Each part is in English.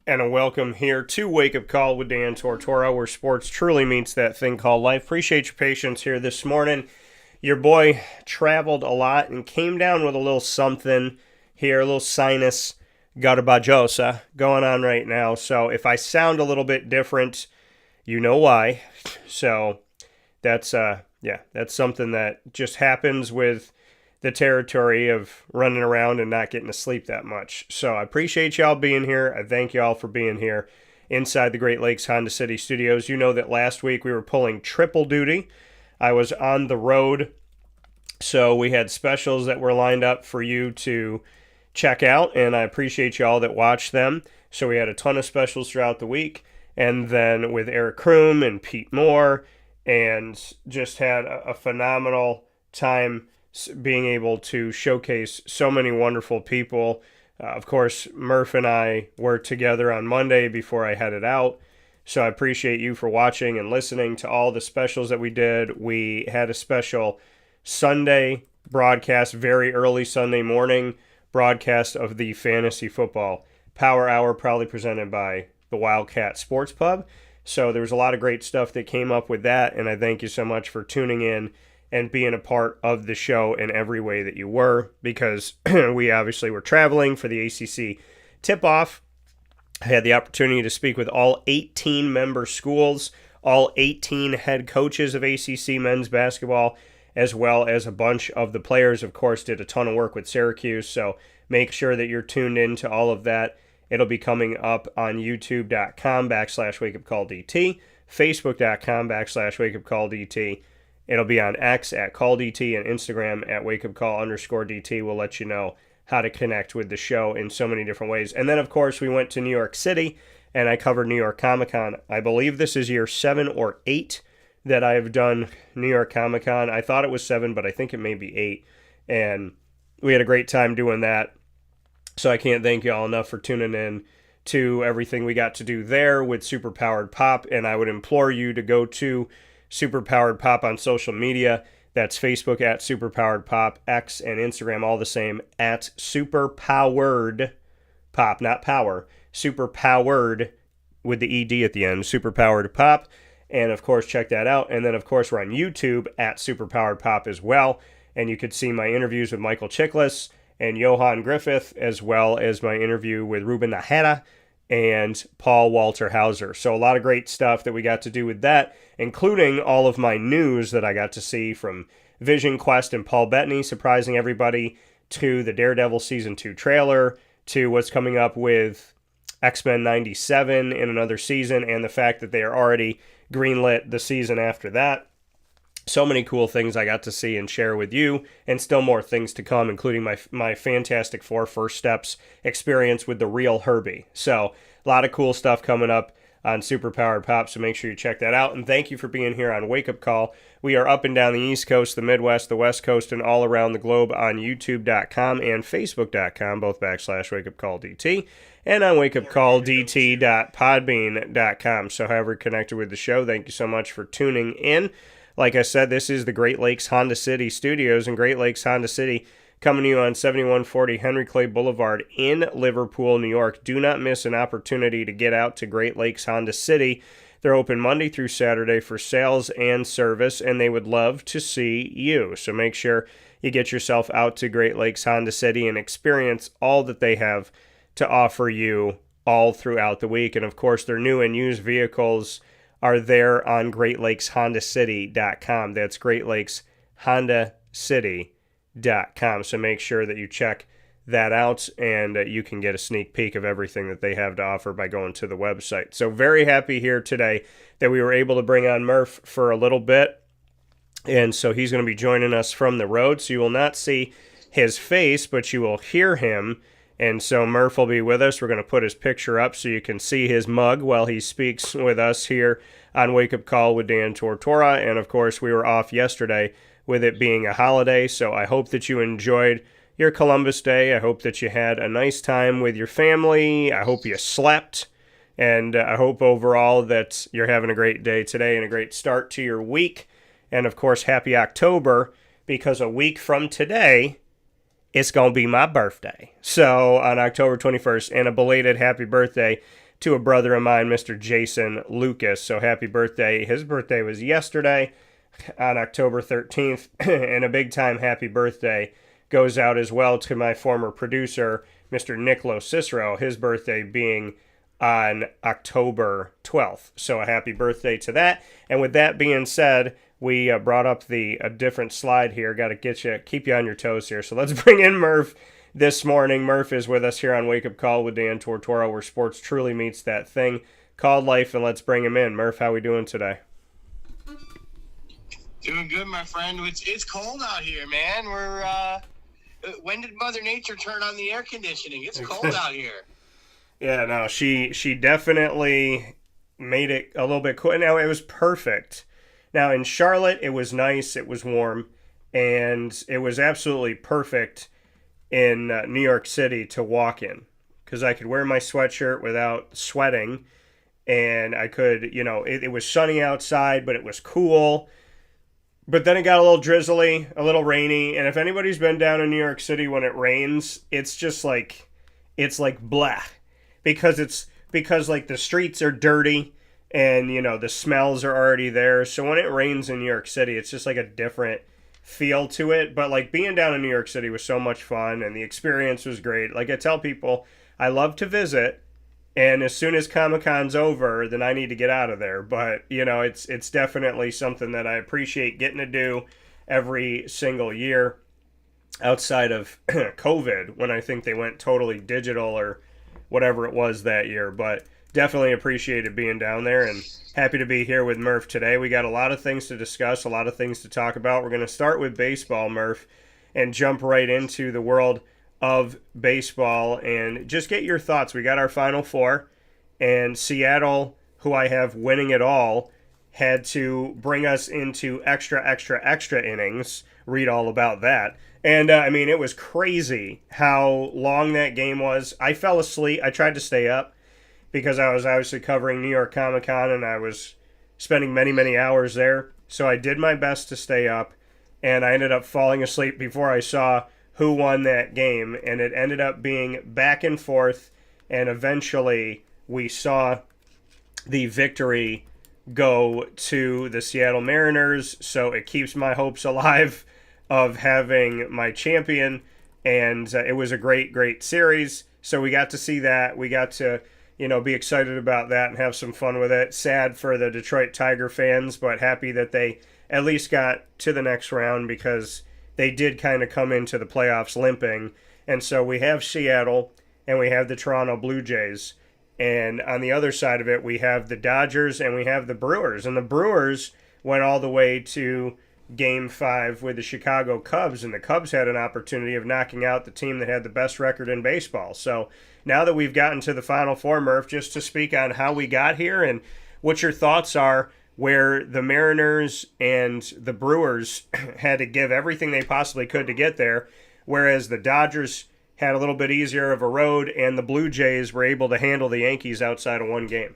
And a welcome here to Wake Up Call with Dan Tortora, where sports truly meets that thing called life. Appreciate your patience here this morning. Your boy traveled a lot and came down with a little something here, a little sinus garbajosa going on right now. So if I sound a little bit different, you know why. So that's something that just happens with the territory of running around and not getting to sleep that much. So I appreciate y'all being here. I thank y'all for being here inside the Great Lakes Honda City Studios. You know that last week we were pulling triple duty. I was on the road, so we had specials that were lined up for you to check out, and I appreciate y'all that watched them. So we had a ton of specials throughout the week, and then with Eric Kroom and Pete Moore, and just had a phenomenal time being able to showcase so many wonderful people. Of course, Murph and I were together on Monday before I headed out. So I appreciate you for watching and listening to all the specials that we did. We had a special Sunday broadcast, very early Sunday morning broadcast of the Fantasy Football Power Hour, proudly presented by the Wildcat Sports Pub. So there was a lot of great stuff that came up with that, and I thank you so much for tuning in and being a part of the show in every way that you were, because we obviously were traveling for the ACC tip-off. I had the opportunity to speak with all 18 member schools, all 18 head coaches of ACC men's basketball, as well as a bunch of the players. Of course, did a ton of work with Syracuse, so make sure that you're tuned in to all of that. It'll be coming up on youtube.com/wakeupcalldt, facebook.com/wakeupcalldt. It'll be on X at CallDT and Instagram at wakeupcall_DT. We'll let you know how to connect with the show in so many different ways. And then, of course, we went to New York City, and I covered New York Comic Con. I believe this is year 7 or 8 that I've done New York Comic Con. I thought it was 7, but I think it may be 8. And we had a great time doing that. So I can't thank you all enough for tuning in to everything we got to do there with Superpowered Pop. And I would implore you to go to Superpowered Pop on social media. That's Facebook at Superpowered Pop, X and Instagram, all the same, at Superpowered Pop, not power, Superpowered with the ED at the end, Superpowered Pop. And of course, check that out. And then, of course, we're on YouTube at Superpowered Pop as well. And you could see my interviews with Michael Chiklis and Johan Griffith, as well as my interview with Ruben Najera and Paul Walter Hauser. So a lot of great stuff that we got to do with that, including all of my news that I got to see, from Vision Quest and Paul Bettany surprising everybody, to the Daredevil Season 2 trailer, to what's coming up with X-Men 97 in another season, and the fact that they are already greenlit the season after that. So many cool things I got to see and share with you, and still more things to come, including my Fantastic Four First Steps experience with the real Herbie. So a lot of cool stuff coming up on Superpowered Pop, so make sure you check that out. And thank you for being here on Wake Up Call. We are up and down the East Coast, the Midwest, the West Coast, and all around the globe on YouTube.com and Facebook.com, both /WakeUpCallDT, and on WakeUpCallDT.podbean.com. So however connected with the show, thank you so much for tuning in. Like I said, this is the Great Lakes Honda City Studios, and Great Lakes Honda City coming to you on 7140 Henry Clay Boulevard in Liverpool, New York. Do not miss an opportunity to get out to Great Lakes Honda City. They're open Monday through Saturday for sales and service, and they would love to see you. So make sure you get yourself out to Great Lakes Honda City and experience all that they have to offer you all throughout the week. And of course, their new and used vehicles are there on GreatLakesHondaCity.com. That's GreatLakesHondaCity.com. So make sure that you check that out, and you can get a sneak peek of everything that they have to offer by going to the website. So very happy here today that we were able to bring on Murph for a little bit. And so he's going to be joining us from the road. So you will not see his face, but you will hear him. And so Murph will be with us. We're going to put his picture up so you can see his mug while he speaks with us here on Wake Up Call with Dan Tortora. And of course, we were off yesterday with it being a holiday. So I hope that you enjoyed your Columbus Day. I hope that you had a nice time with your family. I hope you slept. And I hope overall that you're having a great day today and a great start to your week. And of course, happy October, because a week from today, it's going to be my birthday. So on October 21st, and a belated happy birthday to a brother of mine, Mr. Jason Lucas. So happy birthday. His birthday was yesterday on October 13th, and a big time happy birthday goes out as well to my former producer, Mr. Niccolo Cicero, his birthday being on October 12th. So a happy birthday to that. And with that being said, we brought up a different slide here. Got to keep you on your toes here. So let's bring in Murph this morning. Murph is with us here on Wake Up Call with Dan Tortora, where sports truly meets that thing called life. And let's bring him in. Murph, how we doing today? Doing good, my friend. It's cold out here, man. When did Mother Nature turn on the air conditioning? It's cold out here. Yeah, no, she definitely made it a little bit cool. Now, it was perfect. Now, in Charlotte, it was nice, it was warm, and it was absolutely perfect in New York City to walk in, because I could wear my sweatshirt without sweating, and I could, it was sunny outside, but it was cool. But then it got a little drizzly, a little rainy, and if anybody's been down in New York City when it rains, it's just like, it's like blah, because the streets are dirty, and the smells are already there. So when it rains in New York City, it's just like a different feel to it. But like being down in New York City was so much fun, and the experience was great. Like I tell people, I love to visit, and as soon as Comic-Con's over, then I need to get out of there. But, it's definitely something that I appreciate getting to do every single year outside of COVID, when I think they went totally digital or whatever it was that year. But definitely appreciated being down there, and happy to be here with Murph today. We got a lot of things to discuss, a lot of things to talk about. We're going to start with baseball, Murph, and jump right into the world of baseball and just get your thoughts. We got our Final Four, and Seattle, who I have winning it all, had to bring us into extra innings. Read all about that. And, it was crazy how long that game was. I fell asleep. I tried to stay up because I was obviously covering New York Comic-Con, and I was spending many, many hours there. So I did my best to stay up, and I ended up falling asleep before I saw who won that game, and it ended up being back and forth, and eventually we saw the victory go to the Seattle Mariners, so it keeps my hopes alive of having my champion, and it was a great series. So we got to see that. We got to be excited about that and have some fun with it. Sad for the Detroit Tiger fans, but happy that they at least got to the next round, because they did kind of come into the playoffs limping. And so we have Seattle and we have the Toronto Blue Jays. And on the other side of it, we have the Dodgers and we have the Brewers. And the Brewers went all the way to Game 5 with the Chicago Cubs. And the Cubs had an opportunity of knocking out the team that had the best record in baseball. So now that we've gotten to the Final Four, Murph, just to speak on how we got here and what your thoughts are, where the Mariners and the Brewers had to give everything they possibly could to get there, whereas the Dodgers had a little bit easier of a road, and the Blue Jays were able to handle the Yankees outside of one game.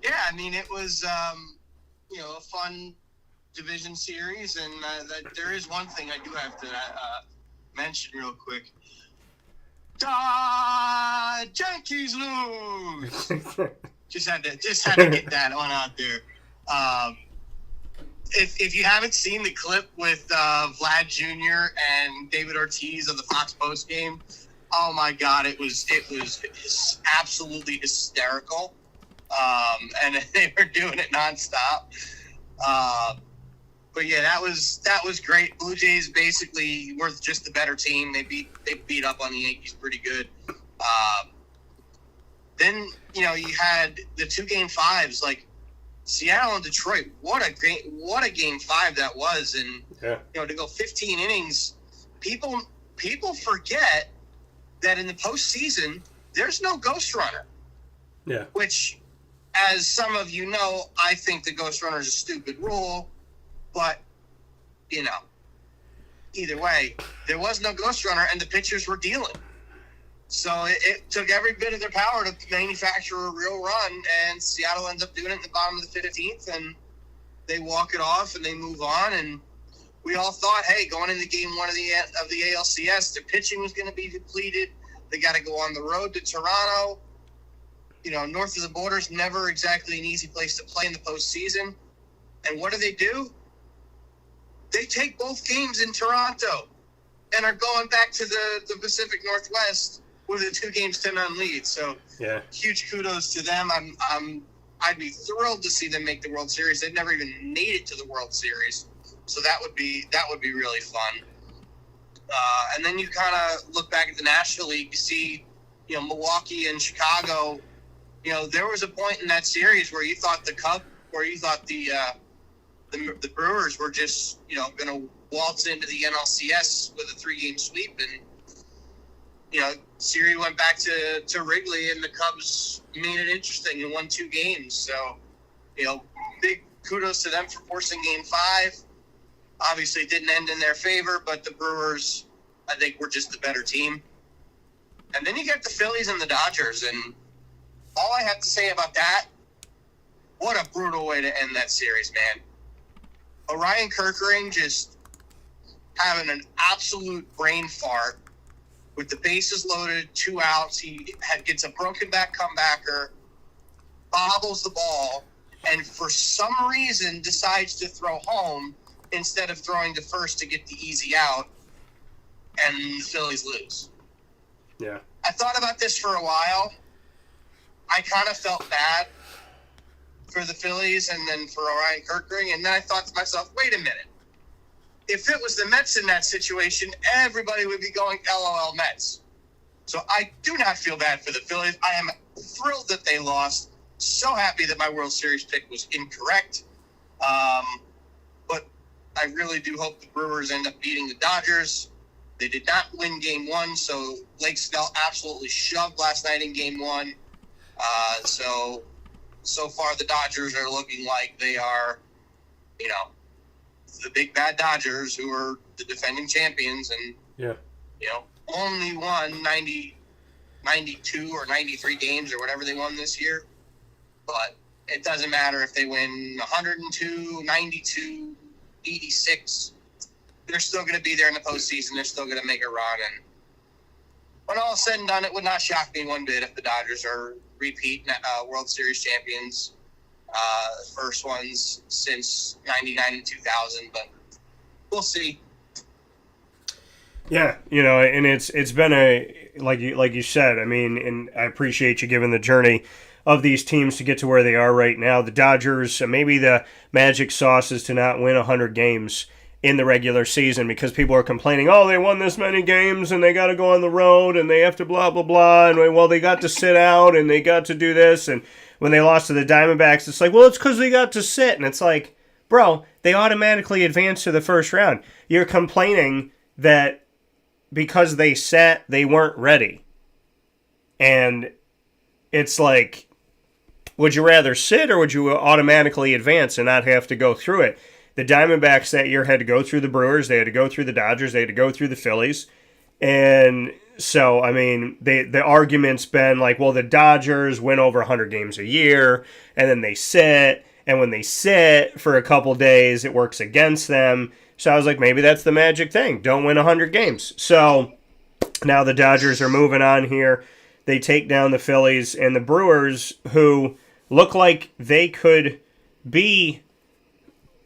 Yeah, it was, a fun division series, and there is one thing I do have to mention real quick. Yankees lose! Just had to get that one out there. If you haven't seen the clip with Vlad Jr. and David Ortiz of the Fox Post game, oh my God, it was absolutely hysterical. And they were doing it nonstop. But yeah, that was great. Blue Jays basically were just the better team. They beat up on the Yankees pretty good. Then, you had the 2 Game 5s, like Seattle and Detroit. What a Game 5 that was. And, to go 15 innings, people forget that in the postseason, there's no ghost runner. Yeah. Which, as some of you know, I think the ghost runner is a stupid rule. But, either way, there was no ghost runner, and the pitchers were dealing. So it took every bit of their power to manufacture a real run, and Seattle ends up doing it in the bottom of the 15th, and they walk it off and they move on. And we all thought, hey, going into Game 1 of the ALCS, the pitching was going to be depleted. They got to go on the road to Toronto. North of the border is never exactly an easy place to play in the postseason. And what do? They take both games in Toronto and are going back to the Pacific Northwest with a 2-0 lead. So huge kudos to them. I'd be thrilled to see them make the World Series. They've never even made it to the World Series, so that would be really fun. And then you kind of look back at the National League, you see, Milwaukee and Chicago. There was a point in that series where you thought the Brewers were just, going to waltz into the NLCS with a 3-game sweep, and series went back to Wrigley, and the Cubs made it interesting and won 2 games. So, big kudos to them for forcing Game 5. Obviously, it didn't end in their favor, but the Brewers, I think, were just the better team. And then you get the Phillies and the Dodgers, and all I have to say about that, what a brutal way to end that series, man. Orion Kerkering just having an absolute brain fart with the bases loaded, 2 outs. He gets a broken back comebacker, bobbles the ball, and for some reason decides to throw home instead of throwing to first to get the easy out, and the Phillies lose. Yeah. I thought about this for a while. I kind of felt bad for the Phillies and then for Orion Kerkering, and then I thought to myself, wait a minute. If it was the Mets in that situation, everybody would be going LOL Mets. So I do not feel bad for the Phillies. I am thrilled that they lost. So happy that my World Series pick was incorrect. But I really do hope the Brewers end up beating the Dodgers. They did not win Game 1, so Blake Snell absolutely shoved last night in Game 1. So far the Dodgers are looking like they are, the big bad Dodgers, who are the defending champions, and only won 92 or 93 games or whatever they won this year. But it doesn't matter if they win 102, 92, 86. They're still going to be there in the postseason. They're still going to make a run. And when all is said and done, it would not shock me one bit if the Dodgers are repeat World Series champions. First ones since 99 and 2000, but we'll see. Yeah, and it's been like you said. I mean, and I appreciate you giving the journey of these teams to get to where they are right now. The Dodgers, maybe the magic sauce is to not win 100 games in the regular season, because people are complaining, they won this many games and they got to go on the road and they have to blah, blah, blah. And, they got to sit out and they got to do this. And when they lost to the Diamondbacks, it's like, it's because they got to sit. And it's like, bro, they automatically advanced to the first round. You're complaining that because they sat, they weren't ready. And it's like, would you rather sit or would you automatically advance and not have to go through it? The Diamondbacks that year had to go through the Brewers. They had to go through the Dodgers. They had to go through the Phillies. And so, I mean, the argument's been like, the Dodgers win over 100 games a year, and then they sit. And when they sit for a couple days, it works against them. So I was like, maybe that's the magic thing. Don't win 100 games. So now the Dodgers are moving on here. They take down the Phillies, and the Brewers, who look like they could be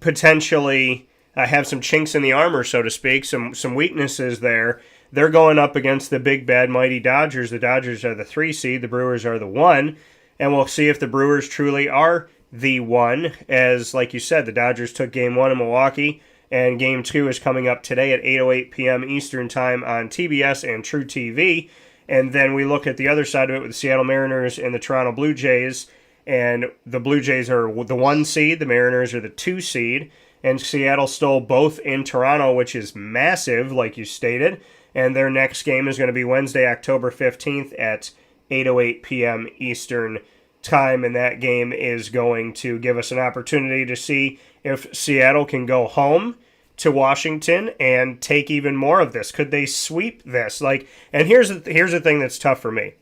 potentially have some chinks in the armor, so to speak, some weaknesses there. They're going up against the big, bad, mighty Dodgers. The Dodgers are the 3 seed. The Brewers are the 1. And we'll see if the Brewers truly are the 1. As, like you said, the Dodgers took Game 1 in Milwaukee, and Game 2 is coming up today at 8:08 p.m. Eastern Time on TBS and True TV. And then we look at the other side of it with the Seattle Mariners and the Toronto Blue Jays. And the Blue Jays are the 1 seed. The Mariners are the 2 seed. And Seattle stole both in Toronto, which is massive, like you stated. And their next game is going to be Wednesday, October 15th at 8:08 p.m. Eastern Time. And that game is going to give us an opportunity to see if Seattle can go home to Washington and take even more of this. Could they sweep this? And here's the thing that's tough for me.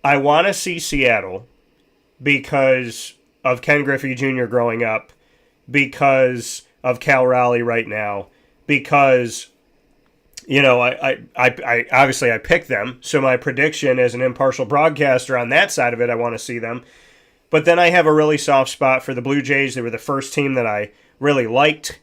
I want to see Seattle because of Ken Griffey Jr. growing up, because of Cal Raleigh right now, because I obviously I picked them, so my prediction as an impartial broadcaster on that side of it, I want to see them. But then I have a really soft spot for the Blue Jays. They were the first team that I really liked.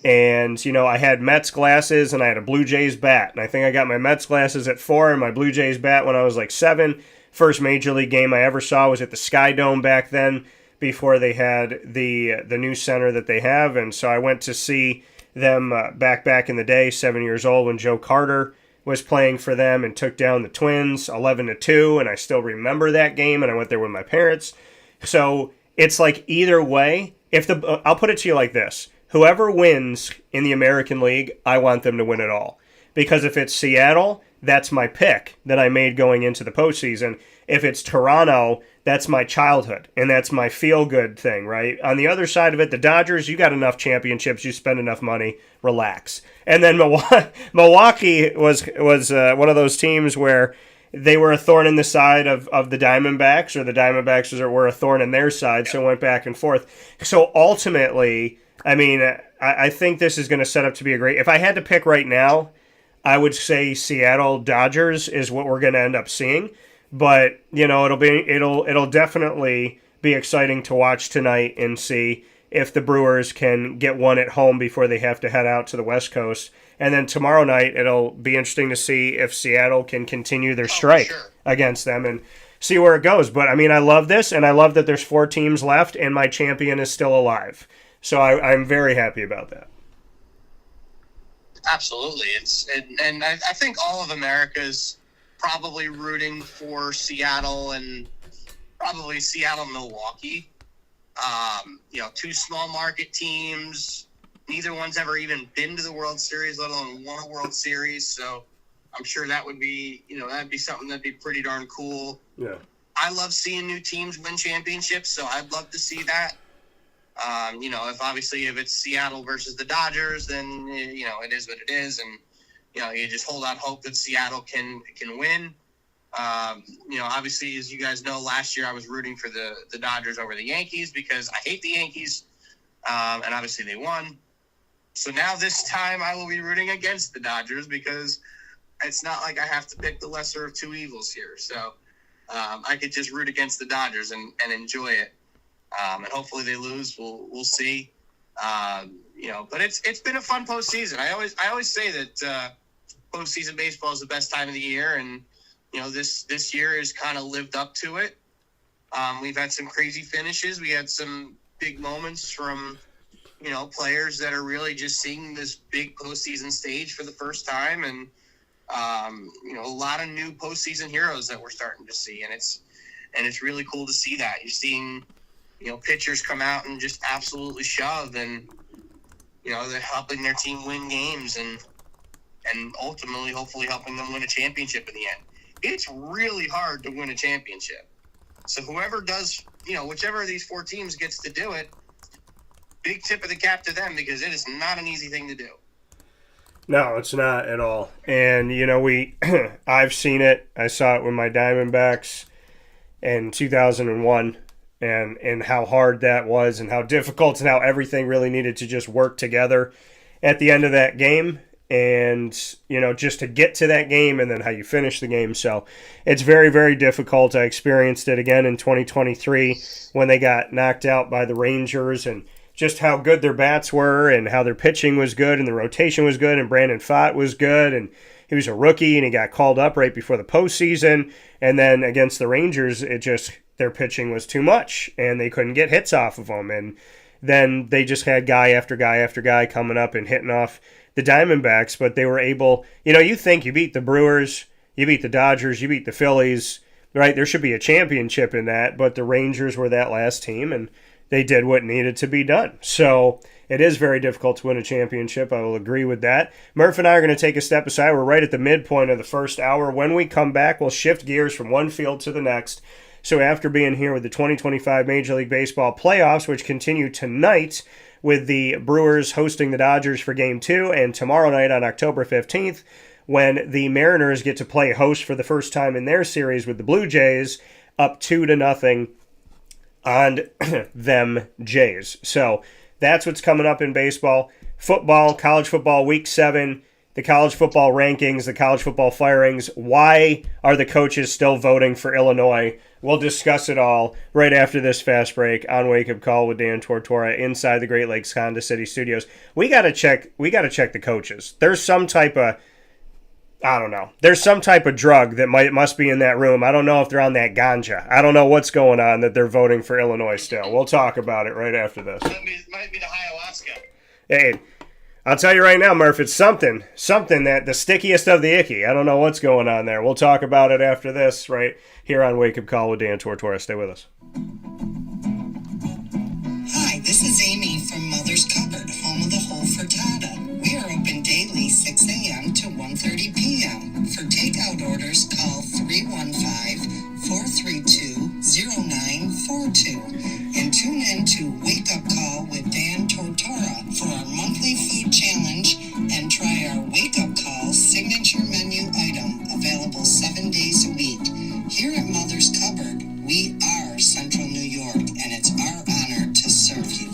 And, I had Mets glasses and I had a Blue Jays bat. And I think I got my Mets glasses at 4 and my Blue Jays bat when I was like 7. First Major League game I ever saw was at the Sky Dome back then, before they had the new center that they have. And so I went to see them back in the day, 7 years old, when Joe Carter was playing for them and took down the Twins 11-2. And I still remember that game, and I went there with my parents. So it's like either way, I'll put it to you like this. Whoever wins in the American League, I want them to win it all. Because if it's Seattle, that's my pick that I made going into the postseason. If it's Toronto, that's my childhood, and that's my feel-good thing, right? On the other side of it, the Dodgers, you got enough championships, you spend enough money, relax. And then Milwaukee was one of those teams where they were a thorn in the side of the Diamondbacks, or the Diamondbacks were a thorn in their side, so it went back and forth. So ultimately, I think this is going to set up to be a great... If I had to pick right now, I would say Seattle Dodgers is what we're going to end up seeing. But, it'll definitely be exciting to watch tonight and see if the Brewers can get one at home before they have to head out to the West Coast. And then tomorrow night, it'll be interesting to see if Seattle can continue their strike against them and see where it goes. But, I love this, and I love that there's 4 teams left, and my champion is still alive. So I'm very happy about that. Absolutely. And I think all of America's probably rooting for Seattle, and probably Seattle-Milwaukee. 2 small market teams. Neither one's ever even been to the World Series, let alone won a World Series. So I'm sure that would be, that'd be something that'd be pretty darn cool. Yeah. I love seeing new teams win championships, so I'd love to see that. If it's Seattle versus the Dodgers, then, it is what it is. And, you just hold out hope that Seattle can win. Obviously, as you guys know, last year I was rooting for the Dodgers over the Yankees because I hate the Yankees. And obviously they won. So now this time I will be rooting against the Dodgers because it's not like I have to pick the lesser of 2 evils here. So I could just root against the Dodgers and enjoy it. And hopefully they lose. We'll see. But it's been a fun postseason. I always say that postseason baseball is the best time of the year, and this year has kind of lived up to it. We've had some crazy finishes. We had some big moments from players that are really just seeing this big postseason stage for the first time, and a lot of new postseason heroes that we're starting to see, and it's really cool to see that. You're seeing pitchers come out and just absolutely shove, and they're helping their team win games, and ultimately hopefully helping them win a championship in the end. It's really hard to win a championship. So whoever does, whichever of these 4 teams gets to do it, big tip of the cap to them, because it is not an easy thing to do. No, it's not at all. And, I've seen it. I saw it with my Diamondbacks in 2001. And how hard that was, and how difficult, and how everything really needed to just work together at the end of that game, and just to get to that game, and then how you finish the game. So it's very, very difficult. I experienced it again in 2023 when they got knocked out by the Rangers, and just how good their bats were, and how their pitching was good, and the rotation was good, and Brandon Pfaadt was good, and he was a rookie, and he got called up right before the postseason. And then against the Rangers, their pitching was too much, and they couldn't get hits off of them. And then they just had guy after guy after guy coming up and hitting off the Diamondbacks, but they were able, you think you beat the Brewers, you beat the Dodgers, you beat the Phillies, right? There should be a championship in that, but the Rangers were that last team, and they did what needed to be done. So it is very difficult to win a championship. I will agree with that. Murph and I are going to take a step aside. We're right at the midpoint of the first hour. When we come back, we'll shift gears from one field to the next. So after being here with the 2025 Major League Baseball playoffs, which continue tonight with the Brewers hosting the Dodgers for Game 2, and tomorrow night on October 15th, when the Mariners get to play host for the first time in their series with the Blue Jays, up 2-0 on them Jays. So that's what's coming up in baseball. Football, college football, Week 7 the college football rankings, the college football firings. Why are the coaches still voting for Illinois? We'll discuss it all right after this fast break on Wake Up Call with Dan Tortora inside the Great Lakes Honda City Studios. We gotta check the coaches. There's some type of, I don't know. There's some type of drug that must be in that room. I don't know if they're on that ganja. I don't know what's going on that they're voting for Illinois still. We'll talk about it right after this. Might be the ayahuasca. Hey, I'll tell you right now, Murph, it's something that the stickiest of the icky. I don't know what's going on there. We'll talk about it after this right here on Wake Up Call with Dan Tortora. Stay with us. Hi, this is Amy from Mother's Cupboard, home of the whole frittata. We are open daily 6 a.m. to 1:30 p.m. For takeout orders, call 315-432-0942 and tune in to Wake Up Call with Dan Tortora for our monthly food challenge and try our Wake Up Call signature menu item available 7 days a week. Here at Mother's Cupboard, we are Central New York, and it's our honor to serve you.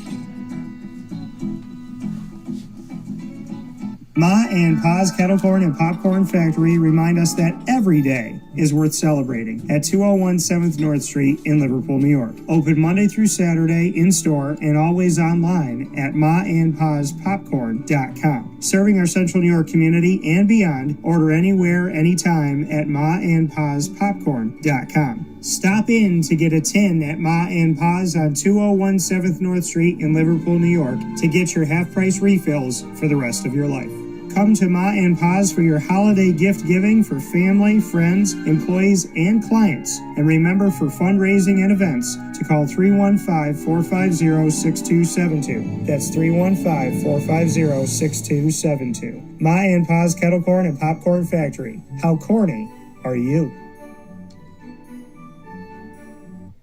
Ma and Pa's Kettle Corn and Popcorn Factory remind us that every day is worth celebrating at 201 7th North Street in Liverpool, New York. Open Monday through Saturday in-store and always online at maandpaspopcorn.com. Serving our Central New York community and beyond, order anywhere, anytime at maandpaspopcorn.com. Stop in to get a tin at Ma and Pa's on 201 7th North Street in Liverpool, New York to get your half-price refills for the rest of your life. Come to Ma and Pa's for your holiday gift giving for family, friends, employees, and clients. And remember, for fundraising and events, to call 315-450-6272. That's 315-450-6272. Ma and Pa's Kettle Corn and Popcorn Factory. How corny are you?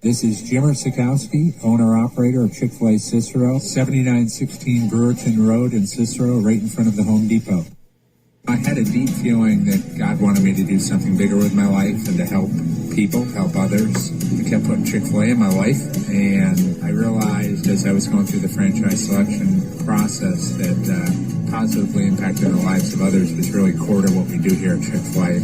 This is Jimmer Sikowski, owner-operator of Chick-fil-A Cicero, 7916 Brewerton Road in Cicero, right in front of the Home Depot. I had a deep feeling that God wanted me to do something bigger with my life and to help people, help others. I kept putting Chick-fil-A in my life, and I realized as I was going through the franchise selection process that positively impacting the lives of others was really core to what we do here at Chick-fil-A.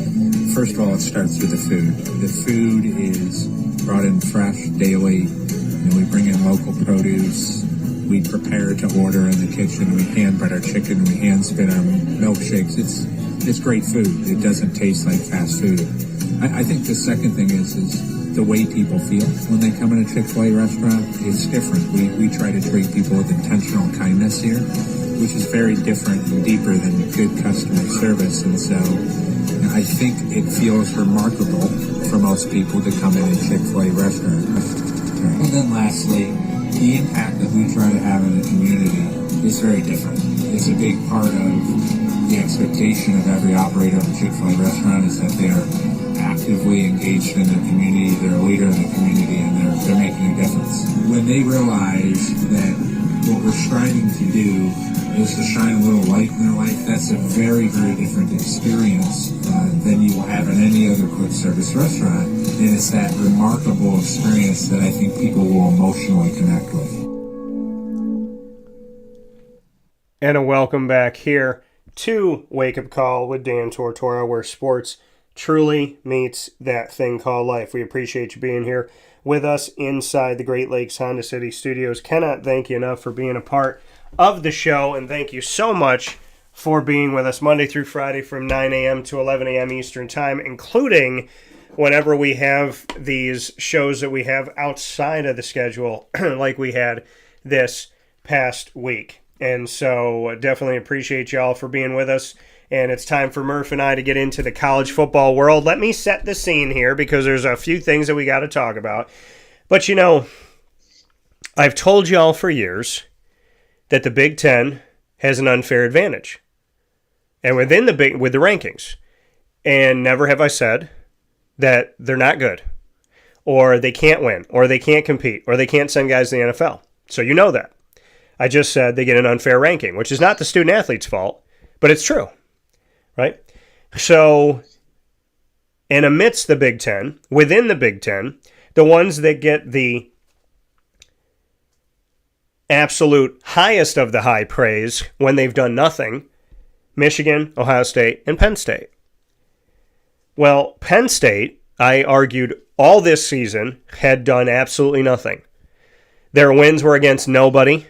First of all, it starts with the food. The food is brought in fresh daily, and we bring in local produce. We prepare to order in the kitchen. We hand bread our chicken. We hand spin our milkshakes. It's great food. It doesn't taste like fast food. I think the second thing is the way people feel when they come in a Chick-fil-A restaurant. It's different. We try to treat people with intentional kindness here, which is very different and deeper than good customer service. And so I think it feels remarkable for most people to come in a Chick-fil-A restaurant. And then lastly, the impact that we try to have in the community is very different. It's a big part of the expectation of every operator of a Chick-fil-A restaurant is that they are actively engaged in the community, they're a leader in the community, and they're making a difference. When they realize that what we're striving to do is to shine a little light in their life, that's a very, very different experience than you will have in any other quick service restaurant. And it's that remarkable experience that I think people will emotionally connect with. And a welcome back here to Wake Up Call with Dan Tortora, where sports truly meets that thing called life. We appreciate you being here with us inside the Great Lakes Honda City Studios. Cannot thank you enough for being a part of the show, and thank you so much for being with us Monday through Friday from 9 a.m. to 11 a.m. Eastern Time, including whenever we have these shows that we have outside of the schedule, like we had this past week. And so definitely appreciate y'all for being with us. And it's time for Murph and I to get into the college football world. Let me set the scene here because there's a few things that we got to talk about. But, you know, I've told y'all for years that the Big Ten has an unfair advantage. And with the rankings. And never have I said that they're not good, or they can't win, or they can't compete, or they can't send guys to the NFL. So you know that. I just said they get an unfair ranking, which is not the student-athlete's fault, but it's true, right? So, and amidst the Big Ten, within the Big Ten, the ones that get the absolute highest of the high praise when they've done nothing Michigan, Ohio State, and Penn State. Well, Penn State, I argued all this season, had done absolutely nothing. Their wins were against nobody.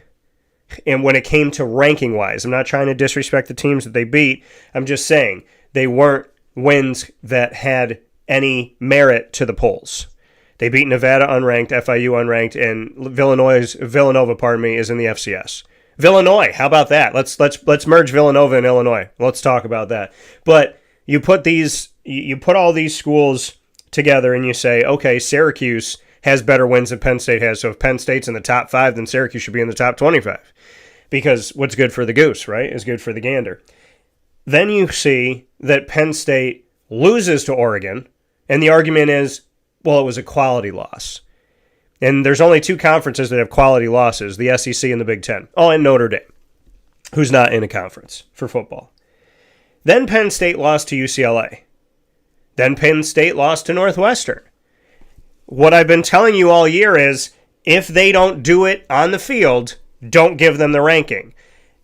And when it came to ranking-wise, I'm not trying to disrespect the teams that they beat. I'm just saying they weren't wins that had any merit to the polls. They beat Nevada unranked, FIU unranked, and Villanova, is in the FCS. Villanova, how about that? Let's merge Villanova and Illinois. Let's talk about that. But you put all these schools together and you say, okay, Syracuse has better wins than Penn State has. So if Penn State's in the top 5, then Syracuse should be in the top 25. Because what's good for the goose, right, is good for the gander. Then you see that Penn State loses to Oregon, and the argument is, well, it was a quality loss. And there's only 2 conferences that have quality losses, the SEC and the Big Ten. Oh, and Notre Dame, who's not in a conference for football. Then Penn State lost to UCLA. Then Penn State lost to Northwestern. What I've been telling you all year is, if they don't do it on the field, don't give them the ranking.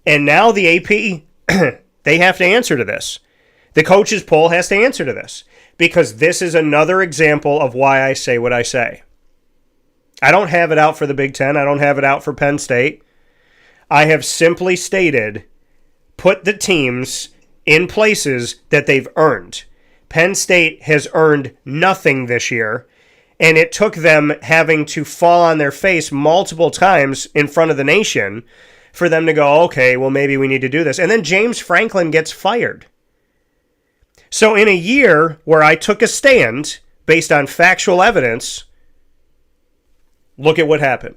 And now the AP, they have to answer to this. The coaches poll has to answer to this. Because this is another example of why I say what I say. I don't have it out for the Big Ten. I don't have it out for Penn State. I have simply stated, put the teams in places that they've earned. Penn State has earned nothing this year, and it took them having to fall on their face multiple times in front of the nation for them to go, okay, well, maybe we need to do this. And then James Franklin gets fired. So in a year where I took a stand based on factual evidence, look at what happened.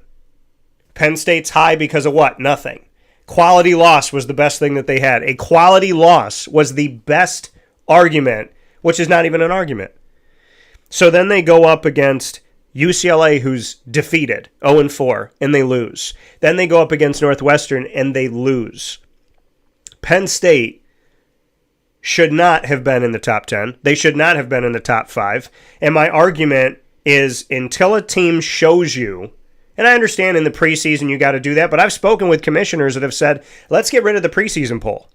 Penn State's high because of what? Nothing. Quality loss was the best thing that they had. A quality loss was the best argument, which is not even an argument. So then they go up against UCLA, who's defeated, 0-4, and they lose. Then they go up against Northwestern, and they lose. Penn State should not have been in the top 10. They should not have been in the top 5. And my argument is, until a team shows you, and I understand in the preseason you got to do that, but I've spoken with commissioners that have said, let's get rid of the preseason poll.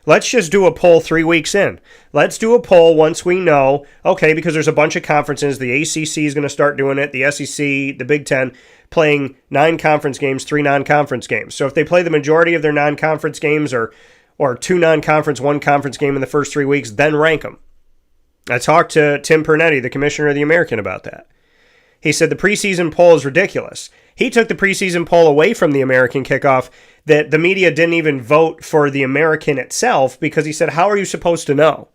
Let's just do a poll 3 weeks in. Let's do a poll once we know, okay, because there's a bunch of conferences. The ACC is going to start doing it. The SEC, the Big Ten, playing 9 conference games, 3 non-conference games. So if they play the majority of their non-conference games or 2 non-conference, 1 conference game in the first 3 weeks, then rank them. I talked to Tim Pernetti, the commissioner of the American, about that. He said the preseason poll is ridiculous. He took the preseason poll away from the American kickoff, that the media didn't even vote for the American itself, because he said, how are you supposed to know?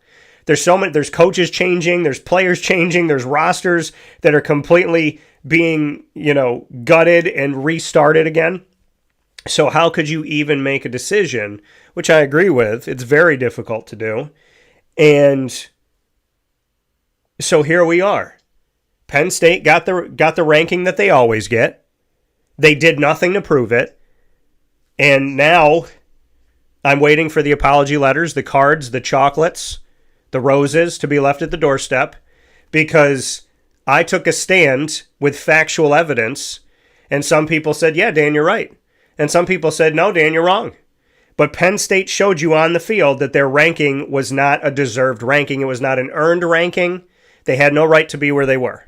There's coaches changing, there's players changing, there's rosters that are completely being, gutted and restarted again. So how could you even make a decision, which I agree with, it's very difficult to do. And so here we are. Penn State got the ranking that they always get. They did nothing to prove it. And now I'm waiting for the apology letters, the cards, the chocolates, the roses to be left at the doorstep, because I took a stand with factual evidence, and some people said, yeah, Dan, you're right. And some people said, no, Dan, you're wrong. But Penn State showed you on the field that their ranking was not a deserved ranking. It was not an earned ranking. They had no right to be where they were.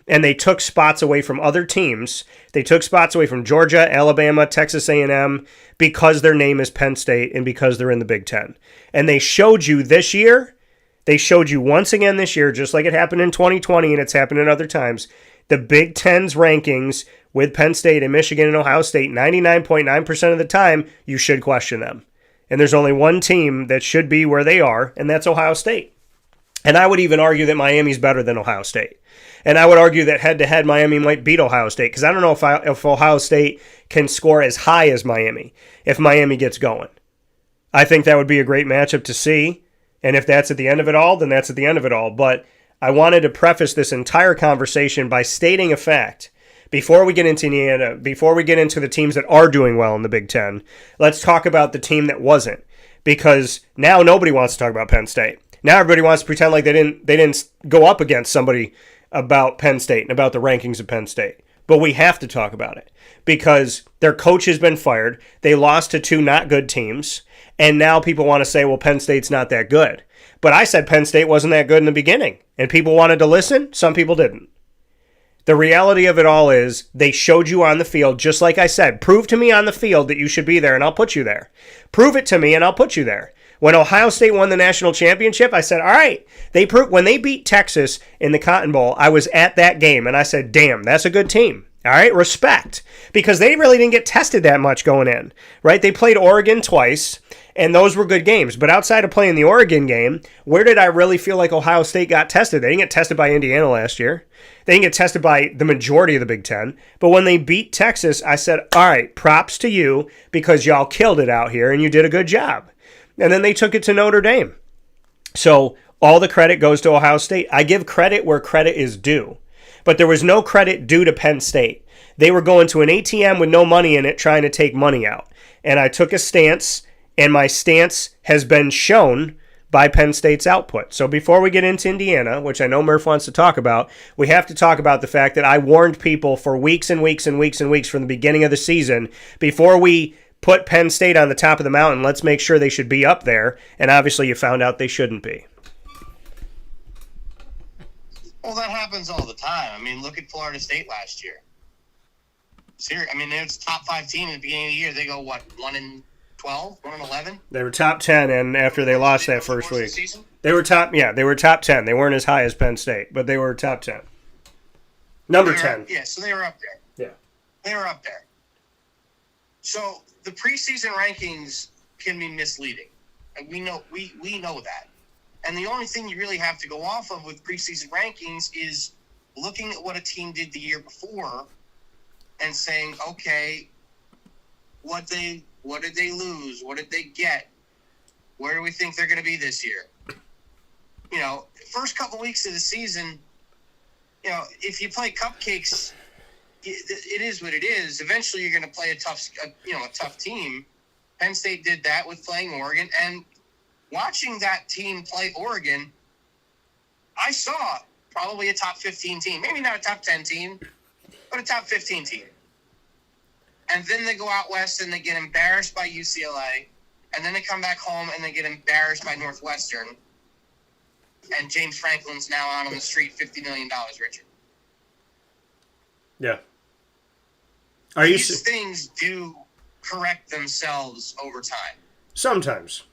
And they took spots away from other teams. They took spots away from Georgia, Alabama, Texas A&M, because their name is Penn State and because they're in the Big Ten. And they showed you this year, they showed you once again this year, just like it happened in 2020 and it's happened in other times, the Big Ten's rankings with Penn State and Michigan and Ohio State, 99.9% of the time, you should question them. And there's only one team that should be where they are, and that's Ohio State. And I would even argue that Miami's better than Ohio State. And I would argue that head-to-head, Miami might beat Ohio State, because I don't know if Ohio State can score as high as Miami if Miami gets going. I think that would be a great matchup to see. And if that's at the end of it all, then that's at the end of it all. But I wanted to preface this entire conversation by stating a fact. Before we get into Indiana, before we get into the teams that are doing well in the Big Ten, let's talk about the team that wasn't. Because now nobody wants to talk about Penn State. Now everybody wants to pretend like they didn't go up against somebody about Penn State and about the rankings of Penn State. But we have to talk about it because their coach has been fired. They lost to 2 not good teams. And now people want to say, well, Penn State's not that good. But I said Penn State wasn't that good in the beginning. And people wanted to listen. Some people didn't. The reality of it all is they showed you on the field, just like I said, prove to me on the field that you should be there and I'll put you there. Prove it to me and I'll put you there. When Ohio State won the national championship, I said, all right, when they beat Texas in the Cotton Bowl, I was at that game and I said, damn, that's a good team. All right, respect. Because they really didn't get tested that much going in, right? They played Oregon twice, and those were good games. But outside of playing the Oregon game, where did I really feel like Ohio State got tested? They didn't get tested by Indiana last year. They didn't get tested by the majority of the Big Ten. But when they beat Texas, I said, all right, props to you because y'all killed it out here and you did a good job. And then they took it to Notre Dame. So all the credit goes to Ohio State. I give credit where credit is due. But there was no credit due to Penn State. They were going to an ATM with no money in it trying to take money out. And I took a stance, and my stance has been shown by Penn State's output. So before we get into Indiana, which I know Murph wants to talk about, we have to talk about the fact that I warned people for weeks and weeks and weeks and weeks from the beginning of the season, before we put Penn State on the top of the mountain, let's make sure they should be up there. And obviously you found out they shouldn't be. Well, that happens all the time. I mean, look at Florida State last year. Seriously, I mean, it's top 5 team at the beginning of the year. They go, what, 1-12, 1-11? They were top 10, and after they lost that first week. They were top 10. They weren't as high as Penn State, but they were top 10. Number 10. Yeah, so they were up there. Yeah. They were up there. So the preseason rankings can be misleading. And we know that. And the only thing you really have to go off of with preseason rankings is looking at what a team did the year before and saying, okay, what did they lose? What did they get? Where do we think they're going to be this year? You know, first couple weeks of the season, you know, if you play cupcakes, it is what it is. Eventually, you're going to play a tough team. Penn State did that with playing Oregon, and watching that team play Oregon, I saw probably a top 15 team. Maybe not a top 10 team, but a top 15 team. And then they go out west and they get embarrassed by UCLA. And then they come back home and they get embarrassed by Northwestern. And James Franklin's now out on the street $50 million richer. Yeah. These things do correct themselves over time. Sometimes.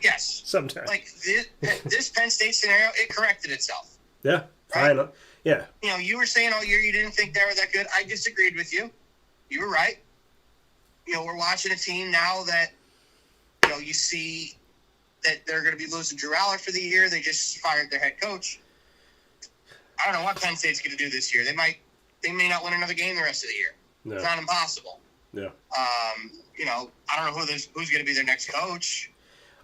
Yes. Sometimes. Like this Penn State scenario, it corrected itself. Yeah. Right? Fine. Yeah. You know, you were saying all year you didn't think they were that good. I disagreed with you. You were right. You know, we're watching a team now that, you know, you see that they're going to be losing Drew Aller for the year. They just fired their head coach. I don't know what Penn State's going to do this year. They may not win another game the rest of the year. No. It's not impossible. Yeah. You know, I don't know who's going to be their next coach.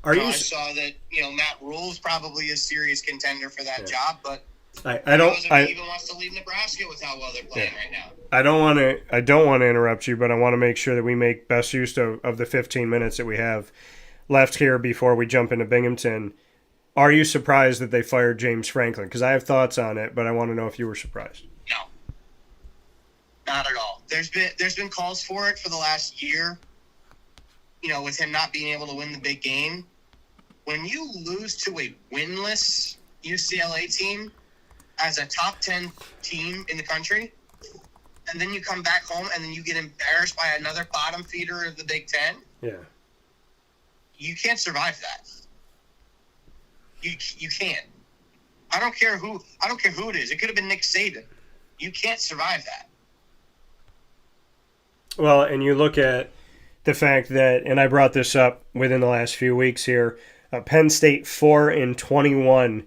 I saw that, you know, Matt Rule's probably a serious contender for that job, but I don't. He even wants to leave Nebraska with how well they're playing right now. I don't want to interrupt you, but I want to make sure that we make best use of the 15 minutes that we have left here before we jump into Binghamton. Are you surprised that they fired James Franklin? Because I have thoughts on it, but I want to know if you were surprised. No, not at all. There's been calls for it for the last year. You know, with him not being able to win the big game. When you lose to a winless UCLA team as a top 10 team in the country, and then you come back home and then you get embarrassed by another bottom feeder of the Big Ten, you can't survive that. You can't. I don't care who it is. It could have been Nick Saban. You can't survive that. Well, and you look at the fact that, and I brought this up within the last few weeks here, Penn State 4-21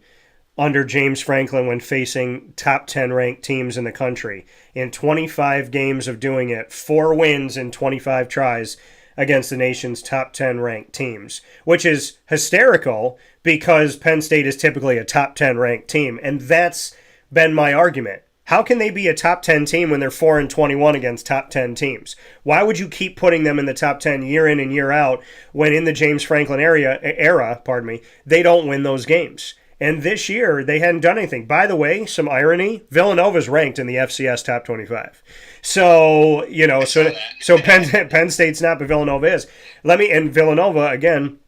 under James Franklin when facing top 10 ranked teams in the country. In 25 games of doing it, 4 wins in 25 tries against the nation's top 10 ranked teams, which is hysterical because Penn State is typically a top 10 ranked team. And that's been my argument. How can they be a top 10 team when they're 4-21 against top 10 teams? Why would you keep putting them in the top 10 year in and year out when in the James Franklin era, they don't win those games? And this year, they hadn't done anything. By the way, some irony, Villanova's ranked in the FCS top 25. So, Penn State's not, but Villanova is. And Villanova, again,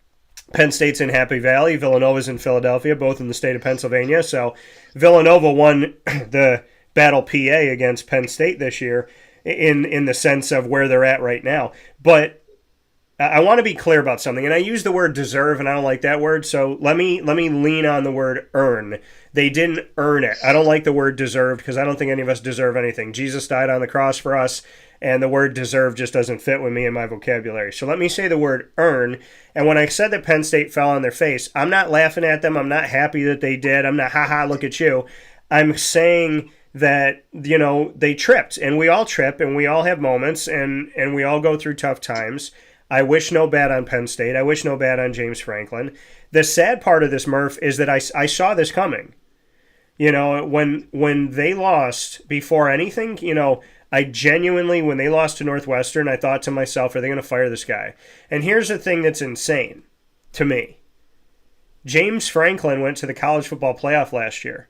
Penn State's in Happy Valley. Villanova's in Philadelphia, both in the state of Pennsylvania. So Villanova won the Battle PA against Penn State this year in the sense of where they're at right now. But I want to be clear about something, and I use the word deserve, and I don't like that word, so let me lean on the word earn. They didn't earn it. I don't like the word deserved because I don't think any of us deserve anything. Jesus died on the cross for us, and the word deserve just doesn't fit with me in my vocabulary. So let me say the word earn, and when I said that Penn State fell on their face, I'm not laughing at them. I'm not happy that they did. I'm not, ha-ha, look at you. I'm saying that, they tripped, and we all trip, and we all have moments, and we all go through tough times. I wish no bad on Penn State. I wish no bad on James Franklin. The sad part of this, Murph, is that I saw this coming. When they lost before anything, I genuinely, when they lost to Northwestern, I thought to myself, are they going to fire this guy? And here's the thing that's insane to me. James Franklin went to the college football playoff last year.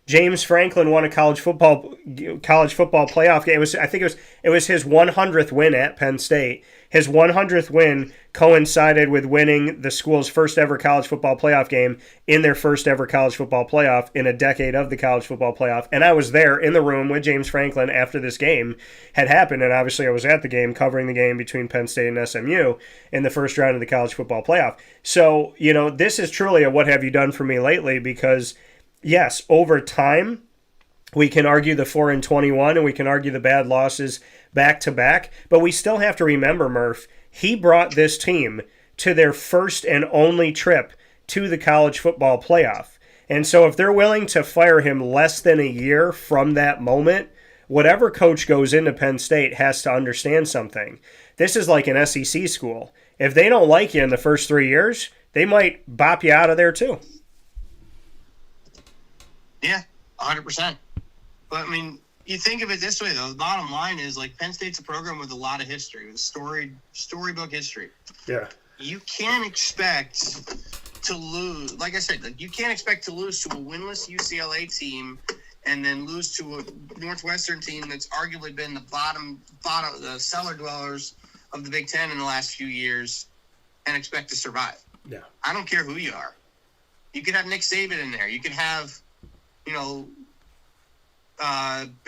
James Franklin won a college football playoff game. I think it was his 100th win at Penn State. His 100th win coincided with winning the school's first ever college football playoff game in their first ever college football playoff in a decade of the college football playoff. And I was there in the room with James Franklin after this game had happened. And obviously I was at the game covering the game between Penn State and SMU in the first round of the college football playoff. So, this is truly a what have you done for me lately, because yes, over time, we can argue the 4-21 and we can argue the bad losses back to back, but we still have to remember, Murph, he brought this team to their first and only trip to the college football playoff. And so if they're willing to fire him less than a year from that moment, whatever coach goes into Penn State has to understand something. This is like an SEC school. If they don't like you in the first 3 years, they might bop you out of there too. Yeah, 100%. But, you think of it this way, though. The bottom line is, Penn State's a program with a lot of history, with storybook history. Yeah. You can't expect to lose. Like I said, you can't expect to lose to a winless UCLA team and then lose to a Northwestern team that's arguably been the bottom, the cellar dwellers of the Big Ten in the last few years and expect to survive. Yeah. I don't care who you are. You could have Nick Saban in there. You could have,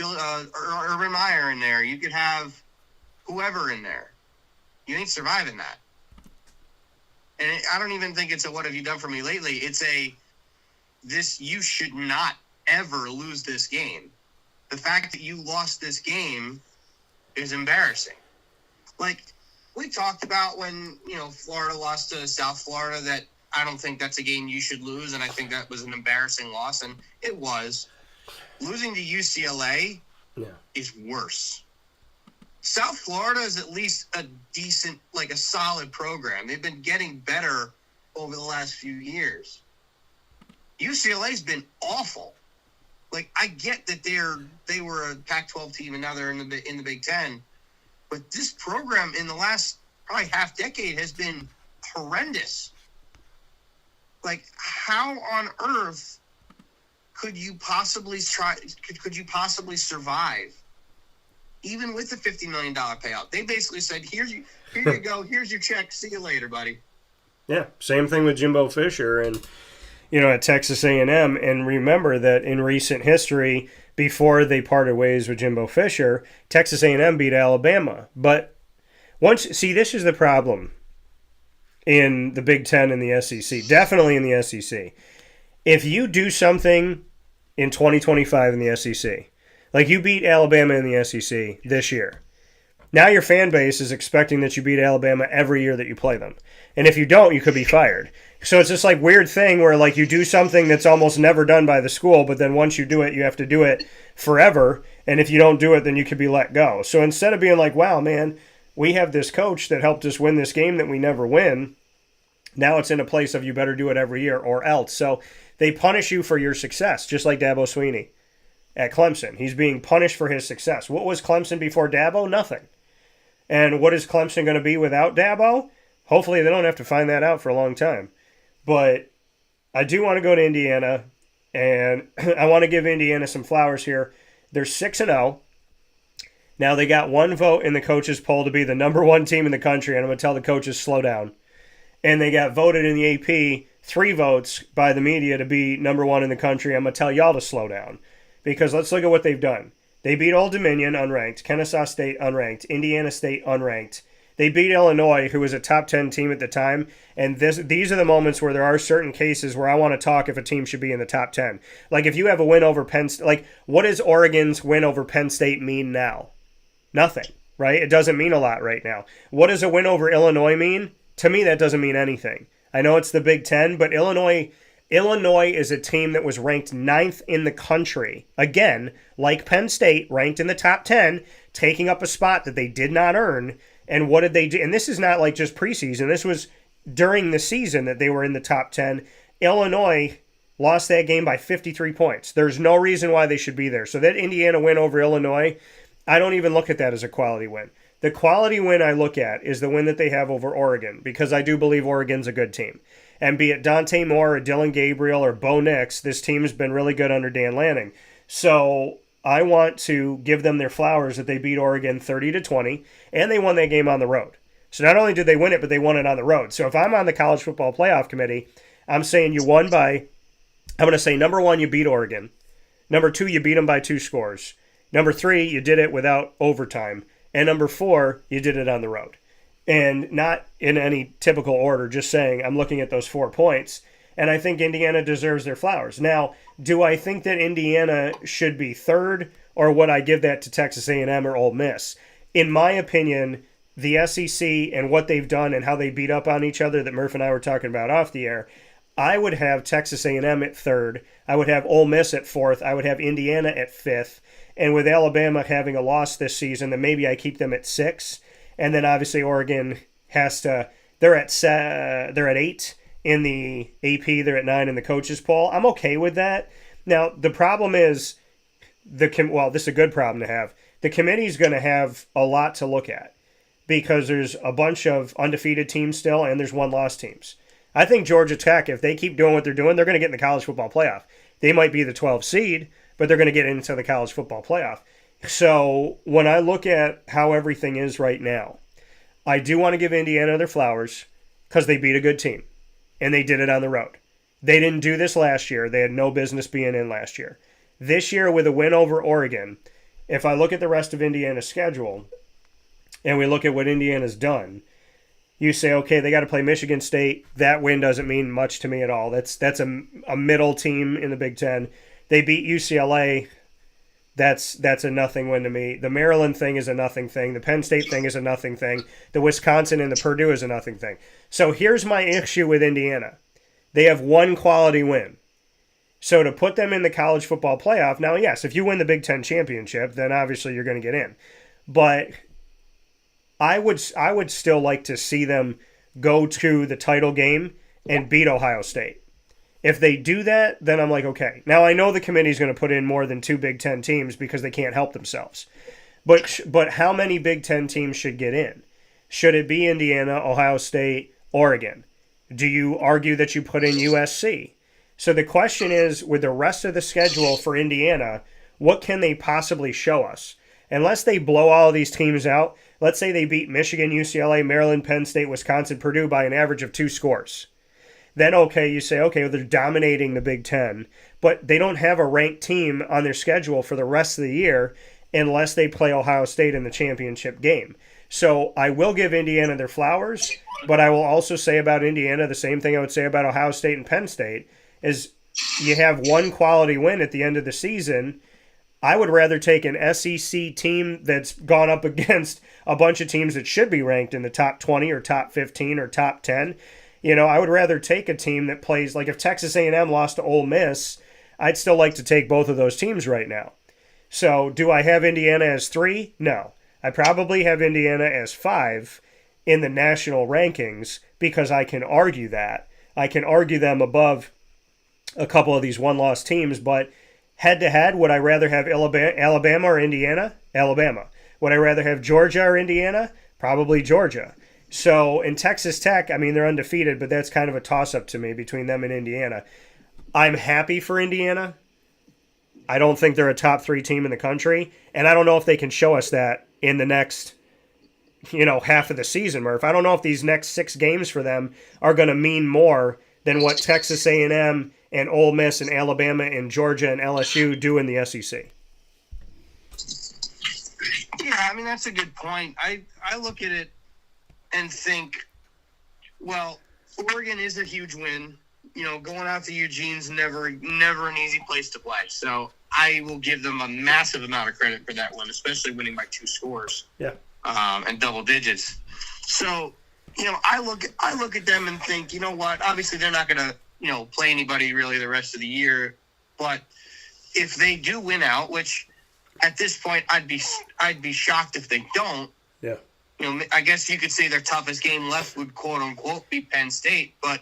Urban Meyer in there. You could have whoever in there. You ain't surviving that. And I don't even think it's a what have you done for me lately. It's you should not ever lose this game. The fact that you lost this game is embarrassing. We talked about when, Florida lost to South Florida, that I don't think that's a game you should lose, and I think that was an embarrassing loss, and it was. Losing to UCLA is worse. South Florida is at least a decent, a solid program. They've been getting better over the last few years. UCLA's been awful. I get that they were a Pac-12 team and now they're in the Big Ten, but this program in the last probably half decade has been horrendous. How on earth could you possibly survive even with the $50 million payout? They basically said, here you go, here's your check, see you later, buddy. Yeah, same thing with Jimbo Fisher and at Texas A&M. And remember that in recent history, before they parted ways with Jimbo Fisher, Texas A&M beat Alabama. But this is the problem in the Big Ten and the SEC, definitely in the SEC. If you do something in 2025 in the SEC, you beat Alabama in the SEC this year, now your fan base is expecting that you beat Alabama every year that you play them. And if you don't, you could be fired. So it's this weird thing where you do something that's almost never done by the school, but then once you do it, you have to do it forever. And if you don't do it, then you could be let go. So instead of being wow, man, we have this coach that helped us win this game that we never win, now it's in a place of you better do it every year or else. So they punish you for your success, just like Dabo Swinney at Clemson. He's being punished for his success. What was Clemson before Dabo? Nothing. And what is Clemson going to be without Dabo? Hopefully they don't have to find that out for a long time. But I do want to go to Indiana, and I want to give Indiana some flowers here. They're 6-0. Now they got one vote in the coaches poll to be the number one team in the country, and I'm going to tell the coaches slow down. And they got voted in the AP 3 votes by the media to be number one in the country. I'm going to tell y'all to slow down, because let's look at what they've done. They beat Old Dominion unranked, Kennesaw State unranked, Indiana State unranked. They beat Illinois, who was a top 10 team at the time, and these are the moments where there are certain cases where I want to talk if a team should be in the top 10. Like if you have a win over Penn State, like what does Oregon's win over Penn State mean now? Nothing, right? It doesn't mean a lot right now. What does a win over Illinois mean? To me, that doesn't mean anything. I know it's the Big Ten, but Illinois is a team that was ranked 9th in the country. Again, like Penn State, ranked in the top 10, taking up a spot that they did not earn. And what did they do? And this is not like just preseason. This was during the season that they were in the top 10. Illinois lost that game by 53 points. There's no reason why they should be there. So that Indiana win over Illinois, I don't even look at that as a quality win. The quality win I look at is the win that they have over Oregon, because I do believe Oregon's a good team. And be it Dante Moore or Dylan Gabriel or Bo Nix, this team's been really good under Dan Lanning. So I want to give them their flowers that they beat Oregon 30-20, and they won that game on the road. So not only did they win it, but they won it on the road. So if I'm on the College Football Playoff Committee, I'm saying you won by, I'm going to say, number 1, you beat Oregon. Number 2, you beat them by 2 scores. Number 3, you did it without overtime. And number 4, you did it on the road. And not in any typical order, just saying I'm looking at those 4 points. And I think Indiana deserves their flowers. Now, do I think that Indiana should be 3rd, or would I give that to Texas A&M or Ole Miss? In my opinion, the SEC and what they've done and how they beat up on each other that Murph and I were talking about off the air, I would have Texas A&M at 3rd. I would have Ole Miss at 4th. I would have Indiana at 5th. And with Alabama having a loss this season, then maybe I keep them at 6. And then obviously Oregon has to, they're at 8 in the AP, they're at 9 in the coaches poll. I'm okay with that. Now, the problem is, this is a good problem to have. The committee's going to have a lot to look at, because there's a bunch of undefeated teams still, and there's 1-loss teams. I think Georgia Tech, if they keep doing what they're doing, they're going to get in the college football playoff. They might be the 12th seed, but they're going to get into the college football playoff. So when I look at how everything is right now, I do want to give Indiana their flowers, because they beat a good team, and they did it on the road. They didn't do this last year. They had no business being in last year. This year, with a win over Oregon, if I look at the rest of Indiana's schedule, and we look at what Indiana's done, you say, okay, they got to play Michigan State. That win doesn't mean much to me at all. That's a middle team in the Big Ten. They beat UCLA. That's a nothing win to me. The Maryland thing is a nothing thing. The Penn State thing is a nothing thing. The Wisconsin and the Purdue is a nothing thing. So here's my issue with Indiana. They have 1 quality win. So to put them in the college football playoff, now, yes, if you win the Big Ten championship, then obviously you're going to get in. But I would still like to see them go to the title game and beat Ohio State. If they do that, then I'm like, okay. Now, I know the committee's going to put in more than 2 Big Ten teams because they can't help themselves. But how many Big Ten teams should get in? Should it be Indiana, Ohio State, Oregon? Do you argue that you put in USC? So the question is, with the rest of the schedule for Indiana, what can they possibly show us? Unless they blow all of these teams out, let's say they beat Michigan, UCLA, Maryland, Penn State, Wisconsin, Purdue by an average of 2 scores. Then, okay, you say, okay, well, they're dominating the Big Ten, but they don't have a ranked team on their schedule for the rest of the year unless they play Ohio State in the championship game. So I will give Indiana their flowers, but I will also say about Indiana the same thing I would say about Ohio State and Penn State, is you have 1 quality win at the end of the season. I would rather take an SEC team that's gone up against a bunch of teams that should be ranked in the top 20 or top 15 or top 10. You know, I would rather take a team that plays, like if Texas A&M lost to Ole Miss, I'd still like to take both of those teams right now. So do I have Indiana as 3? No. I probably have Indiana as 5 in the national rankings because I can argue that. I can argue them above a couple of these 1-loss teams, but head-to-head, would I rather have Alabama or Indiana? Alabama. Would I rather have Georgia or Indiana? Probably Georgia. So in Texas Tech, I mean, they're undefeated, but that's kind of a toss-up to me between them and Indiana. I'm happy for Indiana. I don't think they're a top 3 team in the country, and I don't know if they can show us that in the next, half of the season, Murph. I don't know if these next 6 games for them are going to mean more than what Texas A&M and Ole Miss and Alabama and Georgia and LSU do in the SEC. Yeah, I mean, that's a good point. I look at it and think, well, Oregon is a huge win. Going out to Eugene's never an easy place to play. So I will give them a massive amount of credit for that one, especially winning by 2 scores. Yeah. And double digits. So, I look at them and think, you know what? Obviously, they're not going to, play anybody really the rest of the year. But if they do win out, which at this point I'd be shocked if they don't. Yeah. I guess you could say their toughest game left would quote unquote be Penn State, but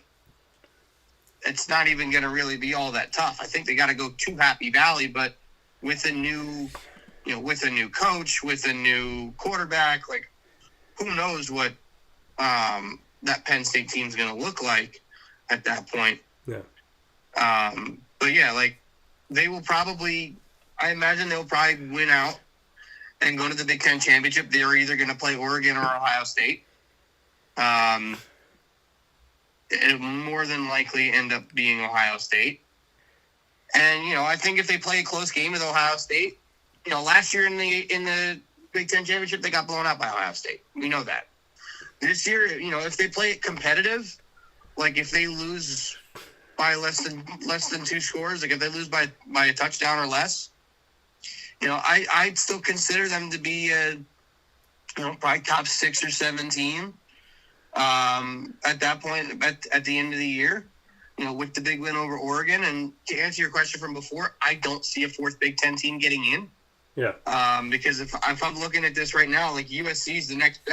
it's not even going to really be all that tough. I think they got to go to Happy Valley, but with a new coach, with a new quarterback, like who knows what that Penn State team's going to look like at that point. Yeah. But yeah, like I imagine they'll probably win out and go to the Big Ten championship. They're either going to play Oregon or Ohio State. It'll more than likely end up being Ohio State. And, I think if they play a close game with Ohio State, last year in the Big Ten championship, they got blown out by Ohio State. We know that. This year, if they play it competitive, like if they lose by less than 2 scores, like if they lose by a touchdown or less, I'd still consider them to be a, probably top 6 or 7 team at that point at the end of the year, with the big win over Oregon. And to answer your question from before, I don't see a 4th Big Ten team getting in. Yeah. Because if I'm looking at this right now, like USC is the next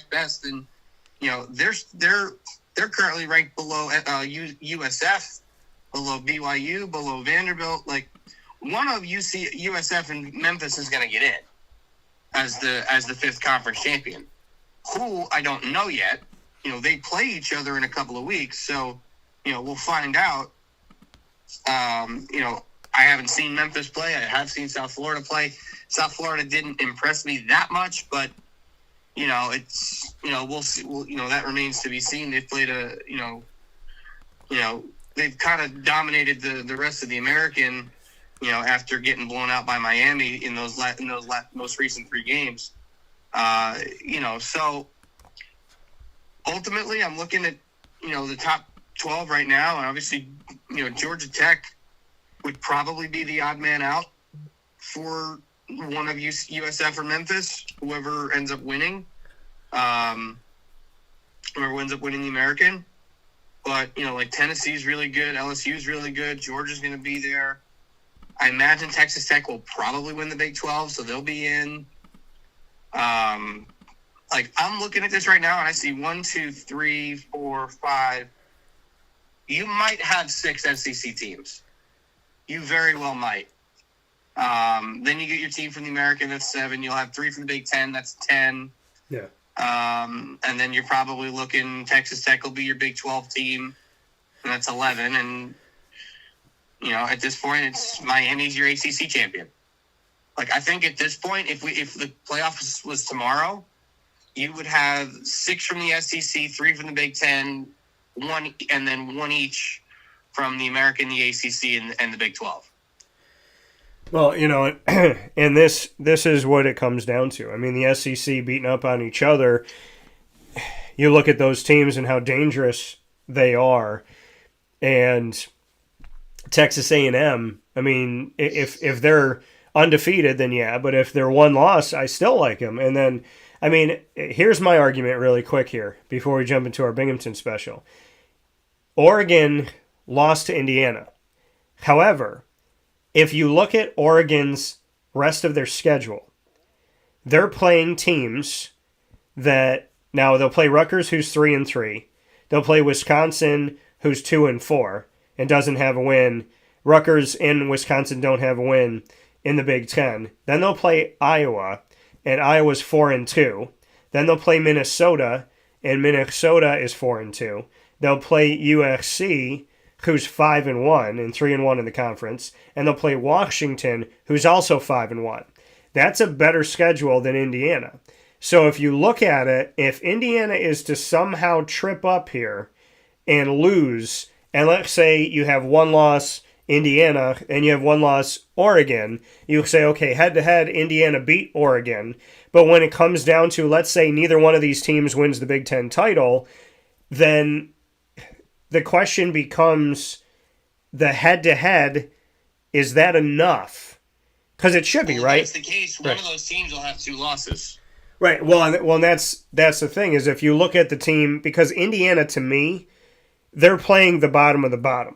best, and they're currently ranked below USF, below BYU, below Vanderbilt. Like one of USF and Memphis is going to get in as the 5th conference champion. Who I don't know yet. They play each other in a couple of weeks, so we'll find out. I haven't seen Memphis play. I have seen South Florida play. South Florida didn't impress me that much, but it's we'll see. That remains to be seen. They've played they've kind of dominated the rest of the American. After getting blown out by Miami in those most recent 3 games. So ultimately, I'm looking at the top 12 right now, and obviously Georgia Tech would probably be the odd man out for one of USF or Memphis, whoever ends up winning. Whoever ends up winning the American. But, like Tennessee's really good, LSU's really good, Georgia's going to be there. I imagine Texas Tech will probably win the Big 12, so they'll be in. I'm looking at this right now, and I see 1, 2, 3, 4, 5. You might have 6 SEC teams. You very well might. Then you get your team from the American, that's 7. You'll have 3 from the Big 10, that's 10. Yeah. And then you're probably looking, Texas Tech will be your Big 12 team, and that's 11. And, at this point, it's Miami's your ACC champion. Like, I think at this point, if the playoffs was tomorrow, you would have 6 from the SEC, 3 from the Big 10, 1, and then 1 each from the American, the ACC, and the Big 12. Well, and this is what it comes down to. I mean, the SEC beating up on each other. You look at those teams and how dangerous they are, and Texas A&M. I mean, if they're undefeated, then yeah. But if they're 1 loss, I still like them. And then, I mean, here's my argument really quick here before we jump into our Binghamton special. Oregon lost to Indiana. However, if you look at Oregon's rest of their schedule, they're playing teams that now they'll play Rutgers, who's 3-3. They'll play Wisconsin, who's 2-4 and doesn't have a win. Rutgers and Wisconsin don't have a win in the Big Ten. Then they'll play Iowa, and Iowa's 4-2. Then they'll play Minnesota, and Minnesota is 4-2. They'll play USC, who's 5-1 and 3-1 in the conference, and they'll play Washington, who's also 5-1. That's a better schedule than Indiana. So if you look at it, if Indiana is to somehow trip up here and lose, and let's say you have one loss Indiana and you have one loss Oregon, you say, okay, head-to-head, Indiana beat Oregon. But when it comes down to, let's say neither one of these teams wins the Big Ten title, then the question becomes the head-to-head, is that enough? Because it should be, right? If that's the case, one of those teams will have 2 losses. Right. Well, that's the thing, is if you look at the team, because Indiana, to me, they're playing the bottom of the bottom.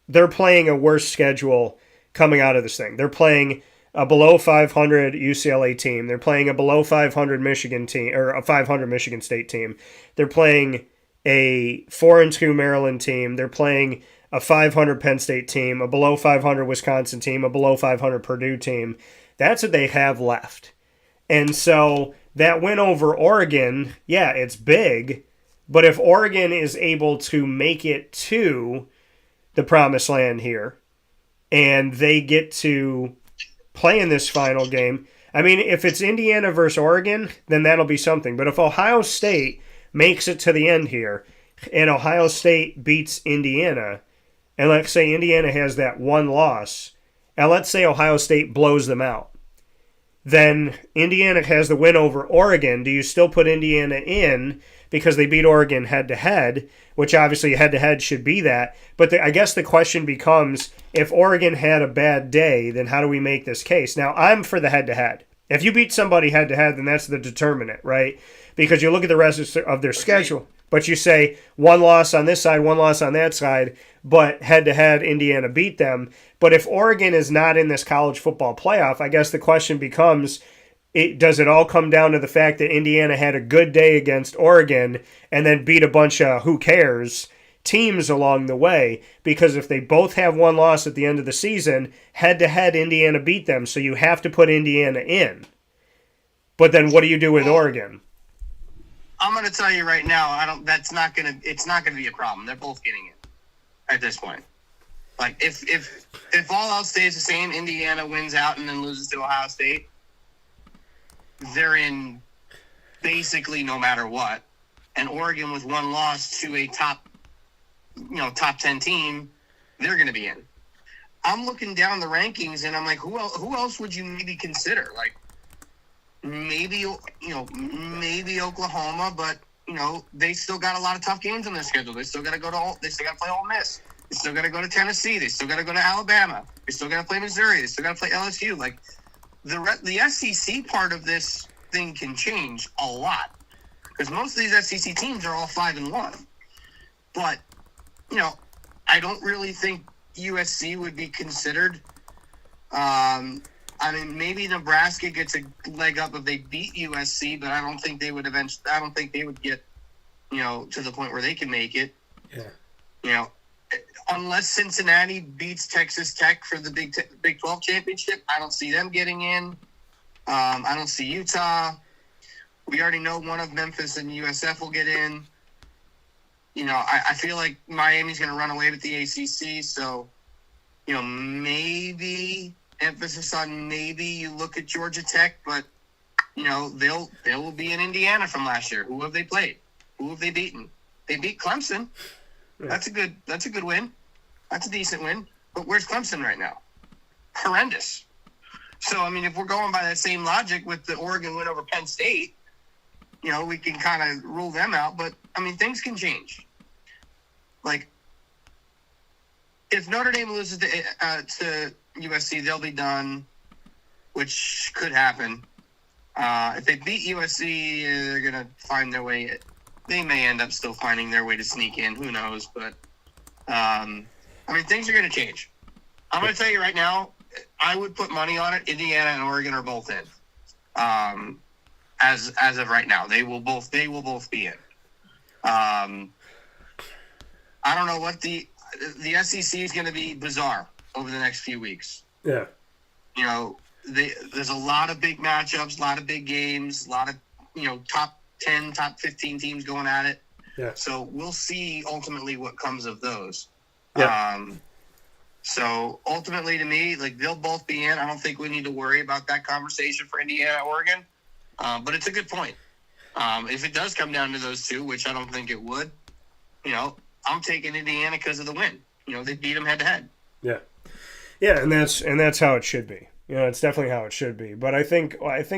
They're playing a worse schedule coming out of this thing. They're playing a below 500 UCLA team. They're playing a below 500 Michigan team, or a 500 Michigan State team. They're playing a 4-2 Maryland team. They're playing a 500 Penn State team, a below 500 Wisconsin team, a below 500 Purdue team. That's what they have left. And so that win over Oregon, yeah, it's big, but if Oregon is able to make it to the promised land here and they get to play in this final game, I mean, if it's Indiana versus Oregon, then that'll be something. But if Ohio State makes it to the end here and Ohio State beats Indiana, and let's say Indiana has that one loss, and let's say Ohio State blows them out, then Indiana has the win over Oregon. Do you still put Indiana in because they beat Oregon head-to-head, which obviously head-to-head should be that. But I guess the question becomes, if Oregon had a bad day, then how do we make this case? Now, I'm for the head-to-head. If you beat somebody head-to-head, then that's the determinant, right? Because you look at the rest of their schedule, but you say one loss on this side, one loss on that side, but head-to-head, Indiana beat them. But if Oregon is not in this college football playoff, I guess the question becomes, does it all come down to the fact that Indiana had a good day against Oregon and then beat a bunch of who cares teams along the way? Because if they both have one loss at the end of the season, head-to-head, Indiana beat them, so you have to put Indiana in. But then what do you do with Oregon? I'm going to tell you right now, it's not going to be a problem. They're both getting in at this point. Like, if all else stays the same, Indiana wins out and then loses to Ohio State, they're in basically no matter what. And Oregon with one loss to a top 10 team, they're going to be in. I'm looking down the rankings and I'm like, who else would you maybe consider? Like, maybe Oklahoma, but they still got a lot of tough games on their schedule. They still got to play Ole Miss. They still got to go to Tennessee. They still got to go to Alabama. They still got to play Missouri. They still got to play LSU. Like, the SEC part of this thing can change a lot because most of these SEC teams are all 5-1. But I don't really think USC would be considered. I mean, maybe Nebraska gets a leg up if they beat USC, but I don't think they would get, to the point where they can make it. Yeah. Unless Cincinnati beats Texas Tech for the Big 12 championship, I don't see them getting in. I don't see Utah. We already know one of Memphis and USF will get in. I feel like Miami's going to run away with the ACC, so, maybe emphasis on maybe you look at Georgia Tech, but, they'll be in Indiana from last year. Who have they played? Who have they beaten? They beat Clemson. That's a good win. That's a decent win. But where's Clemson right now? Horrendous. So, I mean, if we're going by that same logic with the Oregon win over Penn State, we can kind of rule them out. But, I mean, things can change. Like, if Notre Dame loses to USC, they'll be done, which could happen. If they beat USC, they're going to find their way. They may end up still finding their way to sneak in. Who knows? But, things are going to change. I'm going to tell you right now, I would put money on it. Indiana and Oregon are both in. As of right now, they will both be in. I don't know what the SEC is going to be bizarre over the next few weeks. Yeah. There's a lot of big matchups, a lot of big games, a lot of top 10, top 15 teams going at it. Yeah. So we'll see ultimately what comes of those. Yeah. So ultimately, to me, like, they'll both be in. I don't think we need to worry about that conversation for Indiana, Oregon. But it's a good point. If it does come down to those two, which I don't think it would, I'm taking Indiana because of the win. They beat them head to head. Yeah. Yeah, and that's how it should be. It's definitely how it should be. But I think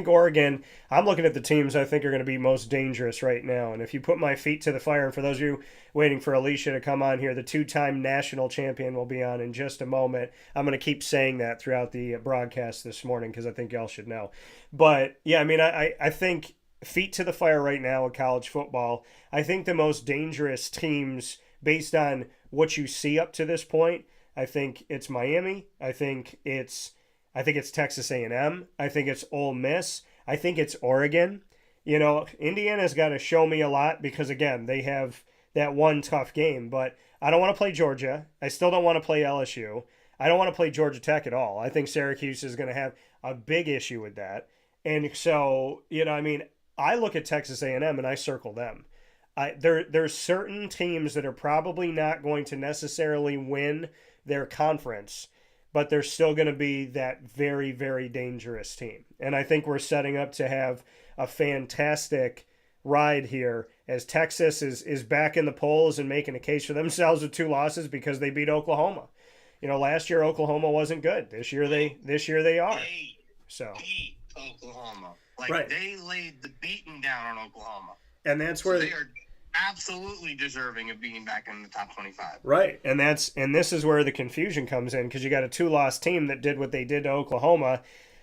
Oregon, I'm looking at the teams I think are going to be most dangerous right now. And if you put my feet to the fire, and for those of you waiting for Alecia to come on here, the 2-time national champion will be on in just a moment. I'm going to keep saying that throughout the broadcast this morning because I think y'all should know. But, yeah, I mean, I think feet to the fire right now with college football. I think the most dangerous teams based on what you see up to this point, I think it's Miami. I think it's Texas A&M. I think it's Ole Miss. I think it's Oregon. Indiana's got to show me a lot because, again, they have that one tough game. But I don't want to play Georgia. I still don't want to play LSU. I don't want to play Georgia Tech at all. I think Syracuse is going to have a big issue with that. And so, I look at Texas A&M and I circle them. There's certain teams that are probably not going to necessarily win their conference, but they're still going to be that very, very dangerous team. And I think we're setting up to have a fantastic ride here as Texas is back in the polls and making a case for themselves with 2 losses because they beat Oklahoma. Last year Oklahoma wasn't good. This year they are. So beat Oklahoma. Right. They laid the beating down on Oklahoma. And that's where they are absolutely deserving of being back in the top 25. Right. And this is where the confusion comes in because you got a 2-loss team that did what they did to Oklahoma.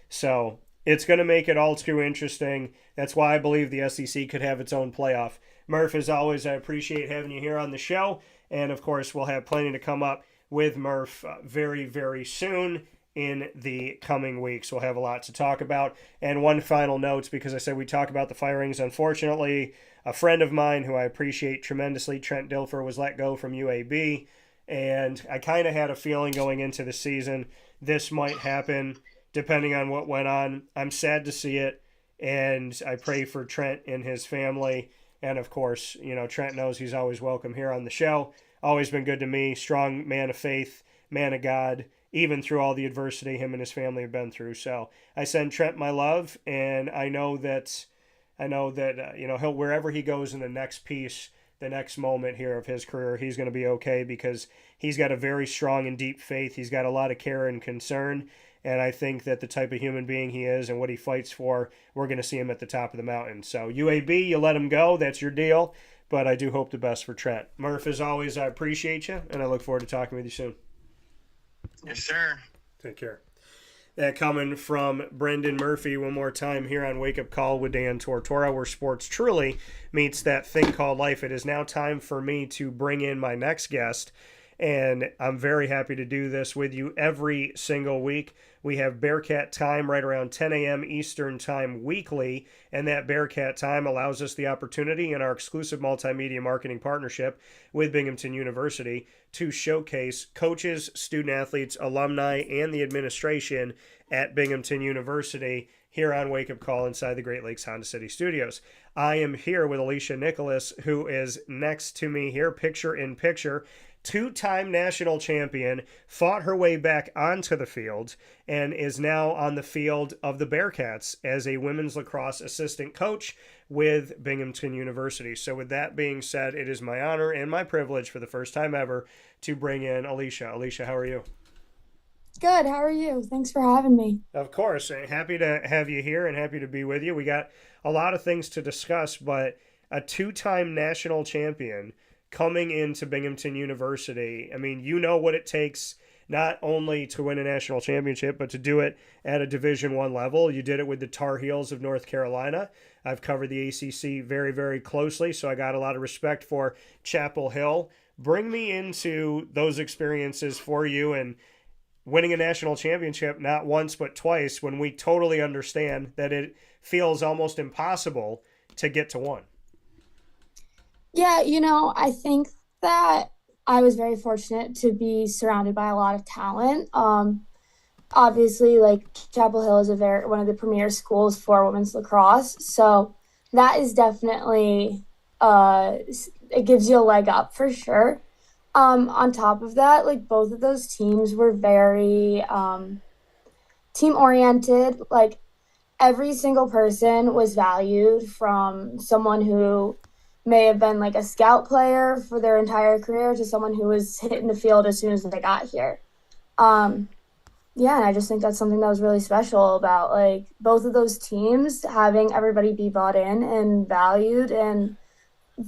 So it's going to make it all too interesting. That's why I believe the SEC could have its own playoff. Murph, as always, I appreciate having you here on the show. And, of course, we'll have plenty to come up with Murph very, very soon in the coming weeks. We'll have a lot to talk about. And one final note, because I said we talk about the firings. Unfortunately, a friend of mine who I appreciate tremendously, Trent Dilfer, was let go from UAB. And I kind of had a feeling going into the season this might happen depending on what went on. I'm sad to see it. And I pray for Trent and his family. And, of course, Trent knows he's always welcome here on the show. Always been good to me. Strong man of faith, man of God, even through all the adversity him and his family have been through. So I send Trent my love, and I know that he'll, wherever he goes in the next piece, the next moment here of his career, he's going to be okay because he's got a very strong and deep faith. He's got a lot of care and concern, and I think that the type of human being he is and what he fights for, we're going to see him at the top of the mountain. So UAB, you let him go. That's your deal, but I do hope the best for Trent. Murph, as always, I appreciate you, and I look forward to talking with you soon. Yes, sir. Take care. That coming from Brendan Murphy one more time here on Wake Up Call with Dan Tortora, where sports truly meets that thing called life. It is now time for me to bring in my next guest, and I'm very happy to do this with you every single week. We have Bearcat time right around 10 a.m. Eastern time weekly, and that Bearcat time allows us the opportunity in our exclusive multimedia marketing partnership with Binghamton University to showcase coaches, student-athletes, alumni, and the administration at Binghamton University here on Wake Up Call inside the Great Lakes Honda City Studios. I am here with Alecia Nicholas, who is next to me here, picture in picture. 2-time national champion, fought her way back onto the field, and is now on the field of the Bearcats as a women's lacrosse assistant coach with Binghamton University. So with that being said, it is my honor and my privilege for the first time ever to bring in Alecia. Alecia, how are you? Good. How are you? Thanks for having me. Of course. Happy to have you here and happy to be with you. We got a lot of things to discuss, but a 2-time national champion coming into Binghamton University. I mean, you know what it takes not only to win a national championship, but to do it at a Division I level. You did it with the Tar Heels of North Carolina. I've covered the ACC very, very closely, so I got a lot of respect for Chapel Hill. Bring me into those experiences for you and winning a national championship not once but twice when we totally understand that it feels almost impossible to get to one. Yeah, I think that I was very fortunate to be surrounded by a lot of talent. Obviously, Chapel Hill is one of the premier schools for women's lacrosse. So that is definitely it gives you a leg up for sure. On top of that, like both of those teams were very team oriented. Like every single person was valued, from someone who may have been like a scout player for their entire career to someone who was hitting the field as soon as they got here. Yeah, and I just think that's something that was really special about like both of those teams, having everybody be bought in and valued and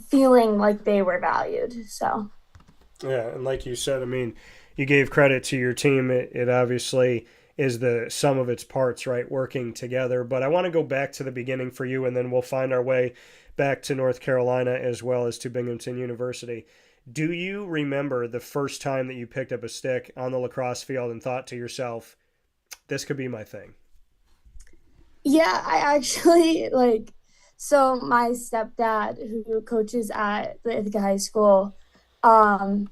feeling like they were valued. So yeah, and like you said, I mean, you gave credit to your team. It obviously is the sum of its parts, right, working together. But I want to go back to the beginning for you, and then we'll find our way back to North Carolina as well as to Binghamton University. Do you remember the first time that you picked up a stick on the lacrosse field and thought to yourself, this could be my thing? yeah, I actually like, so my stepdad who coaches at the Ithaca High School, um,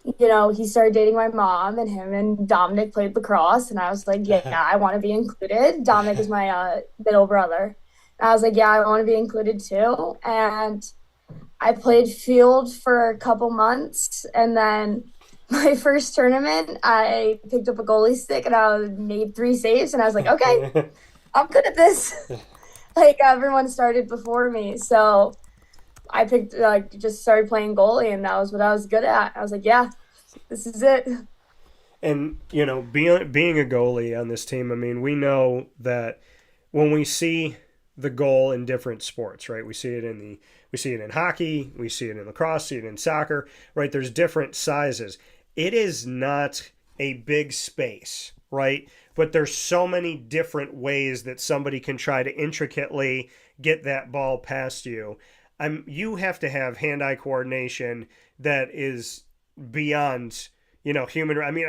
he started dating my mom, and him and Dominic played lacrosse. And I was like, yeah, I want to be included. Dominic is my middle brother. And I was like, yeah, I want to be included too. And I played field for a couple months. And then my first tournament, I picked up a goalie stick and I made 3 saves. And I was like, okay, I'm good at this. Like everyone started before me. So I picked, like, just started playing goalie, and that was what I was good at. I was like, yeah, this is it. And, being a goalie on this team, I mean, we know that when we see the goal in different sports, right? We see it in hockey, we see it in lacrosse, see it in soccer, right? There's different sizes. It is not a big space, right? But there's so many different ways that somebody can try to intricately get that ball past you. You have to have hand-eye coordination that is beyond, human. I mean,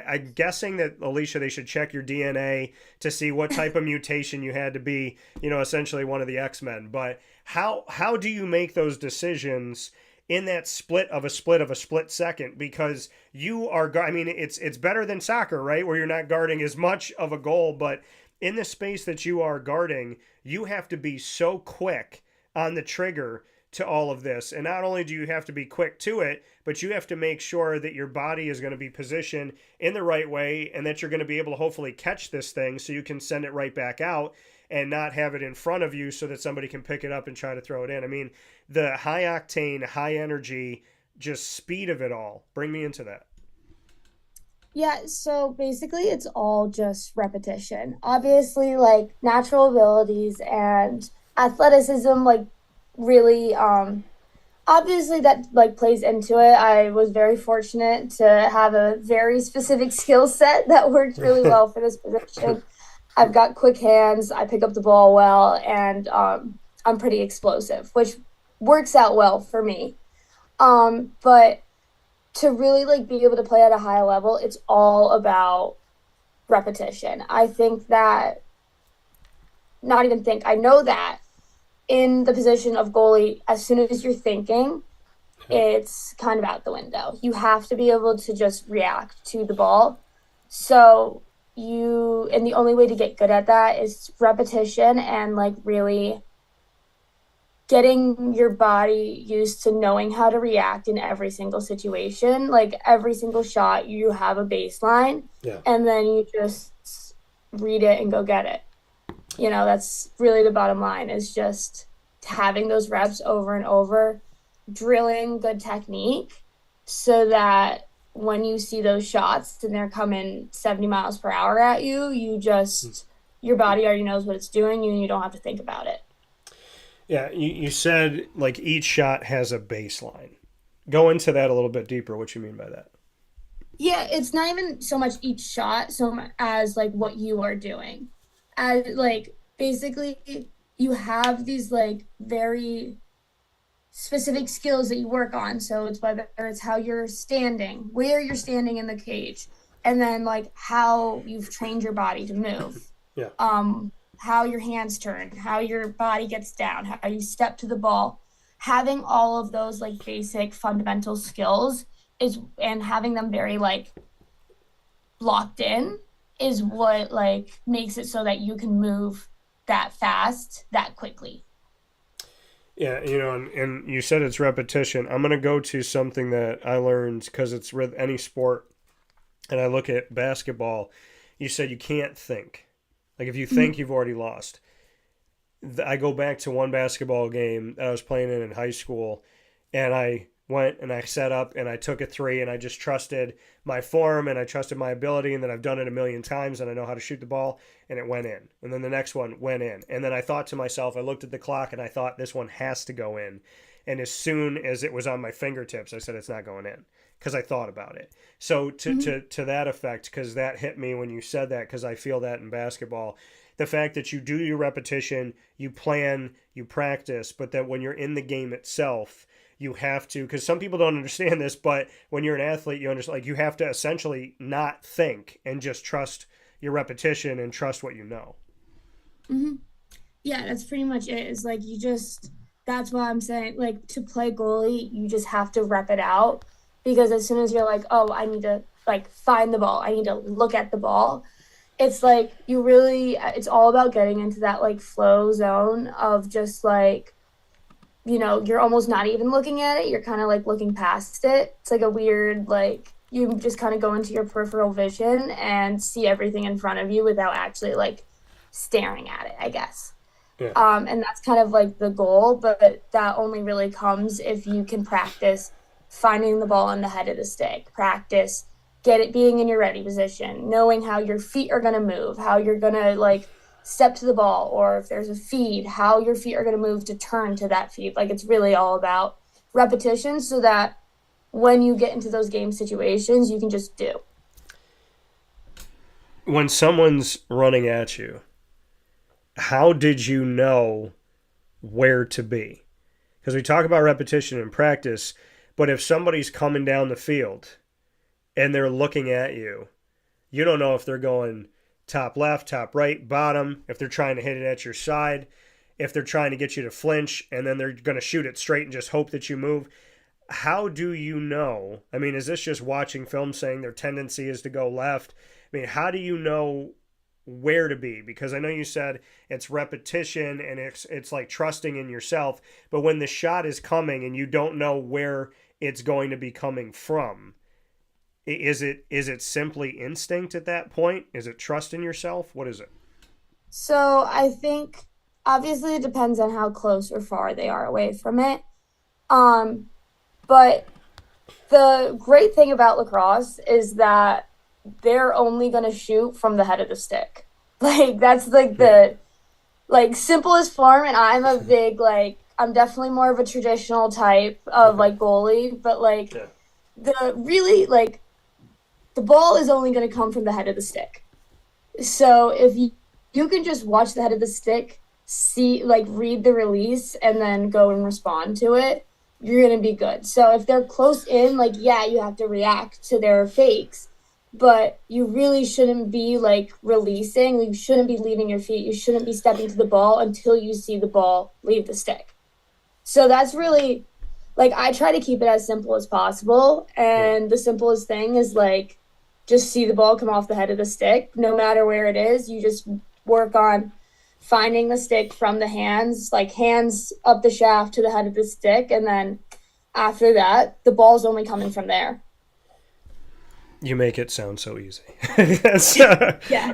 I'm guessing that, Alecia, they should check your DNA to see what type of mutation you had to be, essentially one of the X-Men. But how do you make those decisions in that split of a split second? Because you are, I mean, it's better than soccer, right? Where you're not guarding as much of a goal, but in the space that you are guarding, you have to be so quick on the trigger to all of this. And not only do you have to be quick to it, but you have to make sure that your body is going to be positioned in the right way and that you're going to be able to hopefully catch this thing so you can send it right back out and not have it in front of you so that somebody can pick it up and try to throw it in. I mean, the high octane, high energy, just speed of it all. Bring me into that. Yeah, so basically it's all just repetition. Obviously, like natural abilities and athleticism, like really obviously that like plays into it. I was very fortunate to have a very specific skill set that worked really well for this position. I've got quick hands, I pick up the ball well, and I'm pretty explosive, which works out well for me. But to really like be able to play at a high level, it's all about repetition. I think that, I know that in the position of goalie, as soon as you're thinking, it's kind of out the window. You have to be able to just react to the ball. So and the only way to get good at that is repetition and like really getting your body used to knowing how to react in every single situation. Like every single shot, you have a baseline, and then you just read it and go get it. That's really the bottom line, is just having those reps over and over, drilling good technique so that when you see those shots and they're coming 70 miles per hour at you, your body already knows what it's doing and you don't have to think about it. Yeah, you said like each shot has a baseline. Go into that a little bit deeper, what you mean by that. Yeah, it's not even so much each shot so much as like what you are doing. As like basically you have these like very specific skills that you work on. So it's whether it's how you're standing, where you're standing in the cage, and then like how you've trained your body to move. Yeah. How your hands turn, how your body gets down, how you step to the ball. Having all of those like basic fundamental skills and having them very like locked in is what like makes it so that you can move that fast, that quickly. Yeah, and you said it's repetition. I'm going to go to something that I learned because it's with any sport, and I look at basketball. You said you can't think. Like, if you think, you've already lost. I go back to one basketball game that I was playing in high school, and I went and I set up and I took a three, and I just trusted my form and I trusted my ability, and then I've done it a million times and I know how to shoot the ball, and it went in. And then the next one went in. And then I thought to myself, I looked at the clock and I thought, this one has to go in. And as soon as it was on my fingertips, I said, it's not going in, because I thought about it. So to that effect, because that hit me when you said that, because I feel that in basketball, the fact that you do your repetition, you plan, you practice, but that when you're in the game itself, you have to, because some people don't understand this, but when you're an athlete, you understand, like, you have to essentially not think and just trust your repetition and trust what you know. Mm-hmm. Yeah, that's pretty much it. It's like that's why I'm saying, like, to play goalie, you just have to rep it out, because as soon as you're like, oh, I need to, like, find the ball, I need to look at the ball, it's like it's all about getting into that, like, flow zone of just, like, you're almost not even looking at it. You're kind of, like, looking past it. It's like a weird, like, you just kind of go into your peripheral vision and see everything in front of you without actually, like, staring at it, I guess. Yeah. And that's kind of, like, the goal, but that only really comes if you can practice finding the ball on the head of the stick, practice being in your ready position, knowing how your feet are going to move, how you're going to, like, step to the ball, or if there's a feed, how your feet are going to move to turn to that feed. Like, it's really all about repetition, so that when you get into those game situations, you can just do. When someone's running at you, how did you know where to be? Because we talk about repetition in practice, but if somebody's coming down the field and they're looking at you, you don't know if they're going top left, top right, bottom, if they're trying to hit it at your side, if they're trying to get you to flinch, and then they're going to shoot it straight and just hope that you move. How do you know? I mean, is this just watching film saying their tendency is to go left? I mean, how do you know where to be? Because I know you said it's repetition and it's like trusting in yourself, but when the shot is coming and you don't know where it's going to be coming from, is it simply instinct at that point? Is it trust in yourself? What is it? So I think obviously it depends on how close or far they are away from it. But the great thing about lacrosse is that they're only going to shoot from the head of the stick. Like, that's like the, like, simplest form. And I'm a big, like, I'm definitely more of a traditional type of, like, goalie, but, like, the really, like, the ball is only going to come from the head of the stick. So if you can just watch the head of the stick, see, like, read the release, and then go and respond to it, you're going to be good. So if they're close in, like, yeah, you have to react to their fakes, but you really shouldn't be, like, releasing. You shouldn't be leaving your feet. You shouldn't be stepping to the ball until you see the ball leave the stick. So that's really, like, I try to keep it as simple as possible. And the simplest thing is, like, just see the ball come off the head of the stick. No matter where it is, you just work on finding the stick from the hands, like, hands up the shaft to the head of the stick. And then after that, the ball's only coming from there. You make it sound so easy. So, Yeah.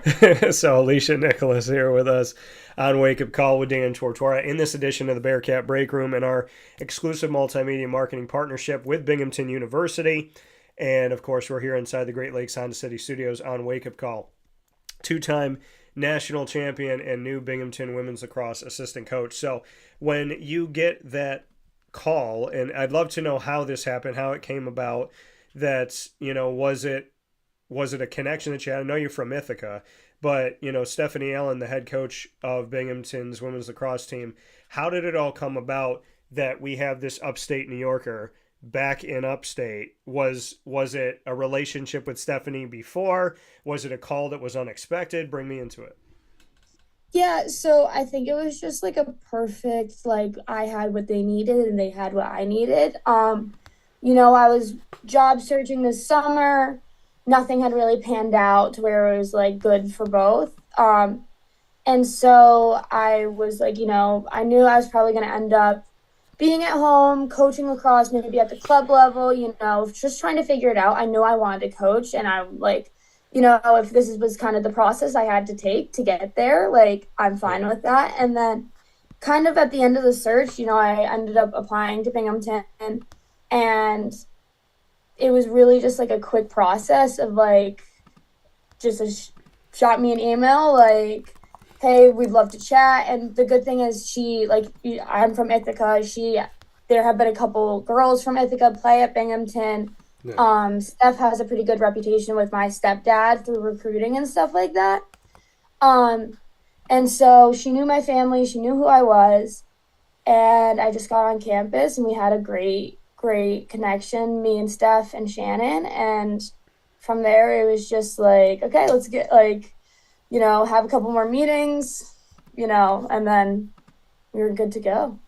So Alecia Nicholas here with us on Wake Up Call with Dan Tortora in this edition of the Bearcat Breakroom and our exclusive multimedia marketing partnership with Binghamton University. And, of course, we're here inside the Great Lakes Honda City Studios on Wake Up Call. Two-time national champion and new Binghamton women's lacrosse assistant coach. So when you get that call, and I'd love to know how this happened, how it came about, that, was it a connection that you had? I know you're from Ithaca, but, Stephanie Allen, the head coach of Binghamton's women's lacrosse team, how did it all come about that we have this upstate New Yorker back in upstate? Was it a relationship with Stephanie before? Was it a call that was unexpected? Bring me into it. Yeah, so I think it was just, like, a perfect, like, I had what they needed and they had what I needed. I was job searching this summer. Nothing had really panned out to where it was, like, good for both. And so I was like, I knew I was probably going to end up being at home, coaching lacrosse, maybe at the club level, just trying to figure it out. I knew I wanted to coach, and I'm like, if was kind of the process I had to take to get there, like, I'm fine with that. And then kind of at the end of the search, I ended up applying to Binghamton, and it was really just like a quick process of like, just shot me an email like, hey, we'd love to chat. And the good thing is I'm from Ithaca. There have been a couple girls from Ithaca play at Binghamton. Yeah. Steph has a pretty good reputation with my stepdad through recruiting and stuff like that. And so she knew my family, she knew who I was, and I just got on campus and we had a great connection, me and Steph and Shannon. And from there, it was just like, okay, let's get have a couple more meetings, and then we were good to go.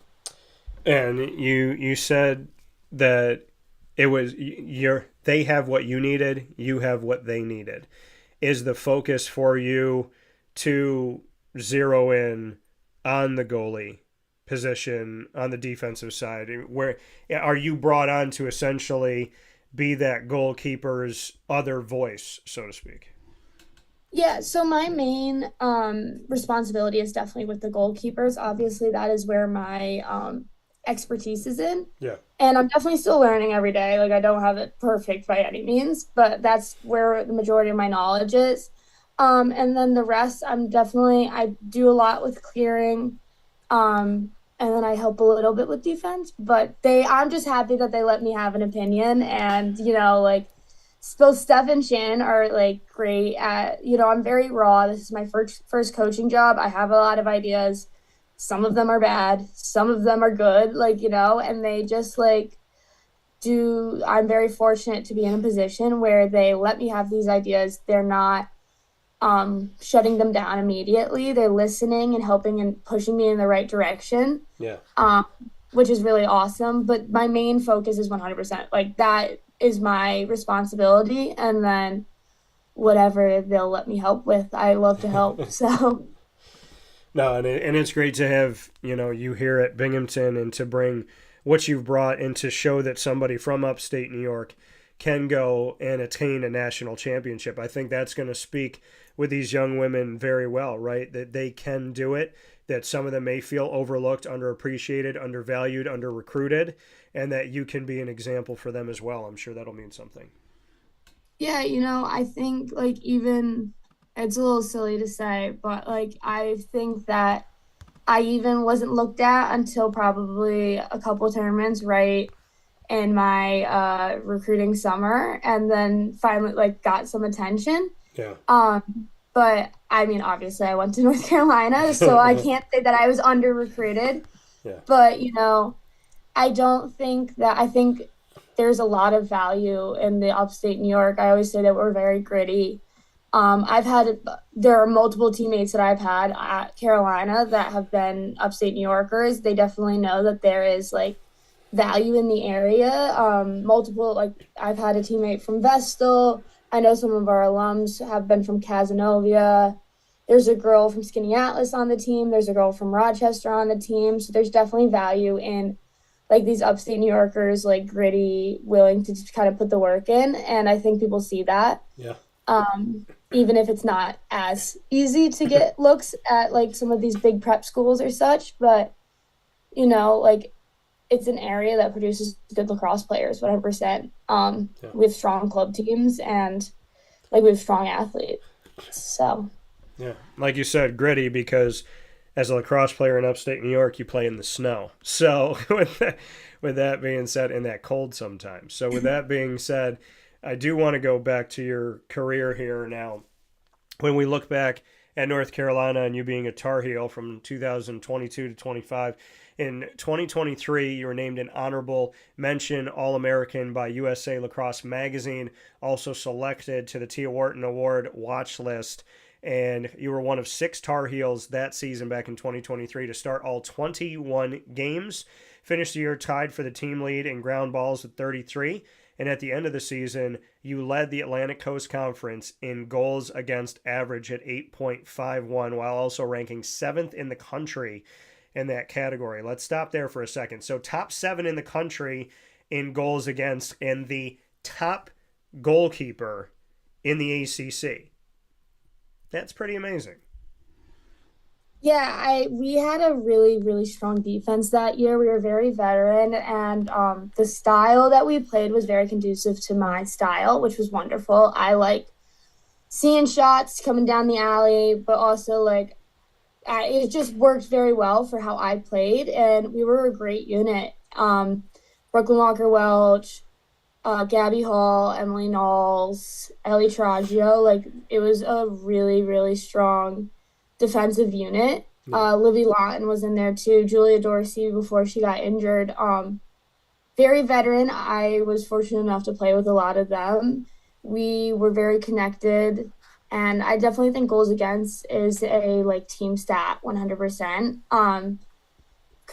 And you said that it was they have what you needed, you have what they needed. Is the focus for you to zero in on the goalie position on the defensive side? Where are you brought on to essentially be that goalkeeper's other voice, so to speak? Yeah, so my main responsibility is definitely with the goalkeepers. Obviously, that is where my expertise is in. Yeah. And I'm definitely still learning every day. Like, I don't have it perfect by any means, but that's where the majority of my knowledge is. And then the rest, I do a lot with clearing. And then I help a little bit with defense. But I'm just happy that they let me have an opinion. And, both Steph and Shannon are like great at, I'm very raw. This is my first coaching job. I have a lot of ideas. Some of them are bad. Some of them are good, and they just I'm very fortunate to be in a position where they let me have these ideas. They're not shutting them down immediately. They're listening and helping and pushing me in the right direction. Yeah. Which is really awesome. But my main focus is 100%. Like, that is my responsibility, and then whatever they'll let me help with, I love to help. So no, and it's great to have you here at Binghamton, and to bring what you've brought and to show that somebody from upstate New York can go and attain a national championship. I think that's going to speak with these young women very well, right? That they can do it, that some of them may feel overlooked, underappreciated, undervalued, under-recruited, and that you can be an example for them as well. I'm sure that'll mean something. Yeah, I think, even, it's a little silly to say, but, I think that I even wasn't looked at until probably a couple tournaments right in my recruiting summer, and then finally, got some attention. Yeah. But, obviously I went to North Carolina, so I can't say that I was under-recruited. Yeah. But, I think there's a lot of value in the upstate New York. I always say that we're very gritty. There are multiple teammates that I've had at Carolina that have been upstate New Yorkers. They definitely know that there is value in the area. I've had a teammate from Vestal. I know some of our alums have been from Casanova. There's a girl from Skinny Atlas on the team. There's a girl from Rochester on the team. So there's definitely value in these upstate New Yorkers, gritty, willing to just kind of put the work in. And I think people see that. Yeah. Even if it's not as easy to get looks at some of these big prep schools or such, but it's an area that produces good lacrosse players, 100%. We have strong club teams, and we have strong athletes. So yeah, like you said, gritty, because as a lacrosse player in upstate New York, you play in the snow. So with that being said, in that cold sometimes. So with that being said, I do want to go back to your career here now. When we look back at North Carolina and you being a Tar Heel from 2022 to 25, in 2023, you were named an honorable mention All-American by USA Lacrosse Magazine, also selected to the Tia Wharton Award watch list. And you were one of 6 Tar Heels that season back in 2023 to start all 21 games. Finished the year tied for the team lead in ground balls with 33. And at the end of the season, you led the Atlantic Coast Conference in goals against average at 8.51, while also ranking 7th in the country in that category. Let's stop there for a second. So top 7 in the country in goals against, and the top goalkeeper in the ACC. That's pretty amazing. Yeah, we had a really, really strong defense that year. We were very veteran, and the style that we played was very conducive to my style, which was wonderful. I like seeing shots coming down the alley, but also like it just worked very well for how I played, and we were a great unit. Brooklyn Walker-Welch, Gabby Hall, Emily Knowles, Ellie Traggio, like it was a really, really strong defensive unit. Livy Lawton was in there too. Julia Dorsey before she got injured. Very veteran. I was fortunate enough to play with a lot of them. We were very connected, and I definitely think goals against is a like team stat 100%.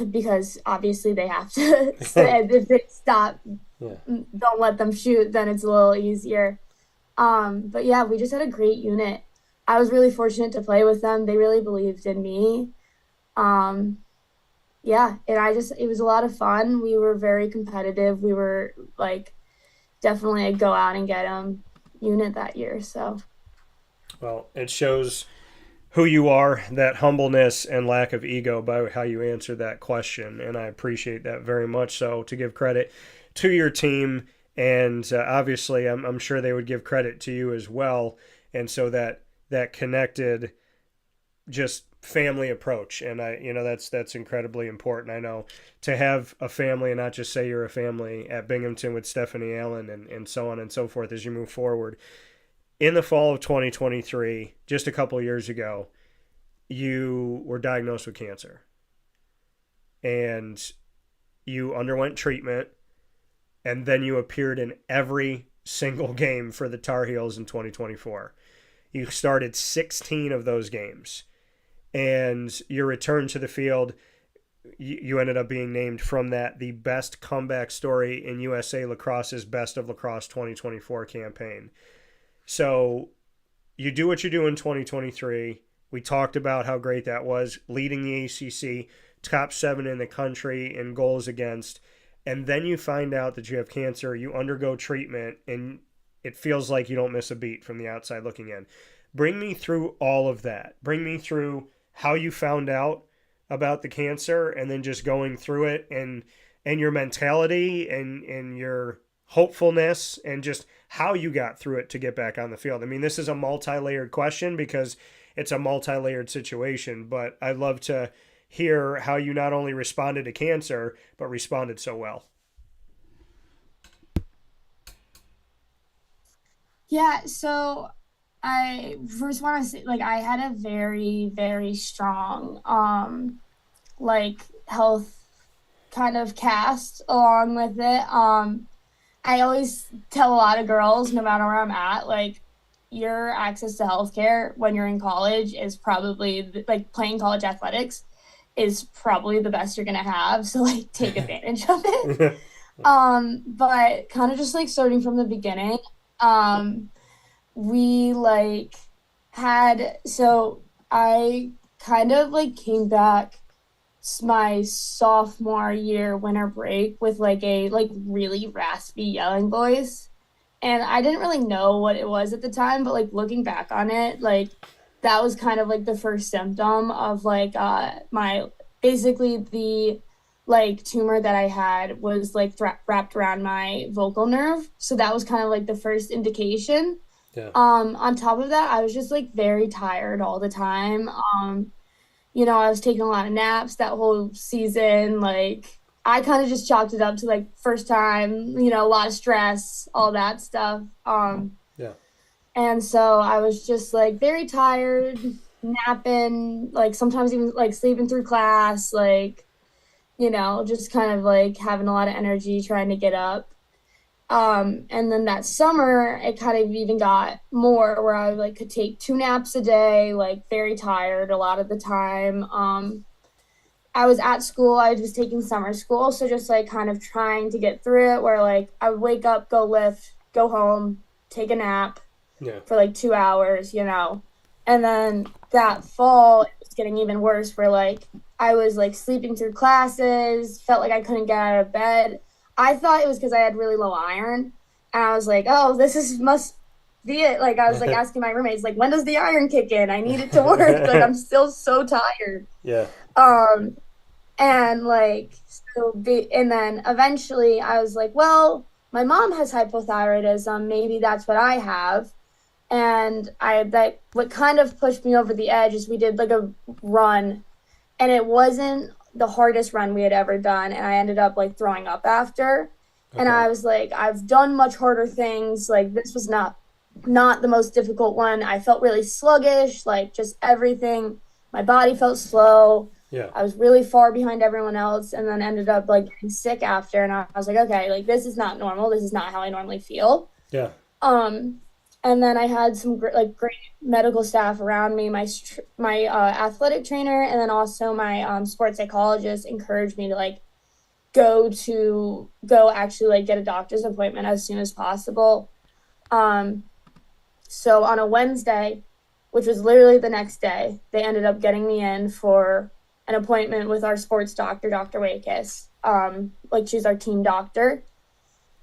Because obviously they have to. If they stop, don't let them shoot, then it's a little easier. But yeah, we just had a great unit. I was really fortunate to play with them. They really believed in me. Yeah, and it was a lot of fun. We were very competitive. We were like definitely a go out and get them unit that year. So, well, it shows who you are, that humbleness and lack of ego by how you answer that question, and I appreciate that very much. So, to give credit to your team, and obviously, I'm sure they would give credit to you as well, and so that connected, just family approach, and that's incredibly important. I know to have a family and not just say you're a family at Binghamton with Stephanie Allen and so on and so forth as you move forward. In the fall of 2023, just a couple of years ago, you were diagnosed with cancer, and you underwent treatment, and then you appeared in every single game for the Tar Heels in 2024. You started 16 of those games, and your return to the field, you ended up being named from that the best comeback story in USA Lacrosse's Best of Lacrosse 2024 campaign. So you do what you do in 2023. We talked about how great that was, leading the ACC, top 7 in the country in goals against, and then you find out that you have cancer, you undergo treatment, and it feels like you don't miss a beat from the outside looking in. Bring me through all of that. Bring me through how you found out about the cancer, and then just going through it, and your mentality and your hopefulness, and just how you got through it to get back on the field. I mean, this is a multi-layered question because it's a multi-layered situation, but I'd love to hear how you not only responded to cancer, but responded so well. Yeah, so I first want to say, like, I had a very, very strong, like, health kind of cast along with it. I always tell a lot of girls, no matter where I'm at, like, your access to healthcare when you're in college is probably, like, playing college athletics is probably the best you're going to have. So, like, take advantage of it. But kind of just, like, starting from the beginning, we, like, so I kind of, like, came back my sophomore year winter break with like a really raspy yelling voice, and I didn't really know what it was at the time, but like looking back on it, like that was kind of like the first symptom of like my basically the like tumor that I had was like wrapped around my vocal nerve, so that was kind of like the first indication. On top of that, I was just like very tired all the time. I was taking a lot of naps that whole season. Like, I kind of just chalked it up to, like, first time, a lot of stress, all that stuff. And so I was just, like, very tired, napping, like, sometimes even, like, sleeping through class, like, just kind of, like, having a lot of energy trying to get up. And then that summer, it kind of even got more where I like could take 2 naps a day, like very tired a lot of the time. I was at school, I was taking summer school, so just like kind of trying to get through it where like I would wake up, go lift, go home, take a nap for like 2 hours, And then that fall, it was getting even worse where like I was like sleeping through classes, felt like I couldn't get out of bed. I thought it was because I had really low iron. And I was like, oh, must be it. Like, I was like asking my roommates, like, when does the iron kick in? I need it to work. Like, I'm still so tired. Yeah. And like, and then eventually I was like, well, my mom has hypothyroidism. Maybe that's what I have. And what kind of pushed me over the edge is we did like a run, and it wasn't the hardest run we had ever done. And I ended up like throwing up after. Okay. And I was like, I've done much harder things. Like, this was not the most difficult one. I felt really sluggish, like just everything. My body felt slow. Yeah. I was really far behind everyone else, and then ended up like getting sick after. And I was like, okay, like this is not normal. This is not how I normally feel. Yeah. And then I had some great medical staff around me. My athletic trainer, and then also my sports psychologist encouraged me to like go actually like get a doctor's appointment as soon as possible. So on a Wednesday, which was literally the next day, they ended up getting me in for an appointment with our sports doctor, Dr. WLAX. Like, she's our team doctor.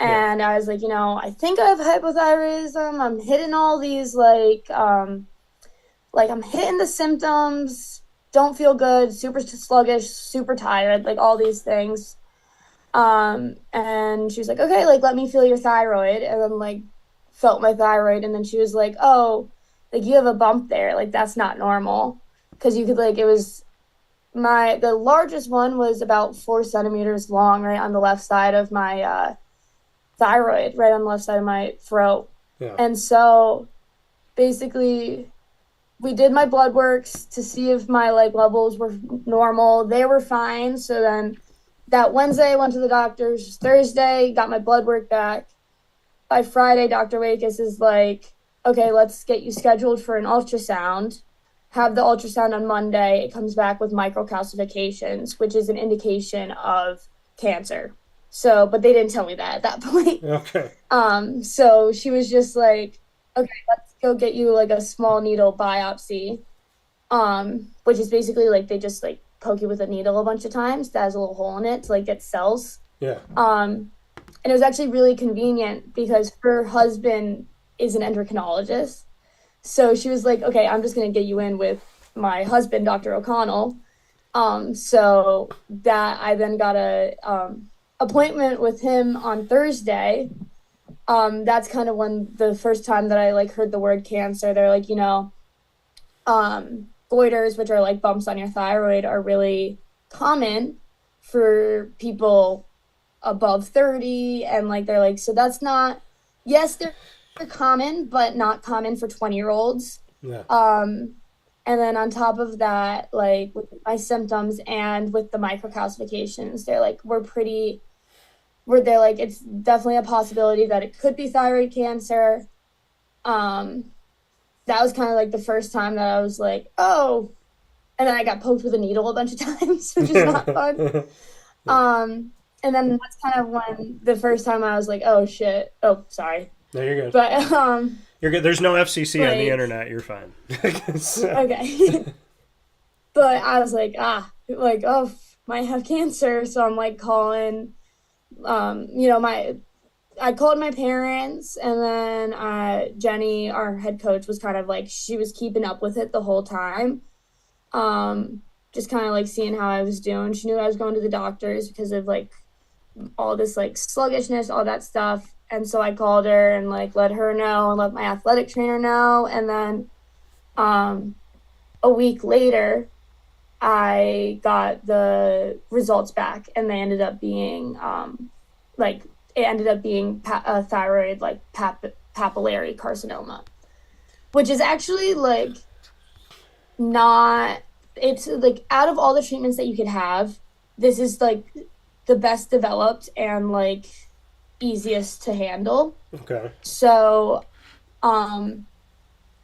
And I was like, I think I have hypothyroidism. I'm hitting all these, like I'm hitting the symptoms, don't feel good, super sluggish, super tired, like all these things. And she was like, okay, like, let me feel your thyroid. And then, like, felt my thyroid. And then she was like, oh, like, you have a bump there. Like, that's not normal. Because you could, like, it was the largest one was about 4 centimeters long, right on the left side of my thyroid, right on the left side of my throat. Yeah. And so basically we did my blood works to see if my like levels were normal. They were fine. So then that Wednesday I went to the doctor's. Thursday got my blood work back. By Friday, Dr. WLAX is like, okay, let's get you scheduled for an ultrasound. Have the ultrasound on Monday. It comes back with microcalcifications, which is an indication of cancer. So, but they didn't tell me that at that point. Okay. So she was just like, okay, let's go get you like a small needle biopsy, which is basically like they just like poke you with a needle a bunch of times that has a little hole in it to like get cells. Yeah. And it was actually really convenient because her husband is an endocrinologist. So she was like, okay, I'm just going to get you in with my husband, Dr. O'Connell. So that I then got a appointment with him on Thursday. That's kind of when the first time that I like heard the word cancer. They're like, goiters, which are like bumps on your thyroid, are really common for people above 30. And like, they're like, so that's not, yes, they're common, but not common for 20-year-olds. Yeah. And then on top of that, like with my symptoms and with the microcalcifications, they're like, they're like, it's definitely a possibility that it could be thyroid cancer. That was kind of like the first time that I was like, oh, and then I got poked with a needle a bunch of times, which is not fun. And then that's kind of when the first time I was like, oh shit. Oh, sorry. No, you're good. But you're good. There's no FCC on the internet. You're fine. Okay. But I was like, oh, might have cancer. So I'm like calling, I called my parents, and then Jenny, our head coach, was kind of like, she was keeping up with it the whole time. Just kind of like seeing how I was doing. She knew I was going to the doctors because of like all this like sluggishness, all that stuff. And so I called her and like let her know and let my athletic trainer know. And then a week later, I got the results back, and they ended up being thyroid like papillary carcinoma, which is actually like not, it's like out of all the treatments that you could have, this is like the best developed and like easiest to handle. Okay. So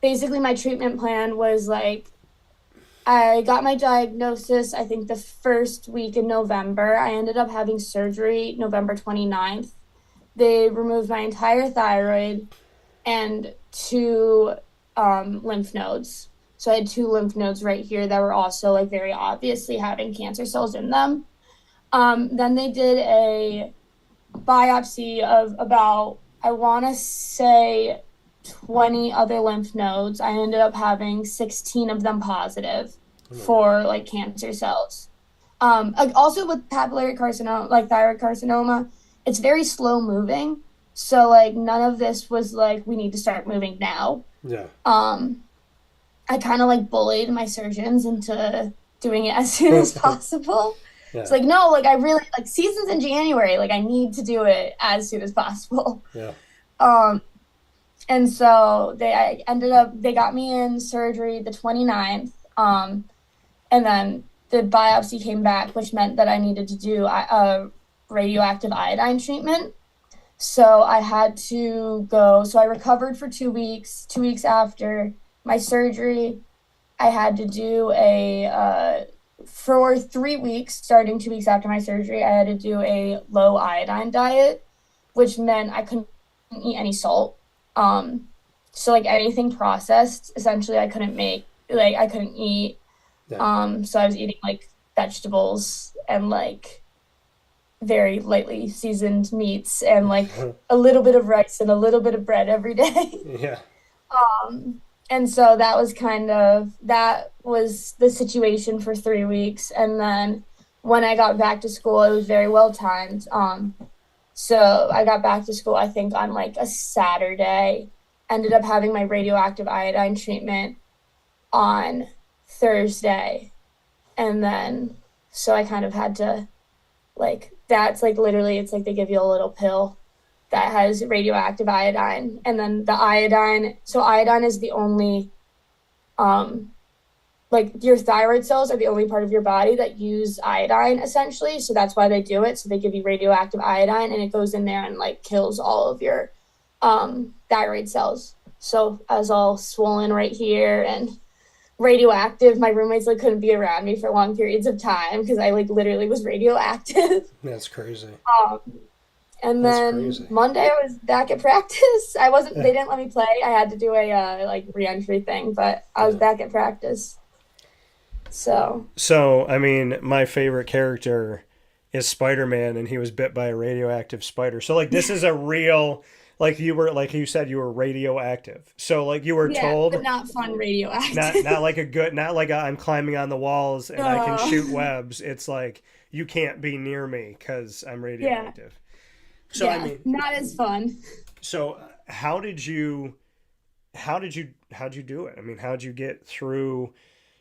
basically my treatment plan was like, I got my diagnosis, I think the first week in November. I ended up having surgery November 29th. They removed my entire thyroid and 2 lymph nodes. So I had 2 lymph nodes right here that were also like very obviously having cancer cells in them. Then they did a biopsy of about, I want to say 20 other lymph nodes. I ended up having 16 of them positive for like cancer cells. Also with papillary carcinoma, like thyroid carcinoma, it's very slow moving. So like none of this was like, we need to start moving now. Yeah. I kind of like bullied my surgeons into doing it as soon as possible. Yeah. It's like, no, like I really, like season's in January, like I need to do it as soon as possible. Yeah. And so they got me in surgery the 29th. And then the biopsy came back, which meant that I needed to do a radioactive iodine treatment. So I had to go, so I recovered for 2 weeks. 2 weeks after my surgery, I had to do for 3 weeks, starting 2 weeks after my surgery, I had to do a low iodine diet, which meant I couldn't eat any salt. So like anything processed, essentially I couldn't make, like I couldn't eat. Yeah. So I was eating like vegetables and like very lightly seasoned meats and like a little bit of rice and a little bit of bread every day. Yeah. And so that was the situation for 3 weeks. And then when I got back to school, it was very well timed. So I got back to school, I think on like a Saturday, ended up having my radioactive iodine treatment on Thursday. And then, so I kind of had to like, that's like literally, it's like they give you a little pill that has radioactive iodine. And then the iodine, so iodine is the only, like your thyroid cells are the only part of your body that use iodine essentially. So that's why they do it. So they give you radioactive iodine and it goes in there and like kills all of your thyroid cells. So I was all swollen right here and radioactive. My roommates like couldn't be around me for long periods of time because I like literally was radioactive. That's crazy. And then Monday I was back at practice. They didn't let me play. I had to do a like re-entry thing, but I was back at practice. So I mean, my favorite character is Spider-Man, and he was bit by a radioactive spider. So like this is a real, like you said you were radioactive. So like you were told, but not fun radioactive. Not like I'm climbing on the walls and I can shoot webs. It's like you can't be near me because I'm radioactive. Yeah. So I mean, not as fun. So how did you do it? I mean, how'd you get through?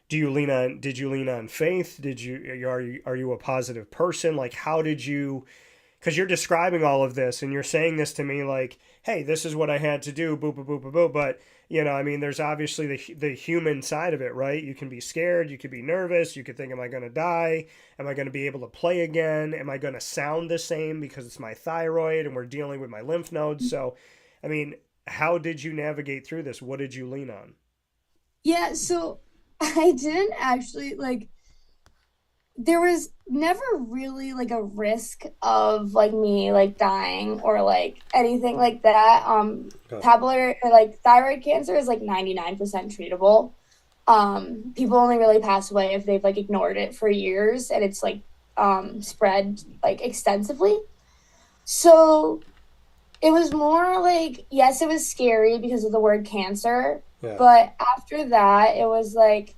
Did you lean on faith? Are you a positive person? Like, how did you, because you're describing all of this and you're saying this to me like, hey, this is what I had to do, boop, boop, boop, boop, boop. But, you know, I mean, there's obviously the human side of it, right? You can be scared. You could be nervous. You could think, am I going to die? Am I going to be able to play again? Am I going to sound the same because it's my thyroid and we're dealing with my lymph nodes? So, I mean, how did you navigate through this? What did you lean on? Yeah, so I didn't actually, like, there was never really, like, a risk of, like, me, like, dying or, like, anything like that. Papillary, like, thyroid cancer is, like, 99% treatable. People only really pass away if they've, like, ignored it for years and it's, like, spread, like, extensively. So it was more, like, yes, it was scary because of the word cancer. Yeah. But after that, it was like,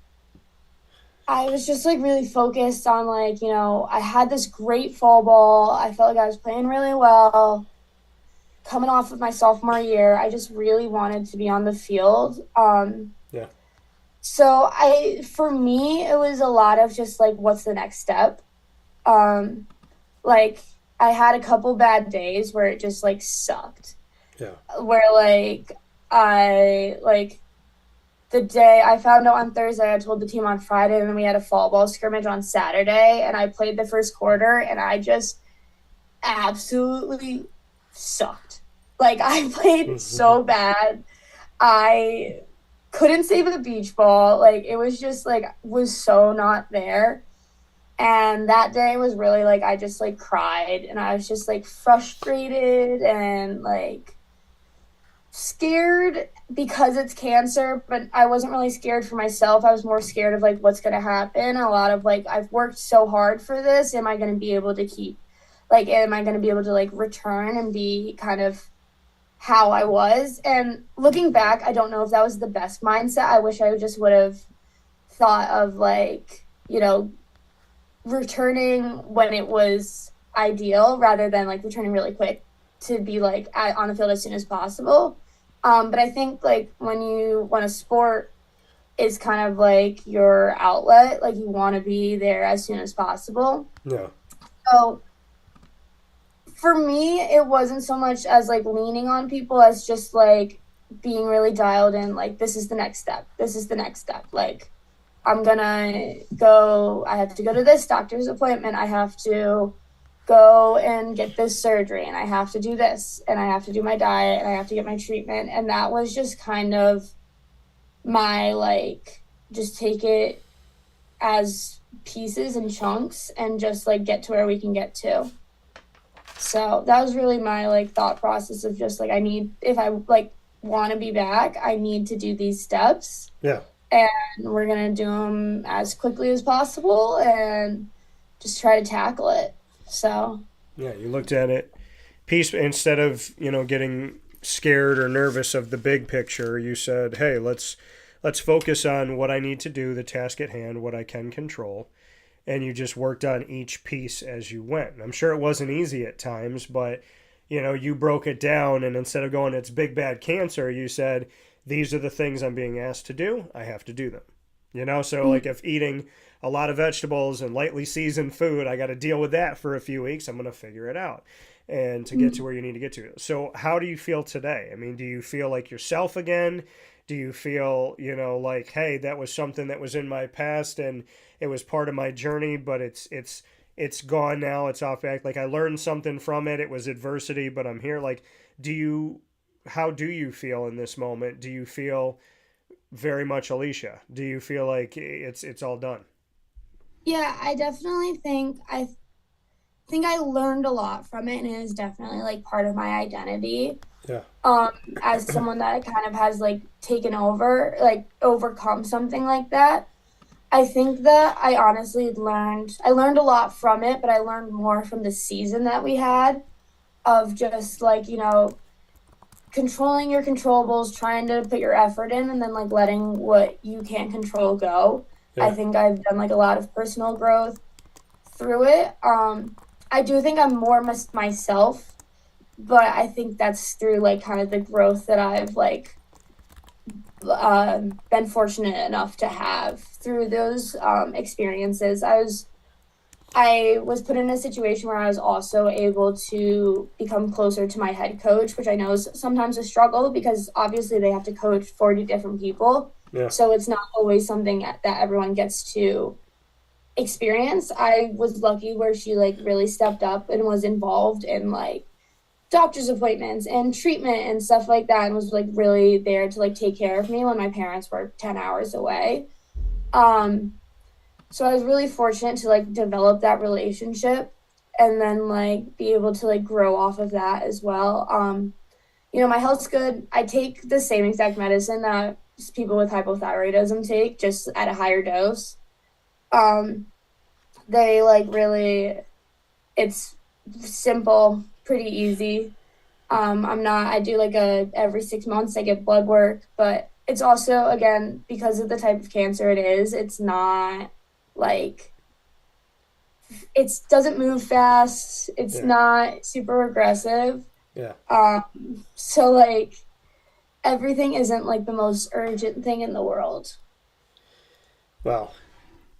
I was just like really focused on like, you know, I had this great fall ball. I felt like I was playing really well. Coming off of my sophomore year, I just really wanted to be on the field. Yeah. So for me, it was a lot of just like, what's the next step? Like I had a couple bad days where it just like sucked. Yeah. Where like, the day I found out on Thursday, I told the team on Friday, and then we had a fall ball scrimmage on Saturday, and I played the first quarter, and I just absolutely sucked. Like, I played so bad. I couldn't save a beach ball. Like, it was just, like, was so not there. And that day was really, like, I just, like, cried, and I was just, like, frustrated and, like, scared because it's cancer, but I wasn't really scared for myself. I was more scared of like what's going to happen. A lot of like, I've worked so hard for this. Am I going to be able to keep, like, am I going to be able to like return and be kind of how I was? And looking back, I don't know if that was the best mindset. I wish I just would have thought of like, you know, returning when it was ideal rather than like returning really quick to be like on the field as soon as possible. But I think like when a sport is kind of like your outlet, like you want to be there as soon as possible. Yeah. So for me, it wasn't so much as like leaning on people as just like being really dialed in. Like, this is the next step. This is the next step. Like, I have to go to this doctor's appointment. I have to go and get this surgery, and I have to do this, and I have to do my diet, and I have to get my treatment. And that was just kind of my, like, just take it as pieces and chunks and just like get to where we can get to. So that was really my like thought process of just like, if I like want to be back, I need to do these steps. Yeah. And we're going to do them as quickly as possible and just try to tackle it. So, yeah, you looked at it instead of, getting scared or nervous of the big picture. You said, hey, let's focus on what I need to do, the task at hand, what I can control. And you just worked on each piece as you went. I'm sure it wasn't easy at times, but, you broke it down. And instead of going, it's big, bad cancer, you said, these are the things I'm being asked to do. I have to do them. So like if eating a lot of vegetables and lightly seasoned food, I got to deal with that for a few weeks. I'm going to figure it out and to get to where you need to get to. So how do you feel today? I mean, do you feel like yourself again? Do you feel, like, hey, that was something that was in my past and it was part of my journey, but it's gone now. It's off back. Like I learned something from it. It was adversity, but I'm here. Like, how do you feel in this moment? Do you feel very much Alecia? Do you feel like it's all done? Yeah, I definitely think I learned a lot from it, and it is definitely like part of my identity. Yeah. As someone that kind of has like taken over, like overcome something like that. I think that I learned a lot from it, but I learned more from the season that we had of just like, controlling your controllables, trying to put your effort in, and then like letting what you can't control go. Yeah. I think I've done like a lot of personal growth through it. I do think I'm more myself, but I think that's through like kind of the growth that I've like been fortunate enough to have through those experiences. I was put in a situation where I was also able to become closer to my head coach, which I know is sometimes a struggle because obviously they have to coach 40 different people. Yeah. So it's not always something that everyone gets to experience. I was lucky where she like really stepped up and was involved in like doctor's appointments and treatment and stuff like that, and was like really there to like take care of me when my parents were 10 hours away. So I was really fortunate to like develop that relationship and then like be able to like grow off of that as well. My health's good. I take the same exact medicine that people with hypothyroidism take, just at a higher dose. They like really, it's simple, pretty easy. I do like every 6 months I get blood work, but it's also, again, because of the type of cancer it is, it's not like, it doesn't move fast. It's not super aggressive. Yeah. So like everything isn't like the most urgent thing in the world. Well,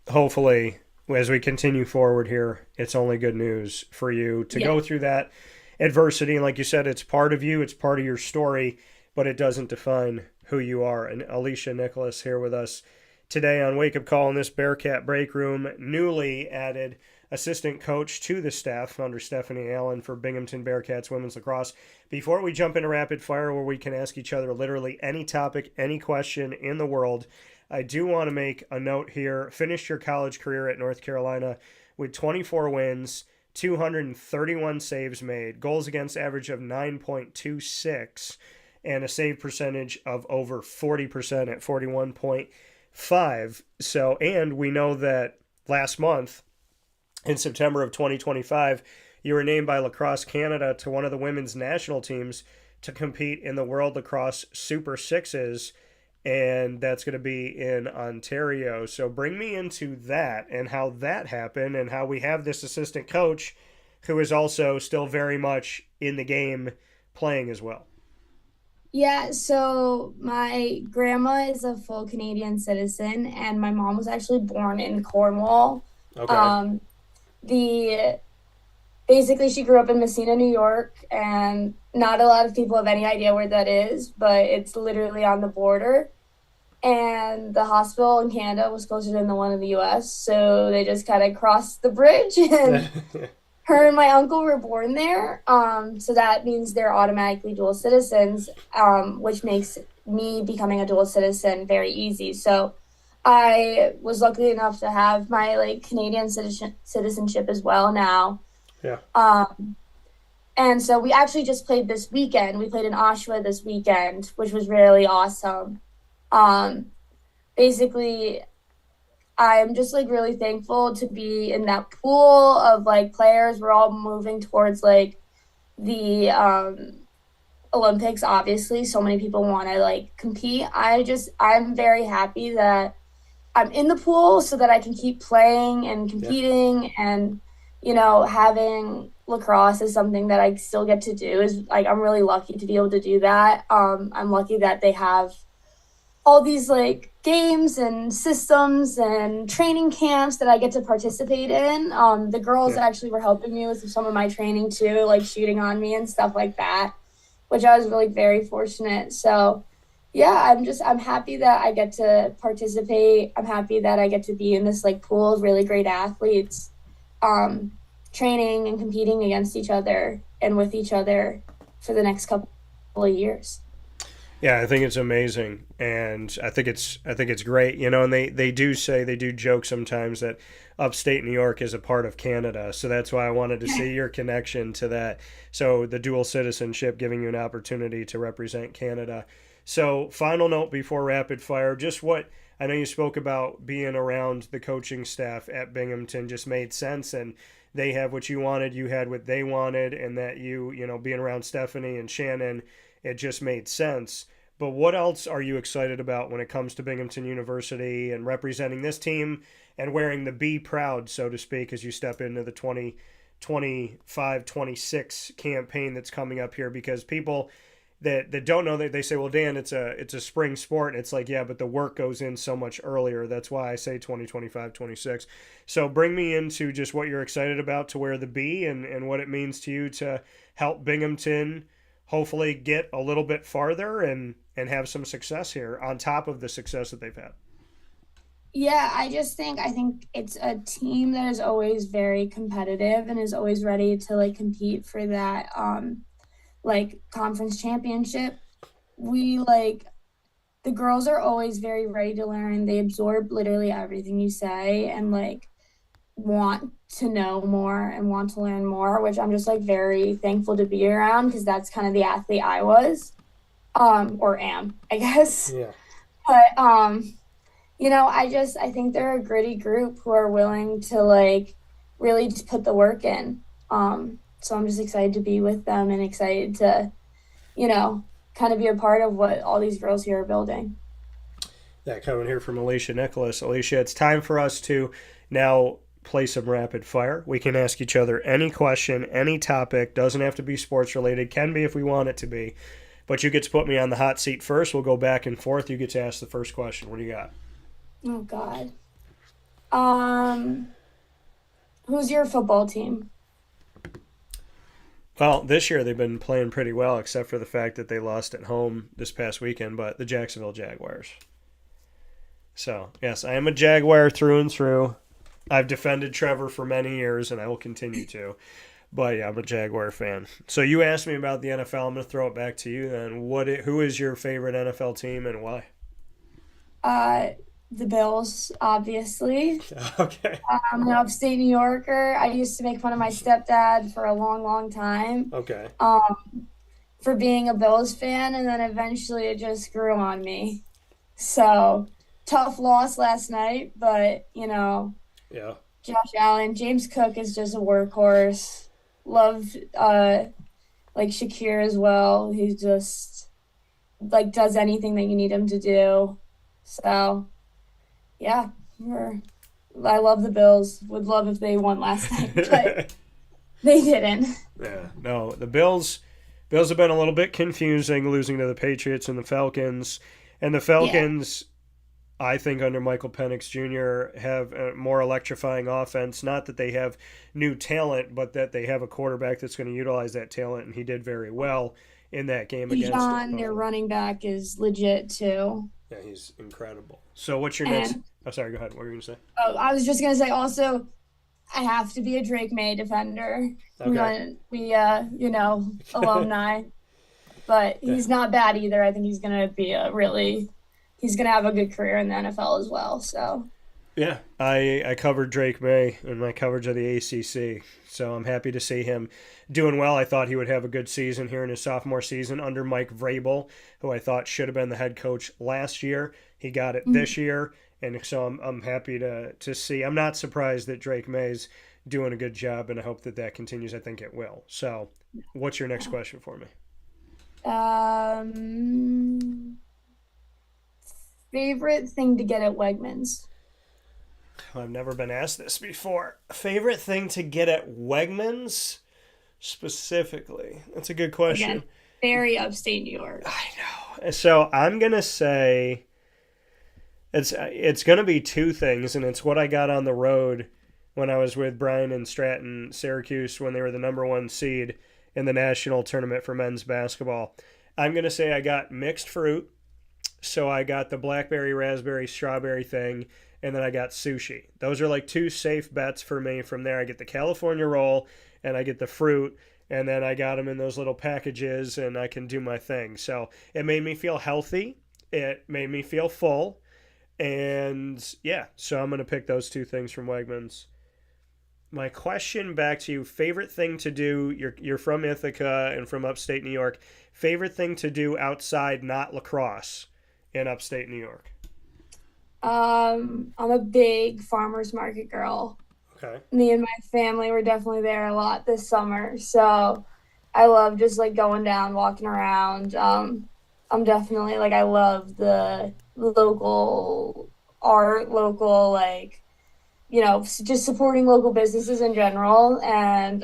hopefully as we continue forward here, it's only good news for you to go through that adversity. And like you said, it's part of you, it's part of your story, but it doesn't define who you are. And Alecia Nicholas here with us today on Wake Up Call in this Bearcat Break Room, newly added assistant coach to the staff under Stephanie Allen for Binghamton Bearcats women's lacrosse. Before we jump into rapid fire where we can ask each other literally any topic, any question in the world, I do want to make a note here. Finished your college career at North Carolina with 24 wins, 231 saves made, goals against average of 9.26, and a save percentage of over 40% at 41.5. So, and we know that last month, in September of 2025, you were named by Lacrosse Canada to one of the women's national teams to compete in the World Lacrosse Super Sixes, and that's going to be in Ontario. So bring me into that and how that happened and how we have this assistant coach who is also still very much in the game playing as well. Yeah, so my grandma is a full Canadian citizen, and my mom was actually born in Cornwall. Okay. Basically, she grew up in Messina, New York, and not a lot of people have any idea where that is, but it's literally on the border. And the hospital in Canada was closer than the one in the U.S., so they just kind of crossed the bridge, and her and my uncle were born there. So that means they're automatically dual citizens, which makes me becoming a dual citizen very easy. So I was lucky enough to have my Canadian citizenship as well now. Yeah. And so we actually just played this weekend. We played in Oshawa this weekend, which was really awesome. Basically, I'm just really thankful to be in that pool of players. We're all moving towards the Olympics, obviously. So many people want to compete. I'm very happy that I'm in the pool so that I can keep playing and competing. And having lacrosse is something that I still get to do. I'm really lucky to be able to do that. I'm lucky that they have all these games and systems and training camps that I get to participate in. The girls actually were helping me with some of my training too, shooting on me and stuff like that, which I was really very fortunate. So yeah, I'm happy that I get to participate. I'm happy that I get to be in this pool of really great athletes, training and competing against each other and with each other for the next couple of years. Yeah, I think it's amazing, and I think it's great, and they do joke sometimes that upstate New York is a part of Canada, so that's why I wanted to see your connection to that. So the dual citizenship giving you an opportunity to represent Canada. So final note before rapid fire, just what I know you spoke about being around the coaching staff at Binghamton just made sense, and they have what you wanted, you had what they wanted, and that being around Stephanie and Shannon, it just made sense. But what else are you excited about when it comes to Binghamton University and representing this team and wearing the Be Proud, so to speak, as you step into the 2025-26 campaign that's coming up here? Because people that don't know, that they say, well, Dan, it's a spring sport. And it's yeah, but the work goes in so much earlier. That's why I say 2025-26. So bring me into just what you're excited about to wear the B and what it means to you to help Binghamton hopefully get a little bit farther and have some success here on top of the success that they've had. Yeah, I think it's a team that is always very competitive and is always ready to compete for that conference championship. We the girls are always very ready to learn. They absorb literally everything you say and want to know more and want to learn more, which I'm just very thankful to be around, because that's kind of the athlete I was, or am, I guess. Yeah. But I think they're a gritty group who are willing to really just put the work in. So I'm just excited to be with them and excited to, kind of be a part of what all these girls here are building. That coming here from Alecia Nicholas. Alecia, it's time for us to now play some rapid fire. We can ask each other any question, any topic. Doesn't have to be sports related. Can be if we want it to be. But you get to put me on the hot seat first. We'll go back and forth. You get to ask the first question. What do you got? Oh, God. Who's your football team? Well, this year they've been playing pretty well, except for the fact that they lost at home this past weekend, but the Jacksonville Jaguars. So, yes, I am a Jaguar through and through. I've defended Trevor for many years, and I will continue to. But, yeah, I'm a Jaguar fan. So you asked me about the NFL. I'm going to throw it back to you then. Who is your favorite NFL team and why? The Bills, obviously. Okay. I'm an upstate New Yorker. I used to make fun of my stepdad for a long, long time. Okay. for being a Bills fan, and then eventually it just grew on me. So, tough loss last night, but, Yeah. Josh Allen, James Cook is just a workhorse. Love, Shakir as well. He just, does anything that you need him to do. So, yeah, I love the Bills. Would love if they won last night, but they didn't. Yeah, no, the Bills have been a little bit confusing, losing to the Patriots and the Falcons. And the Falcons, I think, under Michael Penix Jr., have a more electrifying offense. Not that they have new talent, but that they have a quarterback that's going to utilize that talent, and he did very well in that game against John, their running back, is legit, too. Yeah, he's incredible. So what's your next... Oh, sorry, go ahead. What were you going to say? Oh, I was just going to say, also, I have to be a Drake May defender. Okay. We, alumni. But he's not bad either. I think he's going to be he's going to have a good career in the NFL as well. So, yeah, I covered Drake May in my coverage of the ACC. So I'm happy to see him doing well. I thought he would have a good season here in his sophomore season under Mike Vrabel, who I thought should have been the head coach last year. He got it this year. And so I'm happy to see. I'm not surprised that Drake May's doing a good job, and I hope that continues. I think it will. So what's your next question for me? Favorite thing to get at Wegmans? I've never been asked this before. Favorite thing to get at Wegmans specifically? That's a good question. Again, very upstate New York. I know. So I'm going to say it's going to be two things, and it's what I got on the road when I was with Brian and Stratton, Syracuse, when they were the number 1 seed in the national tournament for men's basketball. I'm going to say I got mixed fruit. So I got the blackberry, raspberry, strawberry thing, and then I got sushi. Those are like 2 safe bets for me. From there, I get the California roll, and I get the fruit, and then I got them in those little packages, and I can do my thing. So it made me feel healthy. It made me feel full. And, yeah, so I'm going to pick those 2 things from Wegmans. My question back to you, favorite thing to do, you're from Ithaca and from upstate New York, favorite thing to do outside, not lacrosse, in upstate New York? I'm a big farmer's market girl. Okay. Me and my family were definitely there a lot this summer, so I love just going down, walking around. I'm definitely I love the local art, local just supporting local businesses in general. And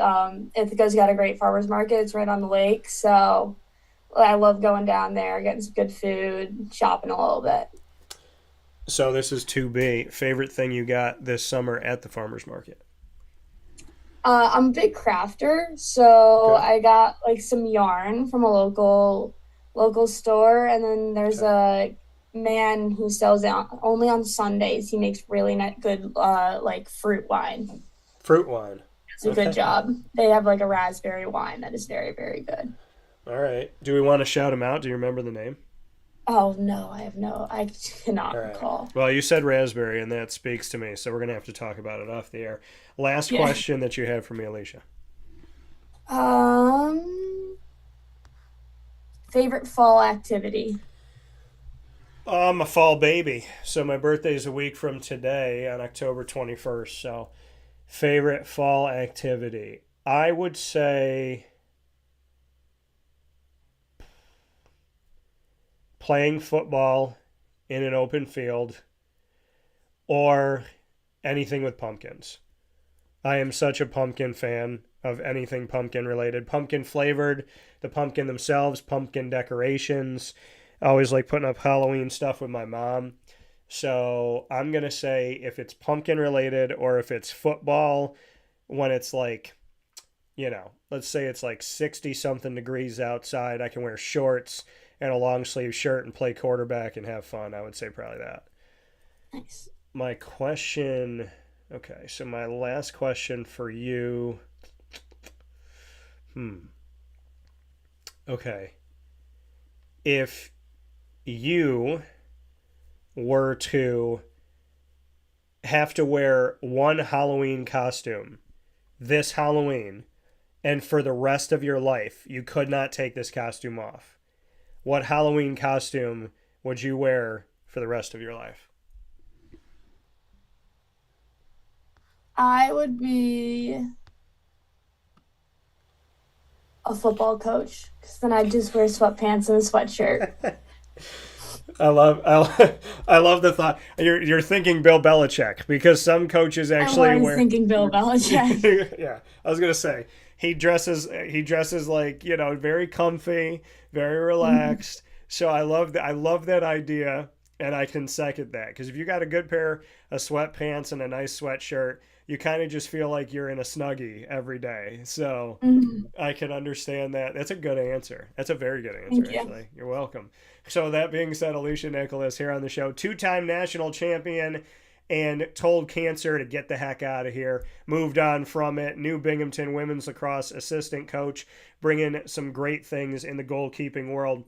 Ithaca's got a great farmer's market. It's right on the lake, so I love going down there, getting some good food, shopping a little bit. So this is 2B. Favorite thing you got this summer at the farmer's market? I'm a big crafter, so Okay. I got some yarn from a local store, and then there's a man who sells it only on Sundays. He makes really good fruit wine. Fruit wine. It's a good job. They have a raspberry wine that is very, very good. All right. Do we want to shout him out? Do you remember the name? Oh, no, I cannot recall. Well, you said raspberry, and that speaks to me, so we're going to have to talk about it off the air. Last question that you have for me, Alecia. Favorite fall activity? I'm a fall baby, so my birthday is a week from today on October 21st, so favorite fall activity. I would say playing football in an open field or anything with pumpkins. I am such a pumpkin fan of anything pumpkin related. Pumpkin flavored, the pumpkin themselves, pumpkin decorations. I always like putting up Halloween stuff with my mom. So I'm going to say if it's pumpkin related or if it's football, when it's let's say it's 60 something degrees outside, I can wear shorts and a long sleeve shirt and play quarterback and have fun. I would say probably that. Nice. My question, okay, so my last question for you. Okay. If you were to have to wear one Halloween costume this Halloween, and for the rest of your life, you could not take this costume off, what Halloween costume would you wear for the rest of your life? I would be a football coach, because then I'd just wear sweatpants and a sweatshirt. I love the thought. You're thinking Bill Belichick, because some coaches actually I was thinking Bill Belichick. Yeah, I was gonna say he dresses like, very comfy, very relaxed. Mm-hmm. So I love that idea, and I can second that, because if you got a good pair of sweatpants and a nice sweatshirt, you kind of just feel like you're in a Snuggie every day. So I can understand that. That's a good answer. That's a very good answer, actually. You're welcome. So that being said, Alecia Nicholas here on the show, 2-time national champion, and told cancer to get the heck out of here. Moved on from it. New Binghamton women's lacrosse assistant coach, bringing some great things in the goalkeeping world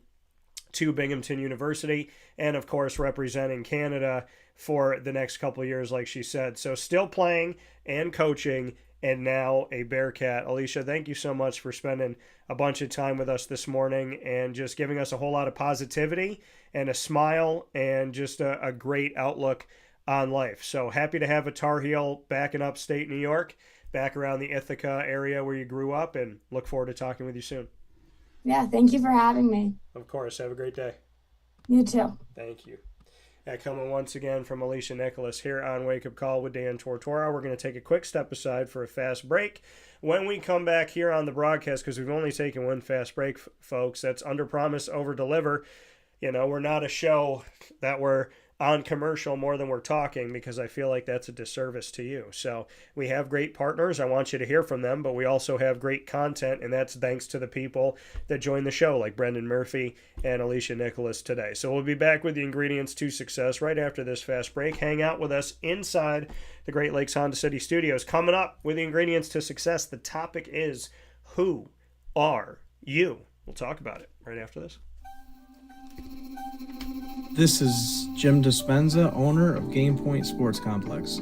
to Binghamton University, and of course representing Canada for the next couple of years, like she said. So still playing and coaching, and now a Bearcat. Alecia, thank you so much for spending a bunch of time with us this morning and just giving us a whole lot of positivity and a smile and just a great outlook on life. So happy to have a Tar Heel back in upstate New York, back around the Ithaca area where you grew up, and look forward to talking with you soon. Yeah, thank you for having me. Of course. Have a great day. You too. Thank you. Coming once again from Alecia Nicholas here on Wake Up Call with Dan Tortora. We're going to take a quick step aside for a fast break. When we come back here on the broadcast, because we've only taken one fast break, folks, that's under promise, over deliver. We're not a show that we're on commercial more than we're talking, because I feel like that's a disservice to you. So we have great partners. I want you to hear from them, but we also have great content, and that's thanks to the people that join the show, like Brendan Murphy and Alecia Nicholas today. So we'll be back with the ingredients to success right after this fast break. Hang out with us inside the Great Lakes Honda City Studios. Coming up with the ingredients to success, the topic is, who are you? We'll talk about it right after this. This is Jim Dispenza, owner of Game Point Sports Complex.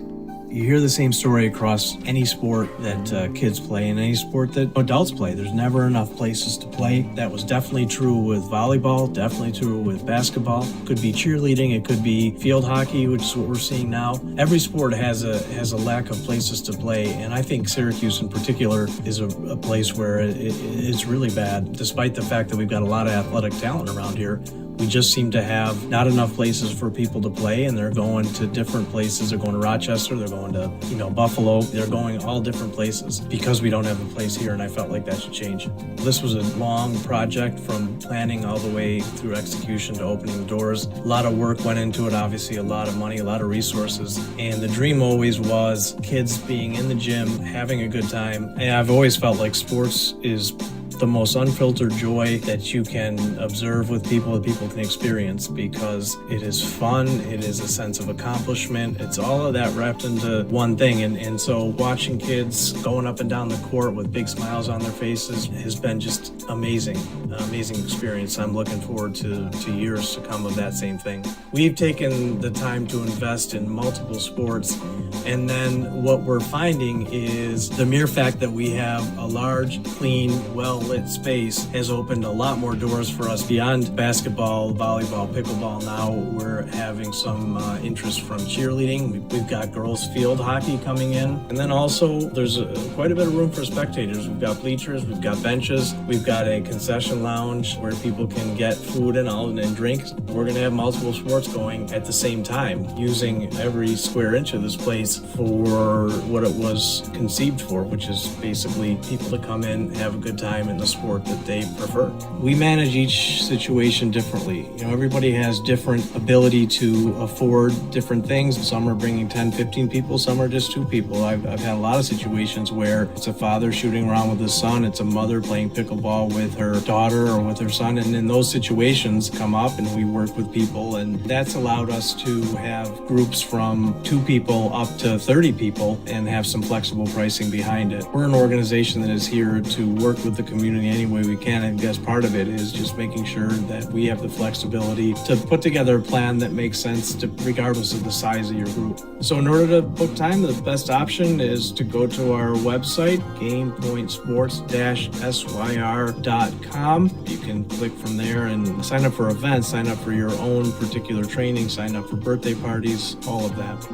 You hear the same story across any sport that kids play and any sport that adults play. There's never enough places to play. That was definitely true with volleyball, definitely true with basketball. Could be cheerleading, it could be field hockey, which is what we're seeing now. Every sport has a lack of places to play, and I think Syracuse in particular is a place where it's really bad, despite the fact that we've got a lot of athletic talent around here. We just seem to have not enough places for people to play, and they're going to different places. They're going to Rochester, they're going to, Buffalo. They're going all different places because we don't have a place here, and I felt like that should change. This was a long project, from planning all the way through execution to opening the doors. A lot of work went into it, obviously a lot of money, a lot of resources, and the dream always was kids being in the gym, having a good time. And I've always felt like sports is the most unfiltered joy that you can observe with people, that people can experience, because it is fun, it is a sense of accomplishment, it's all of that wrapped into one thing. And so watching kids going up and down the court with big smiles on their faces has been just amazing, an amazing experience. I'm looking forward to years to come of that same thing. We've taken the time to invest in multiple sports, and then what we're finding is the mere fact that we have a large, clean, well-lit space has opened a lot more doors for us beyond basketball, volleyball, pickleball. Now we're having some interest from cheerleading. We've got girls field hockey coming in. And then also there's quite a bit of room for spectators. We've got bleachers, we've got benches, we've got a concession lounge where people can get food and drinks. We're going to have multiple sports going at the same time, using every square inch of this place for what it was conceived for, which is basically people to come in, have a good time in the sport that they prefer. We manage each situation differently. Everybody has different ability to afford different things. Some are bringing 10, 15 people, some are just 2 people. I've had a lot of situations where it's a father shooting around with his son, it's a mother playing pickleball with her daughter or with her son, and in those situations come up and we work with people, and that's allowed us to have groups from 2 people up to 30 people and have some flexible pricing behind it. We're an organization that is here to work with the community community any way we can. And I guess part of it is just making sure that we have the flexibility to put together a plan that makes sense regardless of the size of your group. So in order to book time, the best option is to go to our website, gamepointsports-syr.com. You can click from there and sign up for events, sign up for your own particular training, sign up for birthday parties, all of that.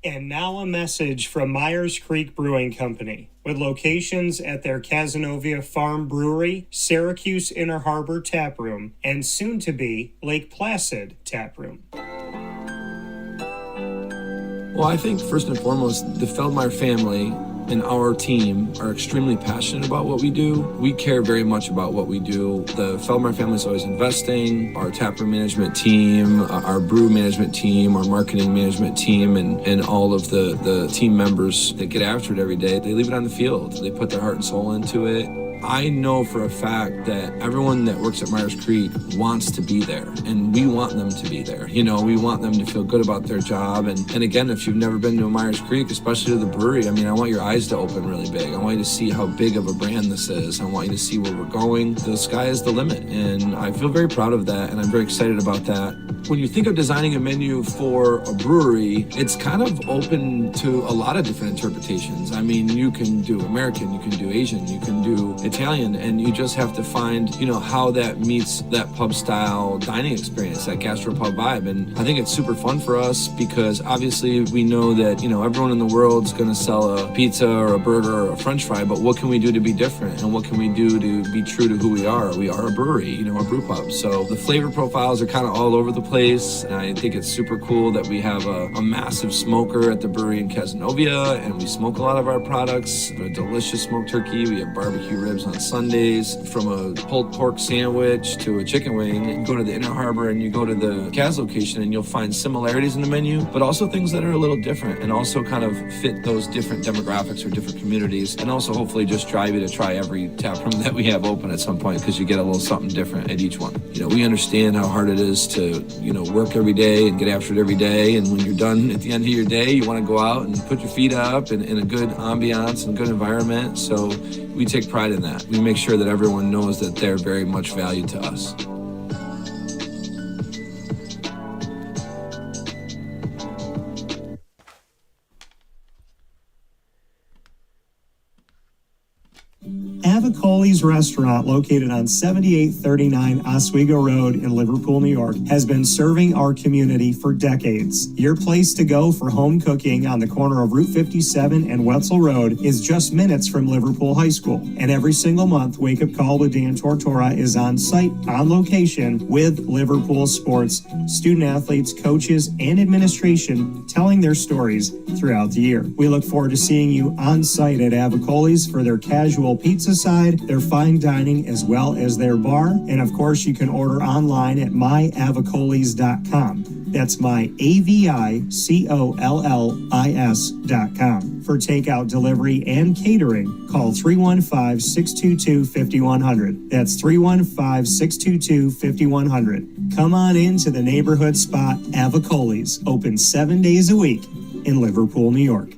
And now a message from Myers Creek Brewing Company, with locations at their Cazenovia Farm Brewery, Syracuse Inner Harbor Tap Room, and soon-to-be Lake Placid Tap Room. Well, I think first and foremost, the Feldmeyer family and our team are extremely passionate about what we do. We care very much about what we do. The Feldmeyer family is always investing. Our taproom management team, our brew management team, our marketing management team, and all of the team members that get after it every day, they leave it on the field. They put their heart and soul into it. I know for a fact that everyone that works at Myers Creek wants to be there, and we want them to be there. You know, we want them to feel good about their job. And again, if you've never been to a Myers Creek, especially to the brewery, I mean, I want your eyes to open really big. I want you to see how big of a brand this is. I want you to see where we're going. The sky is the limit, and I feel very proud of that, and I'm very excited about that. When you think of designing a menu for a brewery, it's kind of open to a lot of different interpretations. I mean, you can do American, you can do Asian, you can do Italian, and you just have to find, you know, how that meets that pub style dining experience, that gastropub vibe. And I think it's super fun for us because obviously we know that, you know, everyone in the world's going to sell a pizza or a burger or a french fry, but what can we do to be different? And what can we do to be true to who we are? We are a brewery, you know, a brew pub. So the flavor profiles are kind of all over the place. And I think it's super cool that we have a massive smoker at the brewery in Cazenovia, and we smoke a lot of our products. A delicious smoked turkey. We have barbecue ribs on Sundays. From a pulled pork sandwich to a chicken wing, you go to the Inner Harbor and you go to the Caz location and you'll find similarities in the menu, but also things that are a little different and also kind of fit those different demographics or different communities, and also hopefully just drive you to try every tap room that we have open at some point because you get a little something different at each one. You know, we understand how hard it is to, you know, work every day and get after it every day, and when you're done at the end of your day, you want to go out and put your feet up in a good ambiance and good environment. So we take pride in that. We make sure that everyone knows that they're very much valued to us. Avicolli's restaurant, located on 7839 Oswego Road in Liverpool, New York, has been serving our community for decades. Your place to go for home cooking on the corner of Route 57 and Wetzel Road is just minutes from Liverpool High School. And every single month, Wake Up Call with Dan Tortora is on site, on location, with Liverpool sports, student athletes, coaches, and administration telling their stories throughout the year. We look forward to seeing you on site at Avicolli's for their casual pizza side, their fine dining, as well as their bar. And of course, you can order online at myavicollis.com. That's myavicollis.com. For takeout, delivery, and catering, call 315-622-5100. That's 315-622-5100. Come on into the neighborhood spot, Avicolli's, open 7 days a week in Liverpool, New York.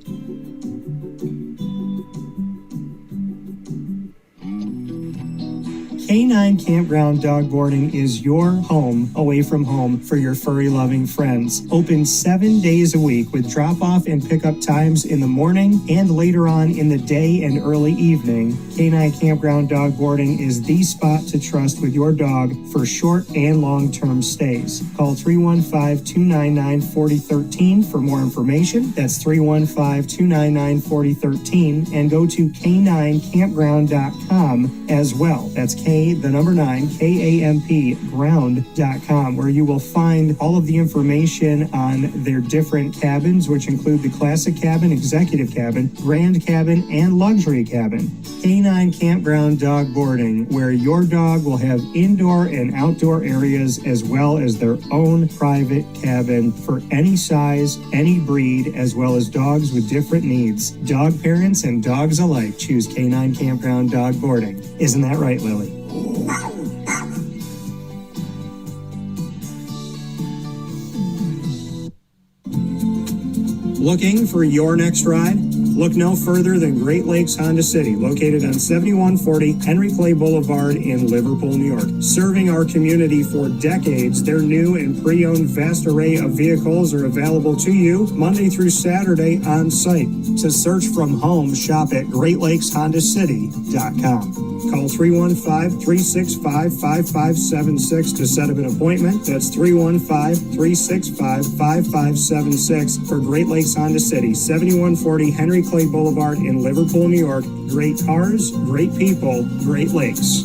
K9 Campground Dog Boarding is your home away from home for your furry-loving friends. Open 7 days a week with drop-off and pickup times in the morning and later on in the day and early evening. K9 Campground Dog Boarding is the spot to trust with your dog for short and long-term stays. Call 315-299-4013 for more information. That's 315-299-4013, and go to k9campground.com as well. That's KAMP ground.com, where you will find all of the information on their different cabins, which include the classic cabin, executive cabin, grand cabin, and luxury cabin. K9 Campground Dog Boarding, where your dog will have indoor and outdoor areas as well as their own private cabin for any size, any breed, as well as dogs with different needs. Dog parents and dogs alike choose K9 Campground Dog Boarding. Isn't that right, Lily? Looking for your next ride? Look no further than Great Lakes Honda City, located on 7140 Henry Clay Boulevard in Liverpool, New York. Serving our community for decades, their new and pre-owned vast array of vehicles are available to you Monday through Saturday on site. To search from home, shop at GreatLakesHondaCity.com. Call 315-365-5576 to set up an appointment. That's 315-365-5576 for Great Lakes Honda City, 7140 Henry Clay Boulevard in Liverpool, New York. Great cars, great people, Great Lakes.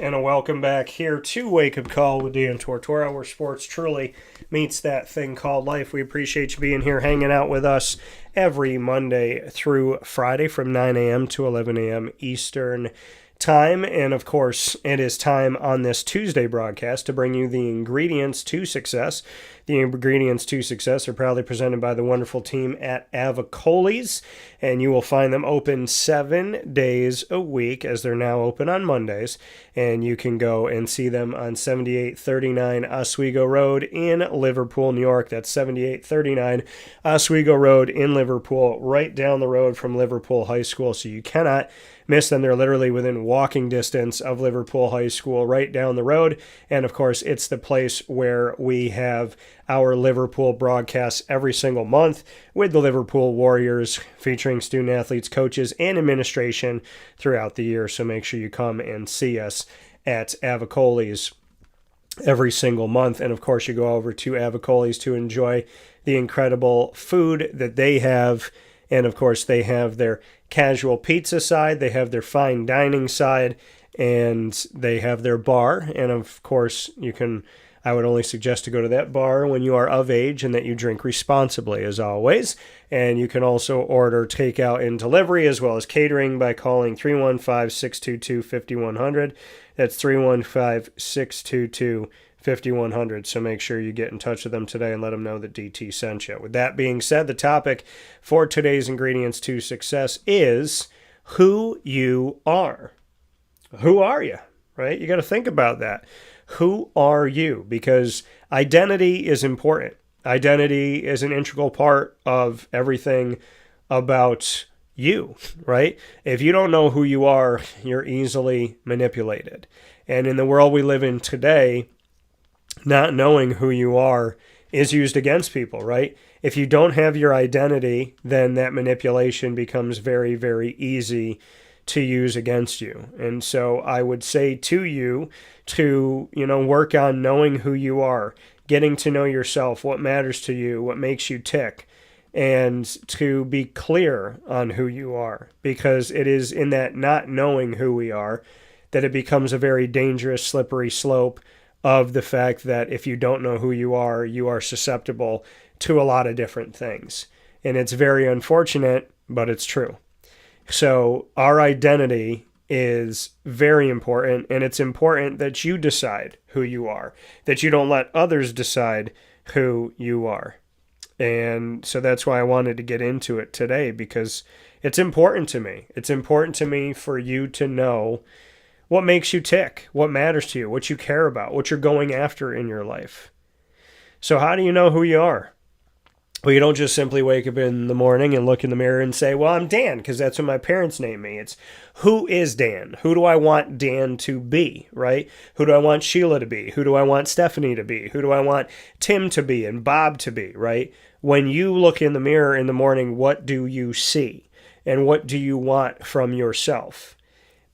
And a welcome back here to Wake Up Call with Dan Tortora, where sports truly meets that thing called life. We appreciate you being here, hanging out with us every Monday through Friday from 9 a.m. to 11 a.m. Eastern time. And of course, it is time on this Tuesday broadcast to bring you the ingredients to success. The ingredients to success are proudly presented by the wonderful team at Avicolli's, and you will find them open 7 days a week, as they're now open on Mondays. And you can go and see them on 7839 Oswego Road in Liverpool, New York. That's 7839 Oswego Road in Liverpool, right down the road from Liverpool High School. So you cannot miss them. They're literally within walking distance of Liverpool High School, right down the road. And of course, it's the place where we have our Liverpool broadcasts every single month with the Liverpool Warriors, featuring student athletes, coaches, and administration throughout the year. So make sure you come and see us at Avicolli's every single month. And of course, you go over to Avicolli's to enjoy the incredible food that they have. And of course, they have their casual pizza side, they have their fine dining side, and they have their bar. And of course, I would only suggest to go to that bar when you are of age and that you drink responsibly, as always. And you can also order takeout and delivery, as well as catering, by calling 315-622-5100. That's 315-622-5100. So make sure you get in touch with them today and let them know that DT sent you. With that being said, the topic for today's ingredients to success is who you are. Who are you, right? You got to think about that. Who are you? Because identity is important. Identity is an integral part of everything about you, right? If you don't know who you are, you're easily manipulated. And in the world we live in today, not knowing who you are is used against people, right? If you don't have your identity, then that manipulation becomes very, very easy to use against you. And so I would say to you to, work on knowing who you are, getting to know yourself, what matters to you, what makes you tick, and to be clear on who you are, because it is in that not knowing who we are that it becomes a very dangerous, slippery slope of the fact that if you don't know who you are susceptible to a lot of different things. And it's very unfortunate, but it's true. So our identity is very important, and it's important that you decide who you are, that you don't let others decide who you are. And so that's why I wanted to get into it today, because it's important to me. It's important to me for you to know what makes you tick, what matters to you, what you care about, what you're going after in your life. So how do you know who you are? Well, you don't just simply wake up in the morning and look in the mirror and say, well, I'm Dan, because that's what my parents named me. It's, who is Dan? Who do I want Dan to be, right? Who do I want Sheila to be? Who do I want Stephanie to be? Who do I want Tim to be and Bob to be, right? When you look in the mirror in the morning, what do you see? And what do you want from yourself?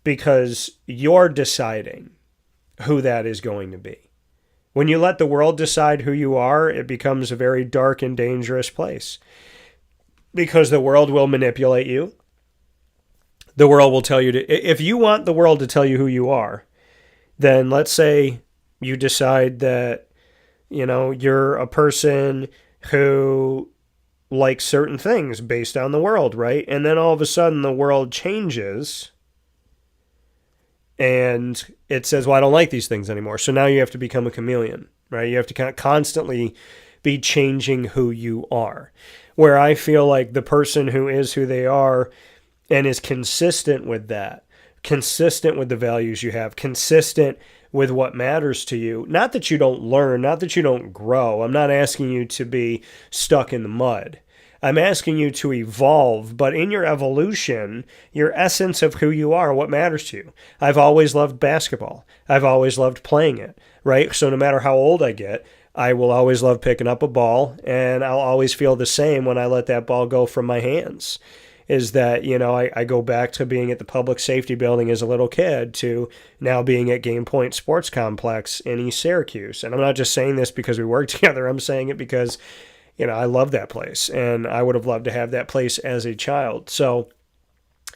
Because you're deciding who that is going to be. When you let the world decide who you are, it becomes a very dark and dangerous place, because the world will manipulate you. The world will tell you if you want the world to tell you who you are, then let's say you decide that, you're a person who likes certain things based on the world, right? And then all of a sudden the world changes and it says, well, I don't like these things anymore. So now you have to become a chameleon, right? You have to constantly be changing who you are. Where I feel like the person who is who they are and is consistent with that, consistent with the values you have, consistent with what matters to you. Not that you don't learn, not that you don't grow. I'm not asking you to be stuck in the mud. I'm asking you to evolve, but in your evolution, your essence of who you are, what matters to you. I've always loved basketball. I've always loved playing it, right? So no matter how old I get, I will always love picking up a ball, and I'll always feel the same when I let that ball go from my hands. Is that, I go back to being at the public safety building as a little kid to now being at Game Point Sports Complex in East Syracuse. And I'm not just saying this because we work together. I'm saying it because I love that place, and I would have loved to have that place as a child. So,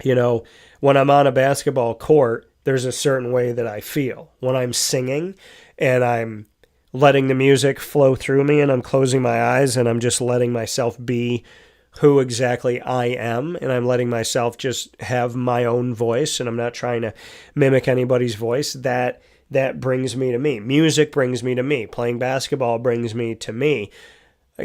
when I'm on a basketball court, there's a certain way that I feel. When I'm singing and I'm letting the music flow through me and I'm closing my eyes and I'm just letting myself be who exactly I am, and I'm letting myself just have my own voice, and I'm not trying to mimic anybody's voice, that brings me to me. Music brings me to me. Playing basketball brings me to me.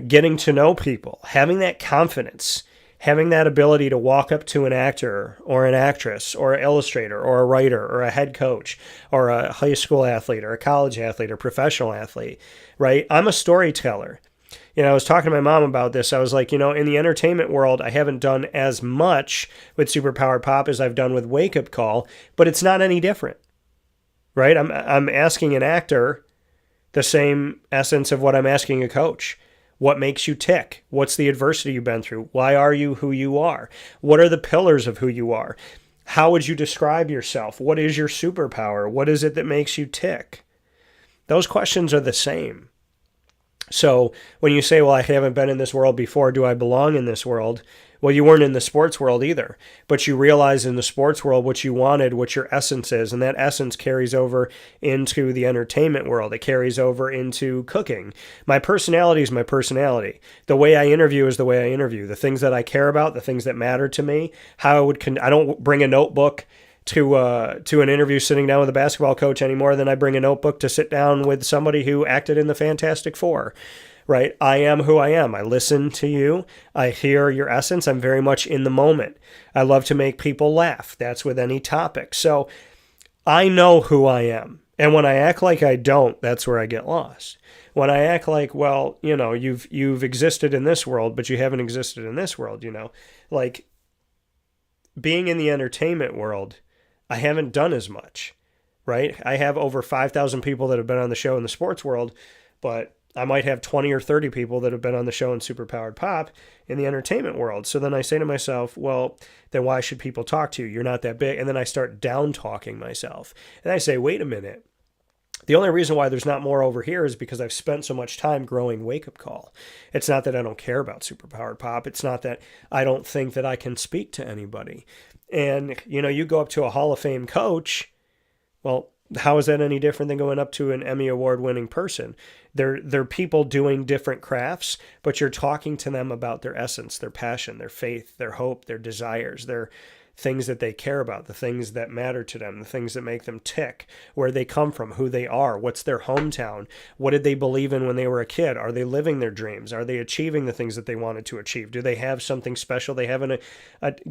Getting to know people, having that confidence, having that ability to walk up to an actor or an actress or an illustrator or a writer or a head coach or a high school athlete or a college athlete or professional athlete, right? I'm a storyteller. I was talking to my mom about this. I was like, in the entertainment world, I haven't done as much with Superpowered Pop as I've done with Wake Up Call, but it's not any different, right? I'm asking an actor the same essence of what I'm asking a coach. What makes you tick? What's the adversity you've been through? Why are you who you are? What are the pillars of who you are? How would you describe yourself? What is your superpower? What is it that makes you tick? Those questions are the same. So when you say, well, I haven't been in this world before, do I belong in this world? Well, you weren't in the sports world either, but you realize in the sports world what you wanted, what your essence is, and that essence carries over into the entertainment world. It carries over into cooking. My personality is my personality. The way I interview is the way I interview. The things that I care about, the things that matter to me, I don't bring a notebook to an interview sitting down with a basketball coach any more than I bring a notebook to sit down with somebody who acted in the Fantastic Four. Right? I am who I am. I listen to you. I hear your essence. I'm very much in the moment. I love to make people laugh. That's with any topic. So I know who I am. And when I act like I don't, that's where I get lost. When I act like, well, you've existed in this world, but you haven't existed in this world, like being in the entertainment world, I haven't done as much, right? I have over 5,000 people that have been on the show in the sports world, but I might have 20 or 30 people that have been on the show in Superpowered Pop in the entertainment world. So then I say to myself, well, then why should people talk to you? You're not that big. And then I start down talking myself. And I say, wait a minute. The only reason why there's not more over here is because I've spent so much time growing Wake Up Call. It's not that I don't care about Superpowered Pop. It's not that I don't think that I can speak to anybody. And, you go up to a Hall of Fame coach, well, how is that any different than going up to an Emmy Award-winning person? They're people doing different crafts, but you're talking to them about their essence, their passion, their faith, their hope, their desires, their things that they care about, the things that matter to them, the things that make them tick, where they come from, who they are, what's their hometown, what did they believe in when they were a kid? Are they living their dreams? Are they achieving the things that they wanted to achieve? Do they have something special they haven't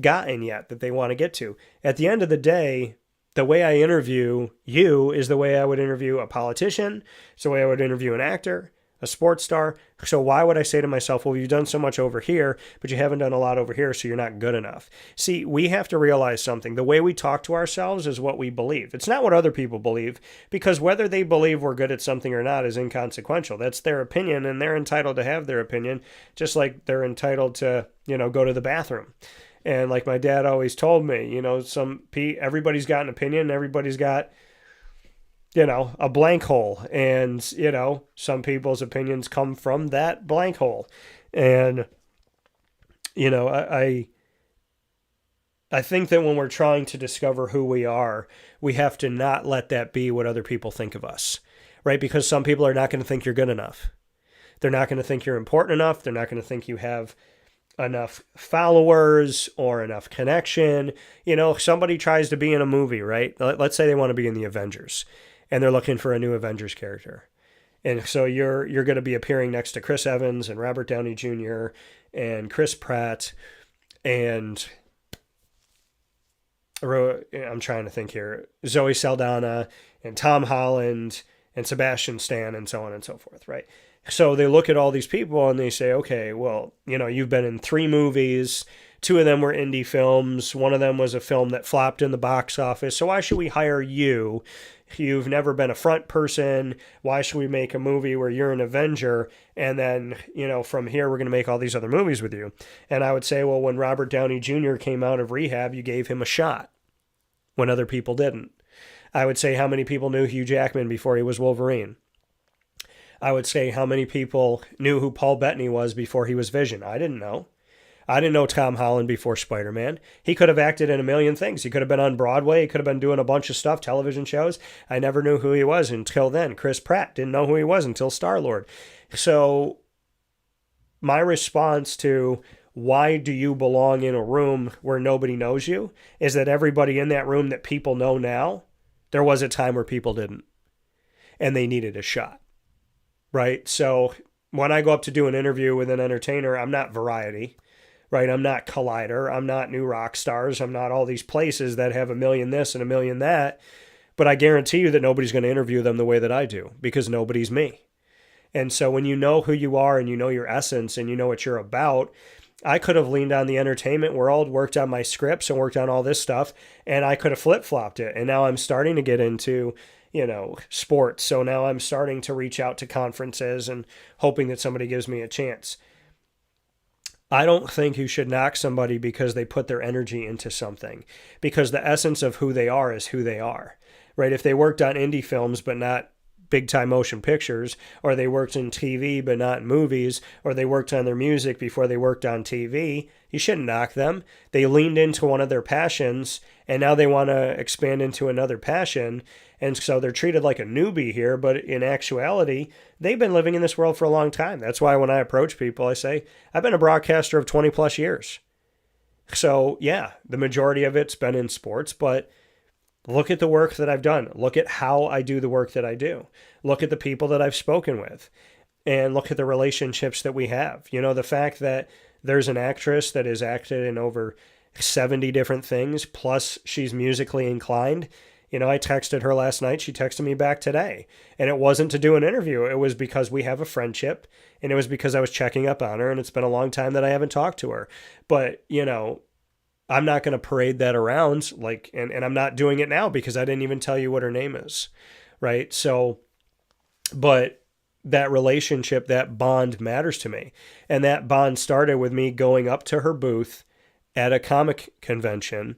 gotten yet that they want to get to? At the end of the day, the way I interview you is the way I would interview a politician. It's the way I would interview an actor, a sports star. So why would I say to myself, well, you've done so much over here, but you haven't done a lot over here, so you're not good enough? See, we have to realize something. The way we talk to ourselves is what we believe. It's not what other people believe, because whether they believe we're good at something or not is inconsequential. That's their opinion, and they're entitled to have their opinion, just like they're entitled to, go to the bathroom. And like my dad always told me, everybody's got an opinion, everybody's got, a blank hole. And, some people's opinions come from that blank hole. And, I think that when we're trying to discover who we are, we have to not let that be what other people think of us, right? Because some people are not going to think you're good enough. They're not going to think you're important enough. They're not going to think you have enough followers or enough connection. Somebody tries to be in a movie, right? Let's say they want to be in the Avengers and they're looking for a new Avengers character. And so you're going to be appearing next to Chris Evans and Robert Downey Jr. and Chris Pratt and I'm trying to think here, Zoe Saldana and Tom Holland and Sebastian Stan and so on and so forth, right? So they look at all these people and they say, okay, well, you've been in 3 movies. 2 of them were indie films. 1 of them was a film that flopped in the box office. So why should we hire you? You've never been a front person. Why should we make a movie where you're an Avenger? And then, from here, we're going to make all these other movies with you. And I would say, well, when Robert Downey Jr. came out of rehab, you gave him a shot when other people didn't. I would say how many people knew Hugh Jackman before he was Wolverine. I would say how many people knew who Paul Bettany was before he was Vision. I didn't know. I didn't know Tom Holland before Spider-Man. He could have acted in a million things. He could have been on Broadway. He could have been doing a bunch of stuff, television shows. I never knew who he was until then. Chris Pratt didn't know who he was until Star-Lord. So my response to why do you belong in a room where nobody knows you is that everybody in that room that people know now, there was a time where people didn't. And they needed a shot. Right? So when I go up to do an interview with an entertainer, I'm not Variety, right? I'm not Collider. I'm not New Rock Stars. I'm not all these places that have a million this and a million that. But I guarantee you that nobody's going to interview them the way that I do because nobody's me. And so when you know who you are and you know your essence and you know what you're about, I could have leaned on the entertainment world, worked on my scripts and worked on all this stuff, and I could have flip-flopped it. And now I'm starting to get into sports. So now I'm starting to reach out to conferences and hoping that somebody gives me a chance. I don't think you should knock somebody because they put their energy into something, because the essence of who they are is who they are, right? If they worked on indie films but not big-time motion pictures, or they worked in TV but not movies, or they worked on their music before they worked on TV, you shouldn't knock them. They leaned into one of their passions, and now they want to expand into another passion, and so they're treated like a newbie here, but in actuality, they've been living in this world for a long time. That's why when I approach people, I say, I've been a broadcaster of 20-plus years. So, yeah, the majority of it's been in sports, but look at the work that I've done. Look at how I do the work that I do. Look at the people that I've spoken with. And look at the relationships that we have. The fact that there's an actress that has acted in over 70 different things, plus she's musically inclined. I texted her last night. She texted me back today. And it wasn't to do an interview. It was because we have a friendship. And it was because I was checking up on her. And it's been a long time that I haven't talked to her. But, I'm not going to parade that around, and I'm not doing it now because I didn't even tell you what her name is, right? So, but that relationship, that bond matters to me. And that bond started with me going up to her booth at a comic convention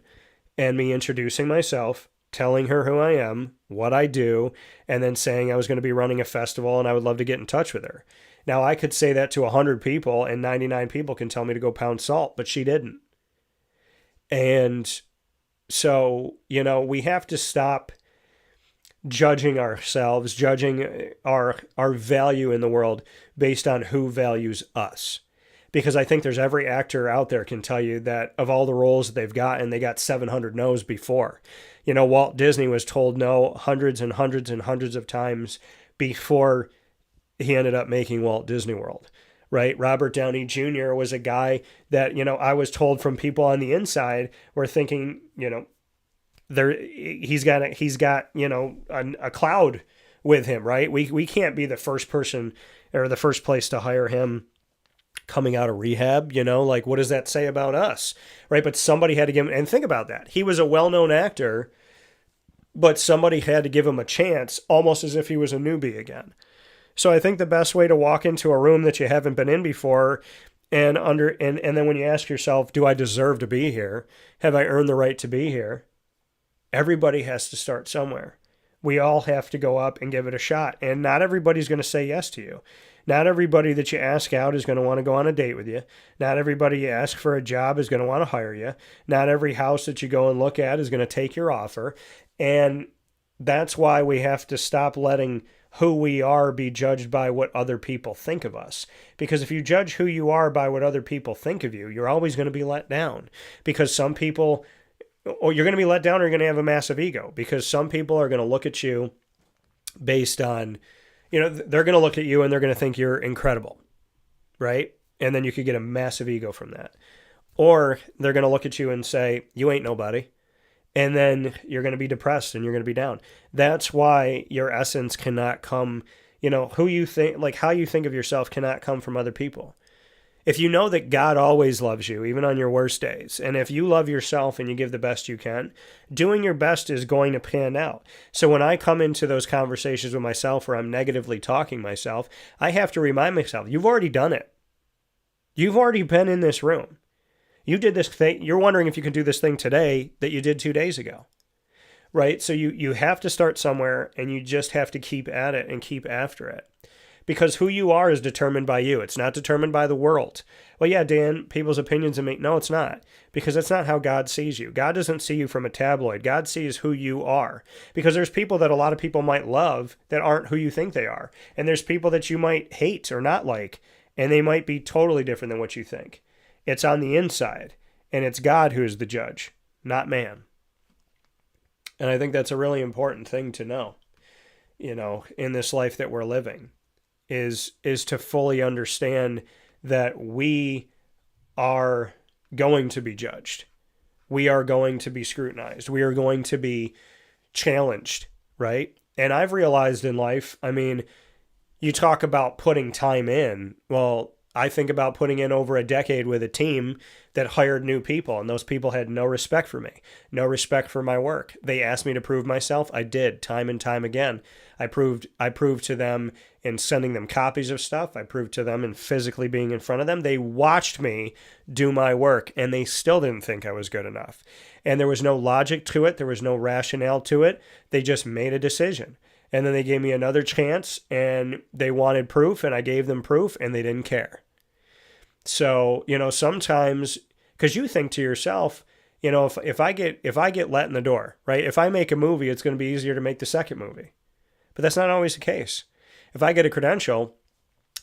and me introducing myself, telling her who I am, what I do, and then saying I was going to be running a festival and I would love to get in touch with her. Now, I could say that to 100 people and 99 people can tell me to go pound salt, but she didn't. And so, we have to stop judging ourselves, judging our value in the world based on who values us. Because I think there's every actor out there can tell you that of all the roles that they've got, and they got 700 no's before. Walt Disney was told no hundreds and hundreds and hundreds of times before he ended up making Walt Disney World. Right? Robert Downey Jr. was a guy that, I was told from people on the inside were thinking, he's got a cloud with him, right? We can't be the first person or the first place to hire him coming out of rehab, what does that say about us? Right? But somebody had to give him, and think about that. He was a well-known actor, but somebody had to give him a chance, almost as if he was a newbie again. So I think the best way to walk into a room that you haven't been in before and then when you ask yourself, do I deserve to be here? Have I earned the right to be here? Everybody has to start somewhere. We all have to go up and give it a shot. And not everybody's going to say yes to you. Not everybody that you ask out is going to want to go on a date with you. Not everybody you ask for a job is going to want to hire you. Not every house that you go and look at is going to take your offer. And that's why we have to stop letting who we are be judged by what other people think of us. Because if you judge who you are by what other people think of you, you're always going to be let down. Because some people, or you're going to be let down or you're going to have a massive ego. Because some people are going to look at you based on, they're going to look at you and they're going to think you're incredible, right? And then you could get a massive ego from that. Or they're going to look at you and say, you ain't nobody. And then you're going to be depressed and you're going to be down. That's why your essence cannot come, who you think, like how you think of yourself cannot come from other people. If you know that God always loves you, even on your worst days, and if you love yourself and you give the best you can, doing your best is going to pan out. So when I come into those conversations with myself where I'm negatively talking myself, I have to remind myself, you've already done it. You've already been in this room. You did this thing. You're wondering if you can do this thing today that you did 2 days ago, right? So you have to start somewhere, and you just have to keep at it and keep after it. Because who you are is determined by you. It's not determined by the world. Well, yeah, Dan, people's opinions and me. No, it's not. Because that's not how God sees you. God doesn't see you from a tabloid. God sees who you are. Because there's people that a lot of people might love that aren't who you think they are. And there's people that you might hate or not like, and they might be totally different than what you think. It's on the inside, and it's God who is the judge, not man. And I think that's a really important thing to know, in this life that we're living. Is to fully understand that we are going to be judged. We are going to be scrutinized. We are going to be challenged, right? And I've realized in life, you talk about putting time in. Well, I think about putting in over a decade with a team that hired new people, and those people had no respect for me, no respect for my work. They asked me to prove myself. I did, time and time again. I proved to them in sending them copies of stuff. I proved to them in physically being in front of them. They watched me do my work, and they still didn't think I was good enough. And there was no logic to it. There was no rationale to it. They just made a decision. And then they gave me another chance, and they wanted proof, and I gave them proof, and they didn't care. So, sometimes, because you think to yourself, if I get let in the door, right? If I make a movie, it's going to be easier to make the second movie. But that's not always the case. If I get a credential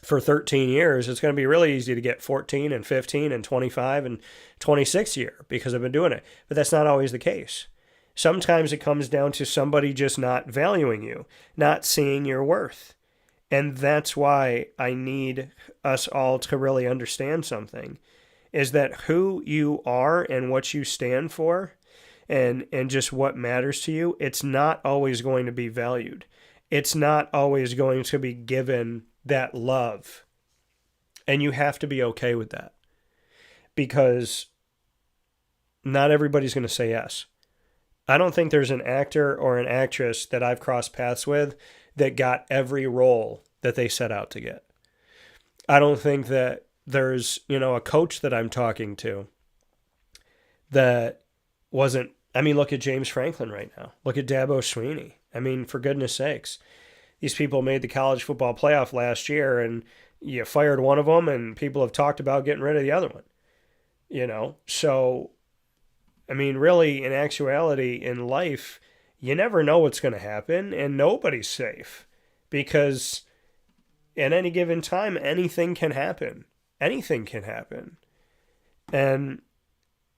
for 13 years, it's going to be really easy to get 14 and 15 and 25 and 26 year because I've been doing it. But that's not always the case. Sometimes it comes down to somebody just not valuing you, not seeing your worth. And that's why I need us all to really understand something, is that who you are and what you stand for and just what matters to you, it's not always going to be valued. It's not always going to be given that love. And you have to be okay with that, because not everybody's going to say yes. I don't think there's an actor or an actress that I've crossed paths with that got every role that they set out to get. I don't think that there's, a coach that I'm talking to that wasn't, look at James Franklin right now. Look at Dabo Swinney. For goodness sakes, these people made the college football playoff last year, and you fired one of them, and people have talked about getting rid of the other one. So, really, in actuality, in life, you never know what's going to happen, and nobody's safe, because at any given time, anything can happen. Anything can happen. And,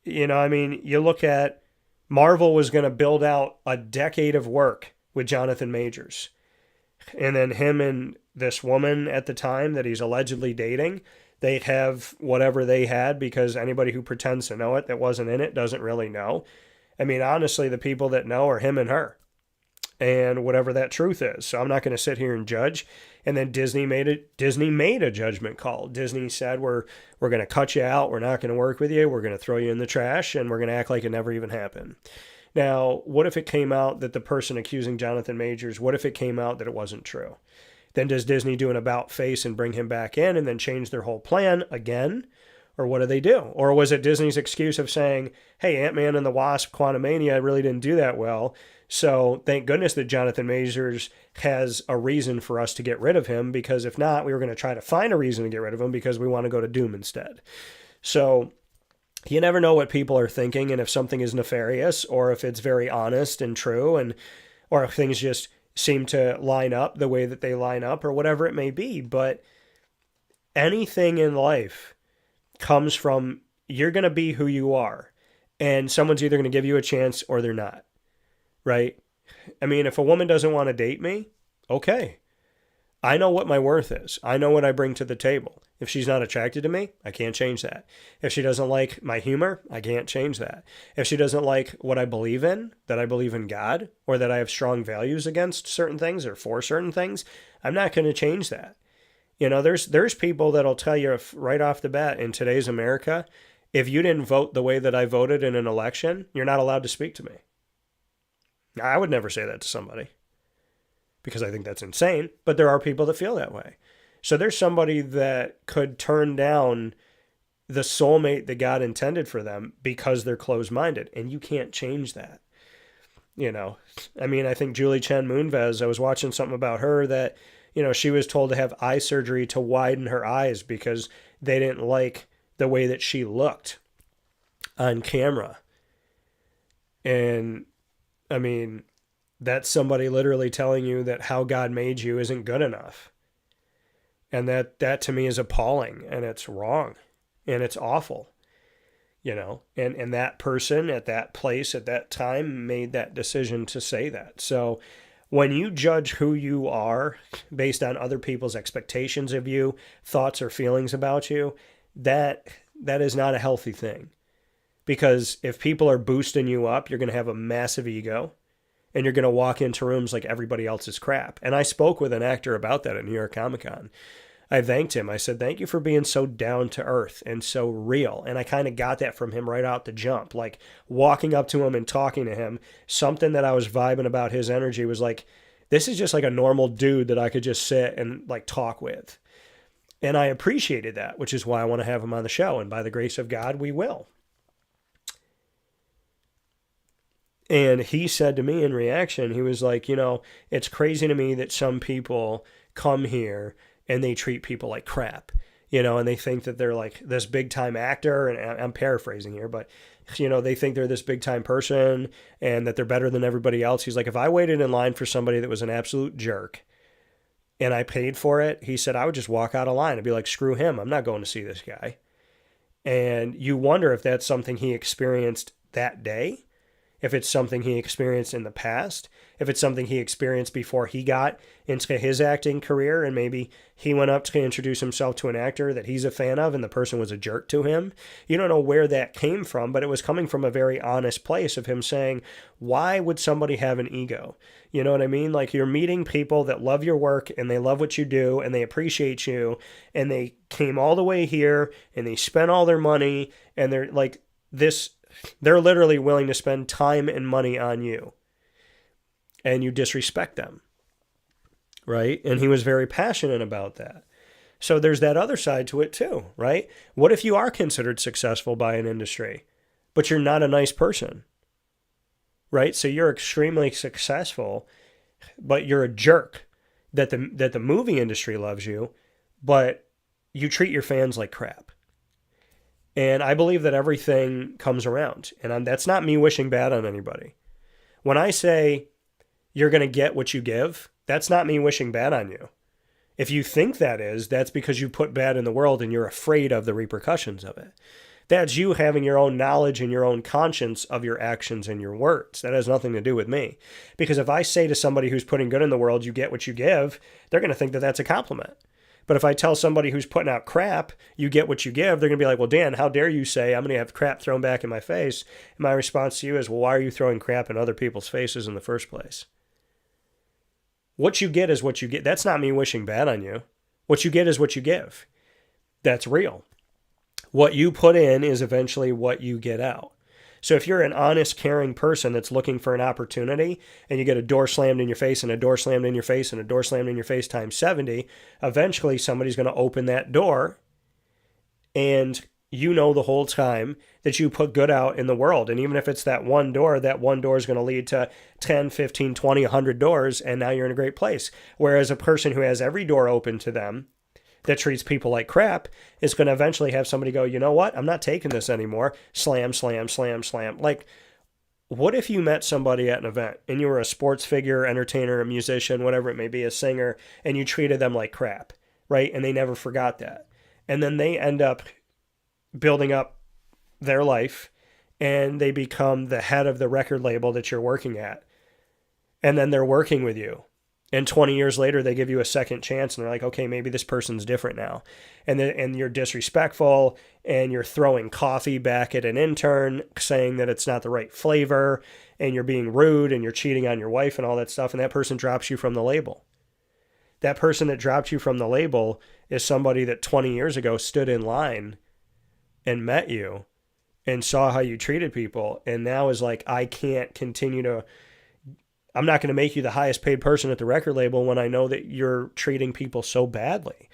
you look at Marvel was going to build out a decade of work with Jonathan Majors. And then him and this woman at the time that he's allegedly dating, they have whatever they had, because anybody who pretends to know it that wasn't in it doesn't really know. Honestly, the people that know are him and her, and whatever that truth is. So I'm not going to sit here and judge. And then Disney made a judgment call. Disney said, we're going to cut you out. We're not going to work with you. We're going to throw you in the trash, and we're going to act like it never even happened. Now, what if it came out that the person accusing Jonathan Majors, what if it came out that it wasn't true? Then does Disney do an about face and bring him back in and then change their whole plan again? Or what do they do? Or was it Disney's excuse of saying, hey, Ant-Man and the Wasp, Quantumania really didn't do that well, so thank goodness that Jonathan Majors has a reason for us to get rid of him, because if not, we were going to try to find a reason to get rid of him because we want to go to Doom instead. So you never know what people are thinking, and if something is nefarious, or if it's very honest and true, or if things just seem to line up the way that they line up, or whatever it may be. But anything in life comes from, you're going to be who you are, and someone's either going to give you a chance or they're not, right? If a woman doesn't want to date me, okay. I know what my worth is. I know what I bring to the table. If she's not attracted to me, I can't change that. If she doesn't like my humor, I can't change that. If she doesn't like what I believe in, that I believe in God, or that I have strong values against certain things or for certain things, I'm not going to change that. You know, there's people that'll tell you right off the bat in today's America, if you didn't vote the way that I voted in an election, you're not allowed to speak to me. Now, I would never say that to somebody because I think that's insane, but there are people that feel that way. So there's somebody that could turn down the soulmate that God intended for them because they're closed-minded, and you can't change that. You know, I mean, I think Julie Chen Moonves, I was watching something about her that, you know, she was told to have eye surgery to widen her eyes because they didn't like the way that she looked on camera. And, I mean, that's somebody literally telling you that how God made you isn't good enough. And that to me is appalling, and it's wrong, and it's awful, you know, and that person at that place at that time made that decision to say that. So when you judge who you are based on other people's expectations of you, thoughts or feelings about you, that is not a healthy thing. Because if people are boosting you up, you're going to have a massive ego, and you're going to walk into rooms like everybody else is crap. And I spoke with an actor about that at New York Comic Con. I thanked him. I said, thank you for being so down to earth and so real. And I kind of got that from him right out the jump. Like walking up to him and talking to him, something that I was vibing about his energy was like, this is just like a normal dude that I could just sit and like talk with. And I appreciated that, which is why I want to have him on the show. And by the grace of God, we will. And he said to me in reaction, he was like, you know, it's crazy to me that some people come here and they treat people like crap, you know, and they think that they're like this big time actor. And I'm paraphrasing here, but, you know, they think they're this big time person and that they're better than everybody else. He's like, if I waited in line for somebody that was an absolute jerk and I paid for it, he said, I would just walk out of line and be like, screw him. I'm not going to see this guy. And you wonder if that's something he experienced that day, if it's something he experienced in the past, if it's something he experienced before he got into his acting career and maybe he went up to introduce himself to an actor that he's a fan of and the person was a jerk to him. You don't know where that came from, but it was coming from a very honest place of him saying, why would somebody have an ego? You know what I mean? Like you're meeting people that love your work and they love what you do and they appreciate you and they came all the way here and they spent all their money and they're like this. They're literally willing to spend time and money on you. And you disrespect them. Right? And he was very passionate about that. So there's that other side to it too, right? What if you are considered successful by an industry, but you're not a nice person? Right? So you're extremely successful, but you're a jerk. That the movie industry loves you, but you treat your fans like crap. And I believe that everything comes around. And that's not me wishing bad on anybody. When I say you're going to get what you give, that's not me wishing bad on you. If you think that is, that's because you put bad in the world and you're afraid of the repercussions of it. That's you having your own knowledge and your own conscience of your actions and your words. That has nothing to do with me. Because if I say to somebody who's putting good in the world, you get what you give, they're going to think that that's a compliment. But if I tell somebody who's putting out crap, you get what you give, they're going to be like, well, Dan, how dare you say I'm going to have crap thrown back in my face? And my response to you is, well, why are you throwing crap in other people's faces in the first place? What you get is what you get. That's not me wishing bad on you. What you get is what you give. That's real. What you put in is eventually what you get out. So if you're an honest, caring person that's looking for an opportunity and you get a door slammed in your face and a door slammed in your face and a door slammed in your face times 70, eventually somebody's going to open that door and you know the whole time that you put good out in the world. And even if it's that one door is going to lead to 10, 15, 20, 100 doors and now you're in a great place. Whereas a person who has every door open to them that treats people like crap is going to eventually have somebody go, you know what? I'm not taking this anymore. Slam, slam, slam, slam. Like, what if you met somebody at an event and you were a sports figure, entertainer, a musician, whatever it may be, a singer, and you treated them like crap, right? And they never forgot that. And then they end up building up their life and they become the head of the record label that you're working at. And then they're working with you. And 20 years later, they give you a second chance and they're like, okay, maybe this person's different now. And you're disrespectful and you're throwing coffee back at an intern saying that it's not the right flavor and you're being rude and you're cheating on your wife and all that stuff. And that person drops you from the label. That person that dropped you from the label is somebody that 20 years ago stood in line and met you and saw how you treated people. And now is like, I'm not going to make you the highest paid person at the record label when I know that you're treating people so badly.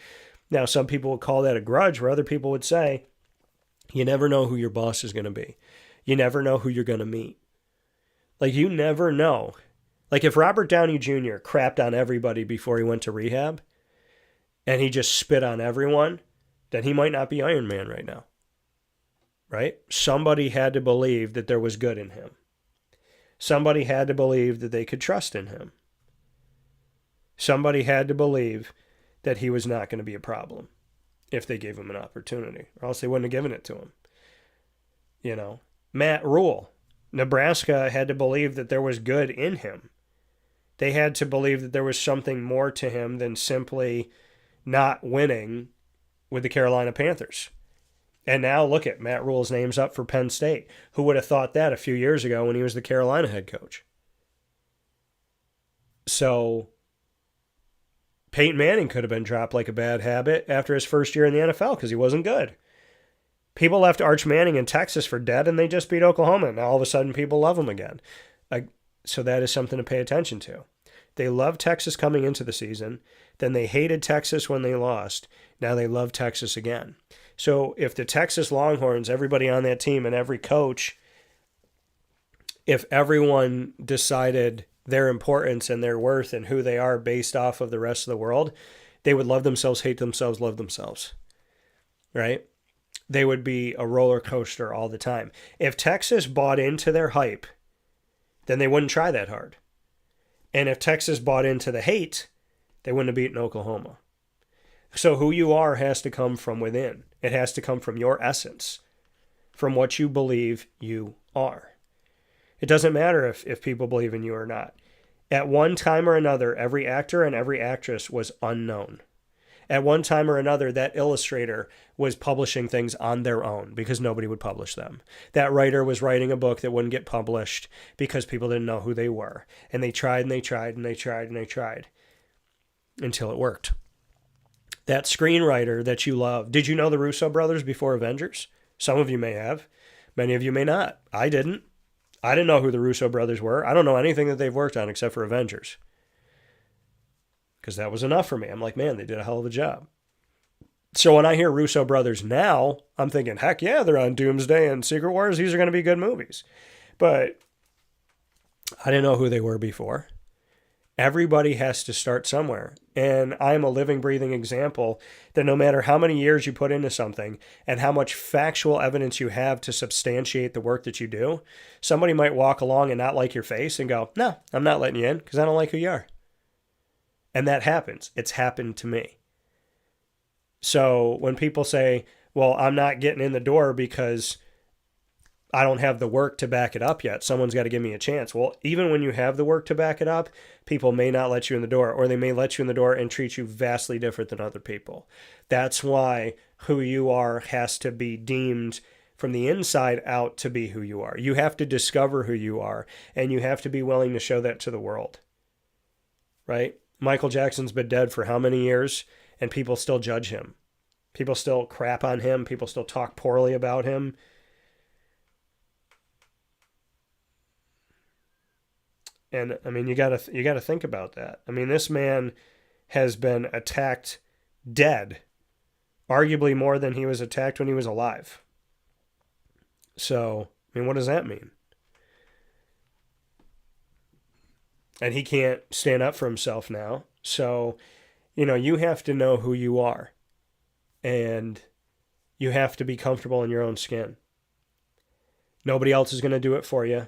Now, some people would call that a grudge, where other people would say, you never know who your boss is going to be. You never know who you're going to meet. Like, you never know. Like, if Robert Downey Jr. crapped on everybody before he went to rehab and he just spit on everyone, then he might not be Iron Man right now. Right? Somebody had to believe that there was good in him. Somebody had to believe that they could trust in him. Somebody had to believe that he was not going to be a problem if they gave him an opportunity, or else they wouldn't have given it to him. You know, Matt Rule, Nebraska had to believe that there was good in him. They had to believe that there was something more to him than simply not winning with the Carolina Panthers. And now look at Matt Rule's name's up for Penn State. Who would have thought that a few years ago when he was the Carolina head coach? So Peyton Manning could have been dropped like a bad habit after his first year in the NFL because he wasn't good. People left Arch Manning in Texas for dead and they just beat Oklahoma. Now all of a sudden people love him again. So that is something to pay attention to. They loved Texas coming into the season. Then they hated Texas when they lost. Now they love Texas again. So if the Texas Longhorns, everybody on that team and every coach, if everyone decided their importance and their worth and who they are based off of the rest of the world, they would love themselves, hate themselves, love themselves. Right? They would be a roller coaster all the time. If Texas bought into their hype, then they wouldn't try that hard. And if Texas bought into the hate, they wouldn't have beaten Oklahoma. So who you are has to come from within. It has to come from your essence, from what you believe you are. It doesn't matter if people believe in you or not. At one time or another, every actor and every actress was unknown. At one time or another, that illustrator was publishing things on their own because nobody would publish them. That writer was writing a book that wouldn't get published because people didn't know who they were. And they tried and they tried and they tried and they tried until it worked. That screenwriter that you love. Did you know the Russo brothers before Avengers? Some of you may have. Many of you may not. I didn't. I didn't know who the Russo brothers were. I don't know anything that they've worked on except for Avengers. Because that was enough for me. I'm like, man, they did a hell of a job. So when I hear Russo brothers now, I'm thinking, heck yeah, they're on Doomsday and Secret Wars. These are going to be good movies. But I didn't know who they were before. Everybody has to start somewhere. And I'm a living, breathing example that no matter how many years you put into something and how much factual evidence you have to substantiate the work that you do, somebody might walk along and not like your face and go, no, I'm not letting you in because I don't like who you are. And that happens. It's happened to me. So when people say, well, I'm not getting in the door because I don't have the work to back it up yet. Someone's got to give me a chance. Well, even when you have the work to back it up, people may not let you in the door, or they may let you in the door and treat you vastly different than other people. That's why who you are has to be deemed from the inside out to be who you are. You have to discover who you are, and you have to be willing to show that to the world. Right? Michael Jackson's been dead for how many years, and people still judge him. People still crap on him. People still talk poorly about him. And I mean, you gotta think about that. I mean, this man has been attacked dead, arguably more than he was attacked when he was alive. So, I mean, what does that mean? And he can't stand up for himself now. So, you have to know who you are. And you have to be comfortable in your own skin. Nobody else is going to do it for you.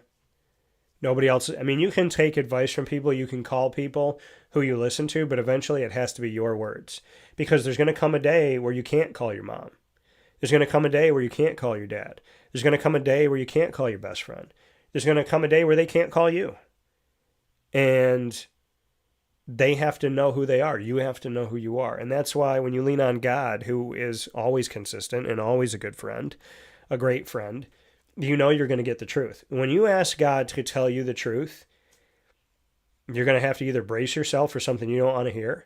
Nobody else. I mean, you can take advice from people. You can call people who you listen to, but eventually it has to be your words. Because there's going to come a day where you can't call your mom. There's going to come a day where you can't call your dad. There's going to come a day where you can't call your best friend. There's going to come a day where they can't call you. And they have to know who they are. You have to know who you are. And that's why when you lean on God, who is always consistent and always a good friend, a great friend, you know you're going to get the truth. When you ask God to tell you the truth, you're going to have to either brace yourself for something you don't want to hear,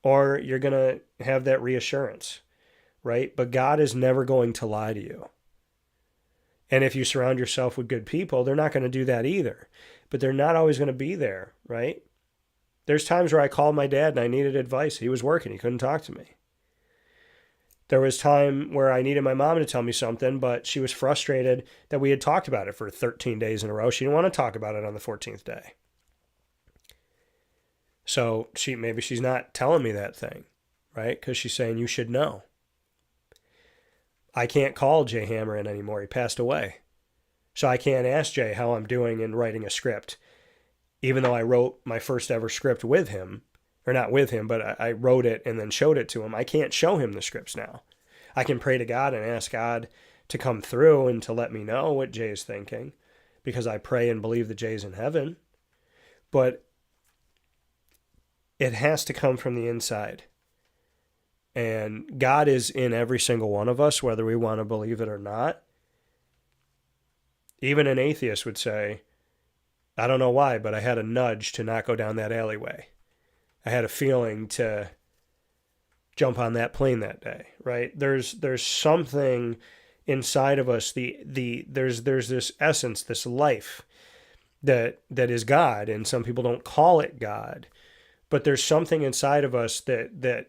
or you're going to have that reassurance, right? But God is never going to lie to you. And if you surround yourself with good people, they're not going to do that either. But they're not always going to be there, right? There's times where I called my dad and I needed advice. He was working. He couldn't talk to me. There was time where I needed my mom to tell me something, but she was frustrated that we had talked about it for 13 days in a row. She didn't want to talk about it on the 14th day. So maybe she's not telling me that thing, right? Because she's saying, you should know. I can't call Jay Hammer in anymore. He passed away. So I can't ask Jay how I'm doing in writing a script. Even though I wrote my first ever script with him, or not with him, but I wrote it and then showed it to him. I can't show him the scripts now. I can pray to God and ask God to come through and to let me know what Jay is thinking, because I pray and believe that Jay's in heaven. But it has to come from the inside. And God is in every single one of us, whether we want to believe it or not. Even an atheist would say, I don't know why, but I had a nudge to not go down that alleyway. I had a feeling to jump on that plane that day, right? There's something inside of us. There's this essence, this life that is God, and some people don't call it God, but there's something inside of us that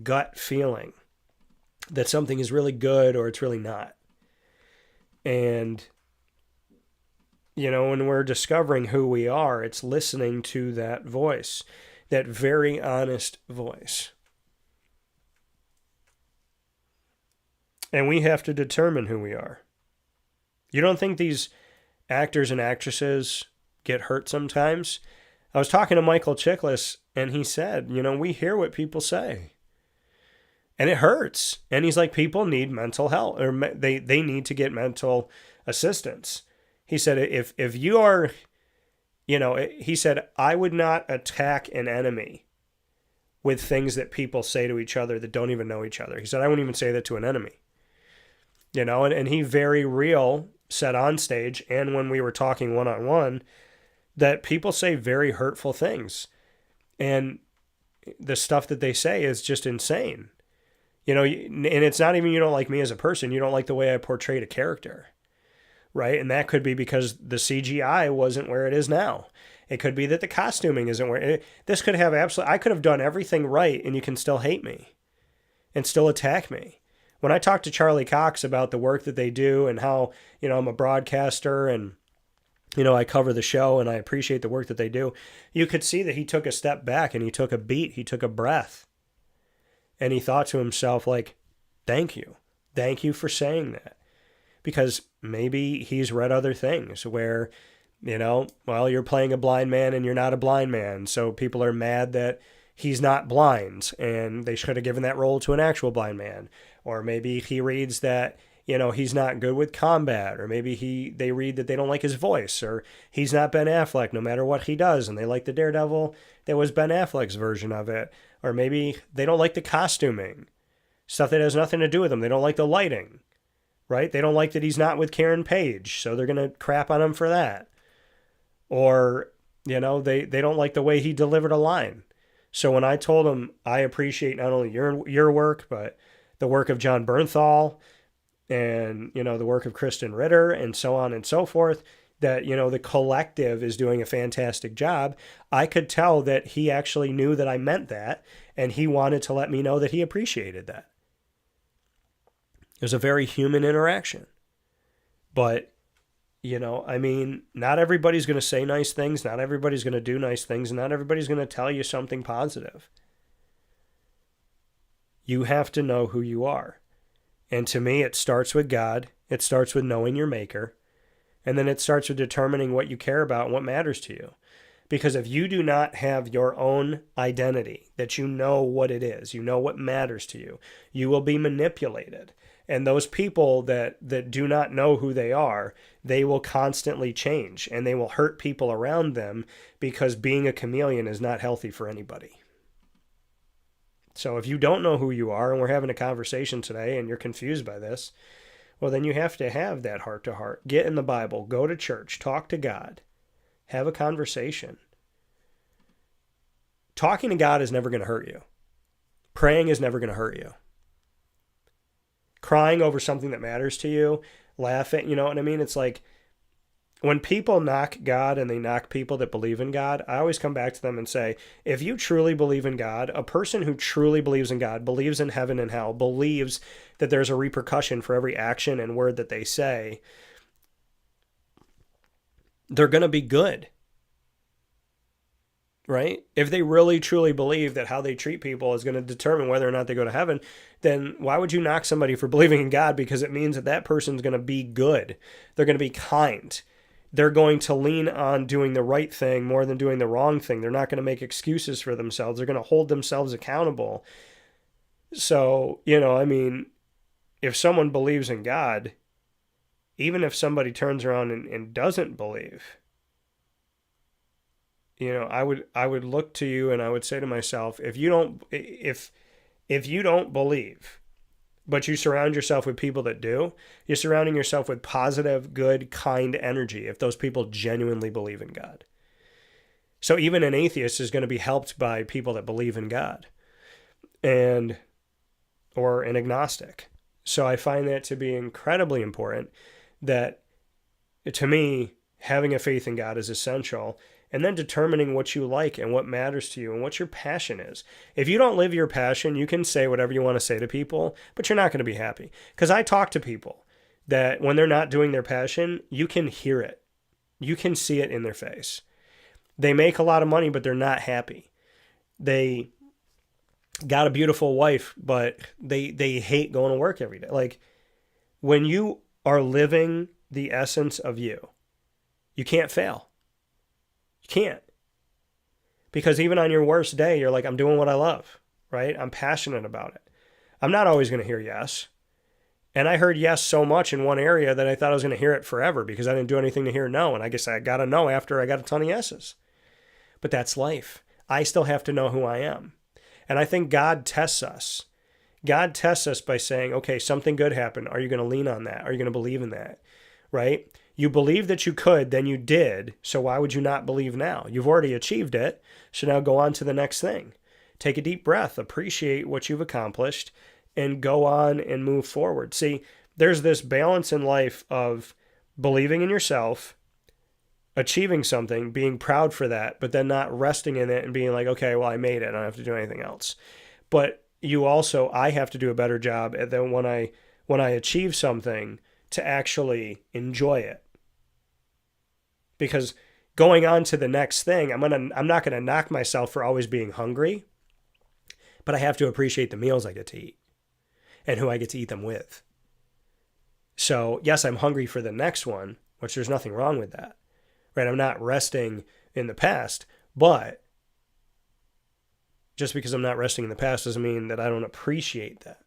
gut feeling that something is really good or it's really not. And when we're discovering who we are, it's listening to that voice, that very honest voice. And we have to determine who we are. You don't think these actors and actresses get hurt sometimes? I was talking to Michael Chiklis, and he said, we hear what people say. And it hurts. And he's like, people need mental health, or they need to get mental assistance. He said, if you are, he said, I would not attack an enemy with things that people say to each other that don't even know each other. He said, I wouldn't even say that to an enemy. And he very real said on stage, and when we were talking one-on-one, that people say very hurtful things. And the stuff that they say is just insane. And it's not even you don't like me as a person. You don't like the way I portrayed a character. Right? And that could be because the CGI wasn't where it is now. It could be that the costuming isn't where this could have I could have done everything right, and you can still hate me and still attack me. When I talked to Charlie Cox about the work that they do and how, I'm a broadcaster and, I cover the show and I appreciate the work that they do, you could see that he took a step back and he took a beat, he took a breath, and he thought to himself, like, thank you. Thank you for saying that. Because maybe he's read other things where, you're playing a blind man and you're not a blind man. So people are mad that he's not blind and they should have given that role to an actual blind man. Or maybe he reads that, he's not good with combat. Or maybe they read that they don't like his voice. Or he's not Ben Affleck no matter what he does. And they like the Daredevil that was Ben Affleck's version of it. Or maybe they don't like the costuming. Stuff that has nothing to do with them. They don't like the lighting. Right? They don't like that he's not with Karen Page, so they're going to crap on him for that. Or, they don't like the way he delivered a line. So when I told him I appreciate not only your work, but the work of John Bernthal and, the work of Kristen Ritter and so on and so forth, that, the collective is doing a fantastic job, I could tell that he actually knew that I meant that, and he wanted to let me know that he appreciated that. It was a very human interaction. But, not everybody's going to say nice things. Not everybody's going to do nice things. And not everybody's going to tell you something positive. You have to know who you are. And to me, it starts with God. It starts with knowing your maker. And then it starts with determining what you care about and what matters to you. Because if you do not have your own identity, that you know what it is, you know what matters to you, you will be manipulated. And those people that do not know who they are, they will constantly change and they will hurt people around them because being a chameleon is not healthy for anybody. So if you don't know who you are and we're having a conversation today and you're confused by this, well, then you have to have that heart to heart. Get in the Bible, go to church, talk to God, have a conversation. Talking to God is never going to hurt you. Praying is never going to hurt you. Crying over something that matters to you, laughing, you know what I mean? It's like when people knock God and they knock people that believe in God, I always come back to them and say, if you truly believe in God, a person who truly believes in God, believes in heaven and hell, believes that there's a repercussion for every action and word that they say, they're going to be good. Right? If they really truly believe that how they treat people is going to determine whether or not they go to heaven, then why would you knock somebody for believing in God? Because it means that that person's going to be good. They're going to be kind. They're going to lean on doing the right thing more than doing the wrong thing. They're not going to make excuses for themselves. They're going to hold themselves accountable. So, I mean, if someone believes in God, even if somebody turns around and doesn't believe, I would look to you and I would say to myself, if you don't believe, but you surround yourself with people that do, you're surrounding yourself with positive, good, kind energy if those people genuinely believe in God. So even an atheist is going to be helped by people that believe in God or an agnostic. So I find that to be incredibly important, that to me, having a faith in God is essential. And then determining what you like and what matters to you and what your passion is. If you don't live your passion, you can say whatever you want to say to people, but you're not going to be happy. Because I talk to people that when they're not doing their passion, you can hear it. You can see it in their face. They make a lot of money, but they're not happy. They got a beautiful wife, but they hate going to work every day. Like, when you are living the essence of you, you can't fail. You can't. Because even on your worst day, you're like, I'm doing what I love, right? I'm passionate about it. I'm not always going to hear yes. And I heard yes so much in one area that I thought I was going to hear it forever because I didn't do anything to hear no. And I guess I got a no after I got a ton of yeses. But that's life. I still have to know who I am. And I think God tests us. God tests us by saying, okay, something good happened. Are you going to lean on that? Are you going to believe in that? Right? You believed that you could, then you did. So why would you not believe now? You've already achieved it. So now go on to the next thing. Take a deep breath, appreciate what you've accomplished, and go on and move forward. See, there's this balance in life of believing in yourself, achieving something, being proud for that, but then not resting in it and being like, okay, well, I made it. I don't have to do anything else. But I have to do a better job at then when I achieve something to actually enjoy it. Because going on to the next thing, I'm not going to knock myself for always being hungry, but I have to appreciate the meals I get to eat and who I get to eat them with. So yes, I'm hungry for the next one, which there's nothing wrong with that, right? I'm not resting in the past, but just because I'm not resting in the past doesn't mean that I don't appreciate that.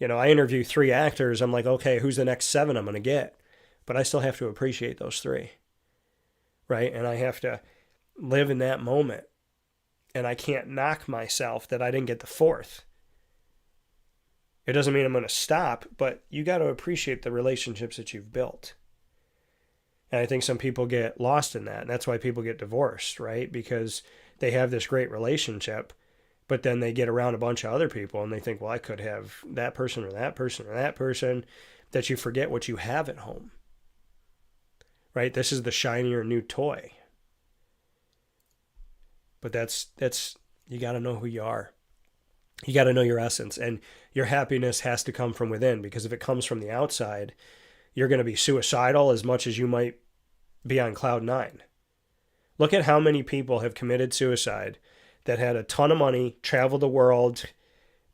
I interview 3 actors. I'm like, okay, who's the next 7 I'm going to get? But I still have to appreciate those 3, right? And I have to live in that moment. And I can't knock myself that I didn't get the 4th. It doesn't mean I'm going to stop, but you got to appreciate the relationships that you've built. And I think some people get lost in that. And that's why people get divorced, right? Because they have this great relationship, but then they get around a bunch of other people and they think, well, I could have that person or that person or that person, that you forget what you have at home, right? This is the shinier new toy. But that's you got to know who you are. You got to know your essence, and your happiness has to come from within, because if it comes from the outside, you're going to be suicidal as much as you might be on cloud 9. Look at how many people have committed suicide that had a ton of money, traveled the world,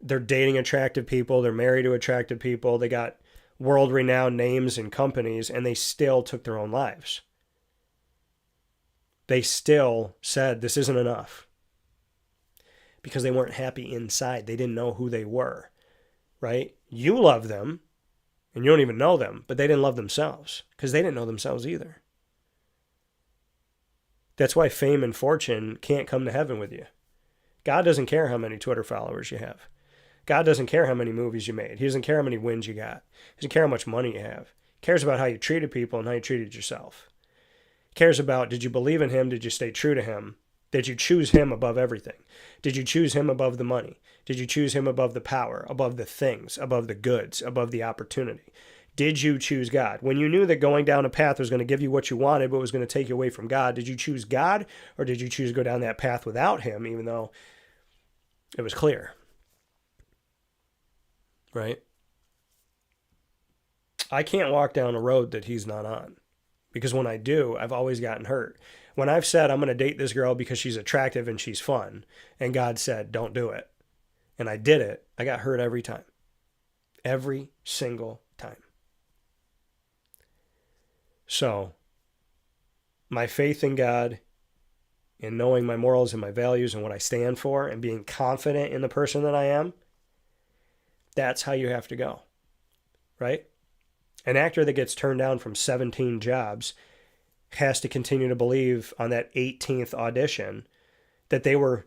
they're dating attractive people, they're married to attractive people, they got world-renowned names and companies, and they still took their own lives. They still said, this isn't enough. Because they weren't happy inside. They didn't know who they were. right? You love them, and you don't even know them, but they didn't love themselves because they didn't know themselves either. That's why fame and fortune can't come to heaven with you. God doesn't care how many Twitter followers you have. God doesn't care how many movies you made. He doesn't care how many wins you got. He doesn't care how much money you have. He cares about how you treated people and how you treated yourself. He cares about, did you believe in him? Did you stay true to him? Did you choose him above everything? Did you choose him above the money? Did you choose him above the power, above the things, above the goods, above the opportunity? Did you choose God? When you knew that going down a path was going to give you what you wanted, but was going to take you away from God, did you choose God, or did you choose to go down that path without him, even though it was clear? Right? I can't walk down a road that he's not on, because when I do, I've always gotten hurt. When I've said, I'm going to date this girl because she's attractive and she's fun, and God said, don't do it, and I did it, I got hurt every time. Every single time. So, my faith in God, and knowing my morals and my values and what I stand for, and being confident in the person that I am, that's how you have to go, right? An actor that gets turned down from 17 jobs has to continue to believe on that 18th audition that they were,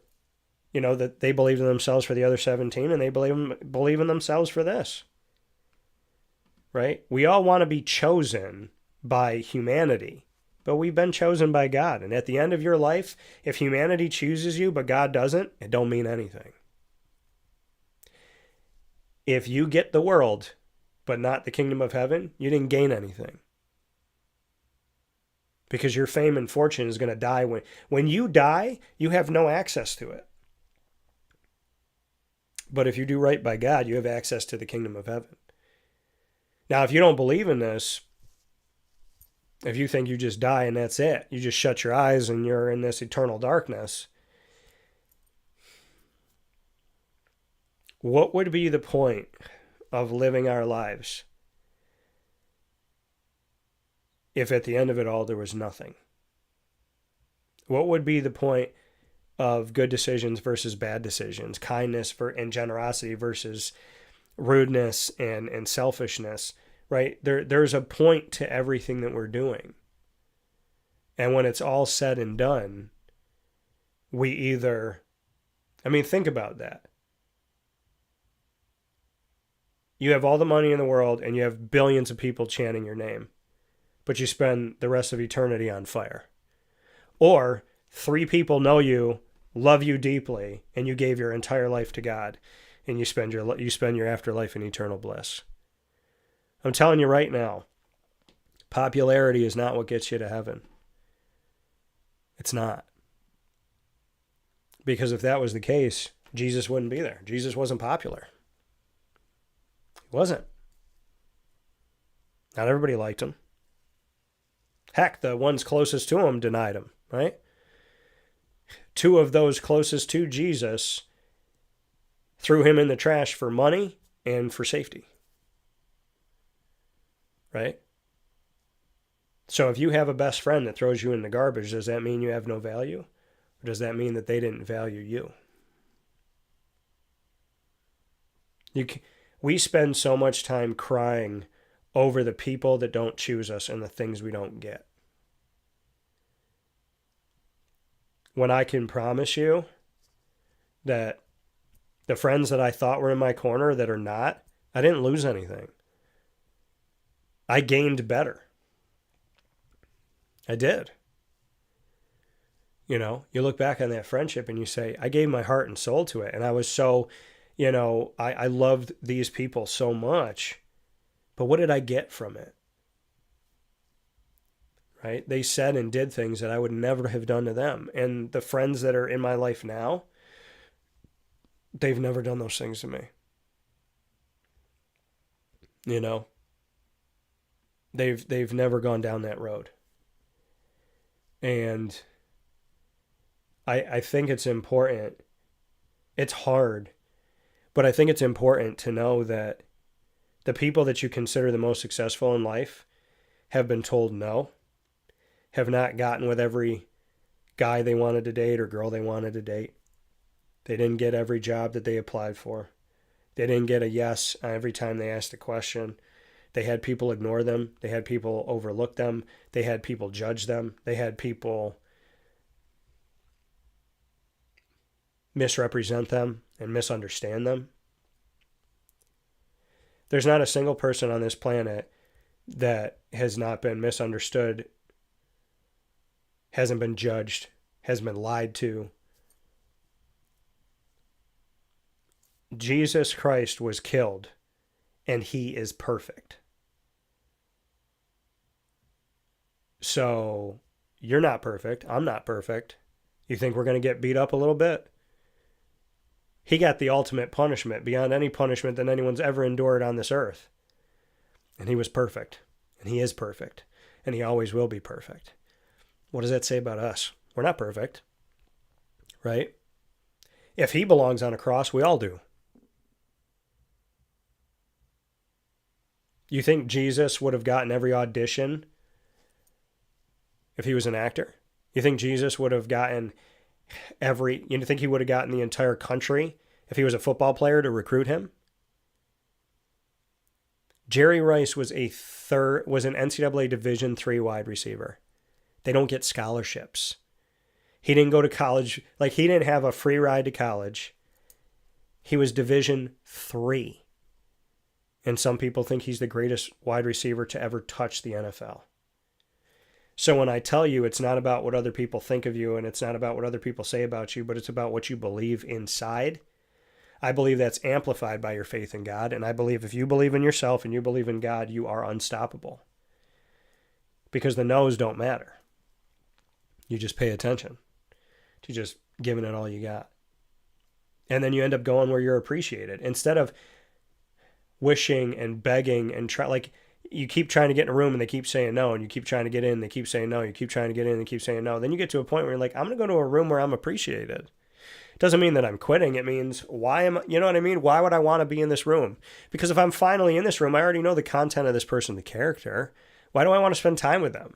that they believed in themselves for the other 17, and they believe in themselves for this, right? We all want to be chosen by humanity, but we've been chosen by God. And at the end of your life, if humanity chooses you but God doesn't, it don't mean anything. If you get the world but not the kingdom of heaven, you didn't gain anything. Because your fame and fortune is going to die. When you die, you have no access to it. But if you do right by God, you have access to the kingdom of heaven. Now, if you don't believe in this, if you think you just die and that's it, you just shut your eyes and you're in this eternal darkness, what would be the point of living our lives if at the end of it all there was nothing? What would be the point of good decisions versus bad decisions, kindness and generosity versus rudeness and selfishness, right? There's a point to everything that we're doing. And when it's all said and done, we either, think about that. You have all the money in the world and you have billions of people chanting your name, but you spend the rest of eternity on fire. Or 3 people know you, love you deeply, and you gave your entire life to God, and you spend your afterlife in eternal bliss. I'm telling you right now, popularity is not what gets you to heaven. It's not. Because if that was the case, Jesus wouldn't be there. Jesus wasn't popular. He wasn't. Not everybody liked him. Heck, the ones closest to him denied him, right? 2 of those closest to Jesus threw him in the trash for money and for safety. Right? So if you have a best friend that throws you in the garbage, does that mean you have no value? Or does that mean that they didn't value you? We spend so much time crying over the people that don't choose us and the things we don't get. When I can promise you that the friends that I thought were in my corner that are not, I didn't lose anything. I gained better. I did. You look back on that friendship and you say, I gave my heart and soul to it. And I was so, I loved these people so much. But what did I get from it? Right? They said and did things that I would never have done to them. And the friends that are in my life now, they've never done those things to me. They've never gone down that road. And I think it's important. It's hard, but I think it's important to know that the people that you consider the most successful in life have been told no, have not gotten with every guy they wanted to date or girl they wanted to date. They didn't get every job that they applied for. They didn't get a yes every time they asked a question. They had people ignore them. They had people overlook them. They had people judge them. They had people misrepresent them and misunderstand them. There's not a single person on this planet that has not been misunderstood, hasn't been judged, has been lied to. Jesus Christ was killed, and he is perfect. So you're not perfect. I'm not perfect. You think we're going to get beat up a little bit? He got the ultimate punishment beyond any punishment that anyone's ever endured on this earth. And he was perfect. And he is perfect. And he always will be perfect. What does that say about us? We're not perfect. Right? If he belongs on a cross, we all do. You think Jesus would have gotten every audition if he was an actor? You think Jesus would have gotten you think he would have gotten the entire country if he was a football player to recruit him? Jerry Rice was an NCAA Division III wide receiver. They don't get scholarships. He didn't go to college. Like, he didn't have a free ride to college. He was Division III. And some people think he's the greatest wide receiver to ever touch the NFL. So when I tell you it's not about what other people think of you and it's not about what other people say about you, but it's about what you believe inside, I believe that's amplified by your faith in God. And I believe if you believe in yourself and you believe in God, you are unstoppable. Because the no's don't matter. You just pay attention to just giving it all you got. And then you end up going where you're appreciated. Instead of wishing and begging and you keep trying to get in a room and they keep saying no, and you keep trying to get in, they keep saying no, you keep trying to get in, they keep saying no. Then you get to a point where you're like, I'm going to go to a room where I'm appreciated. It doesn't mean that I'm quitting. It means, you know what I mean? Why would I want to be in this room? Because if I'm finally in this room, I already know the content of this person, the character. Why do I want to spend time with them?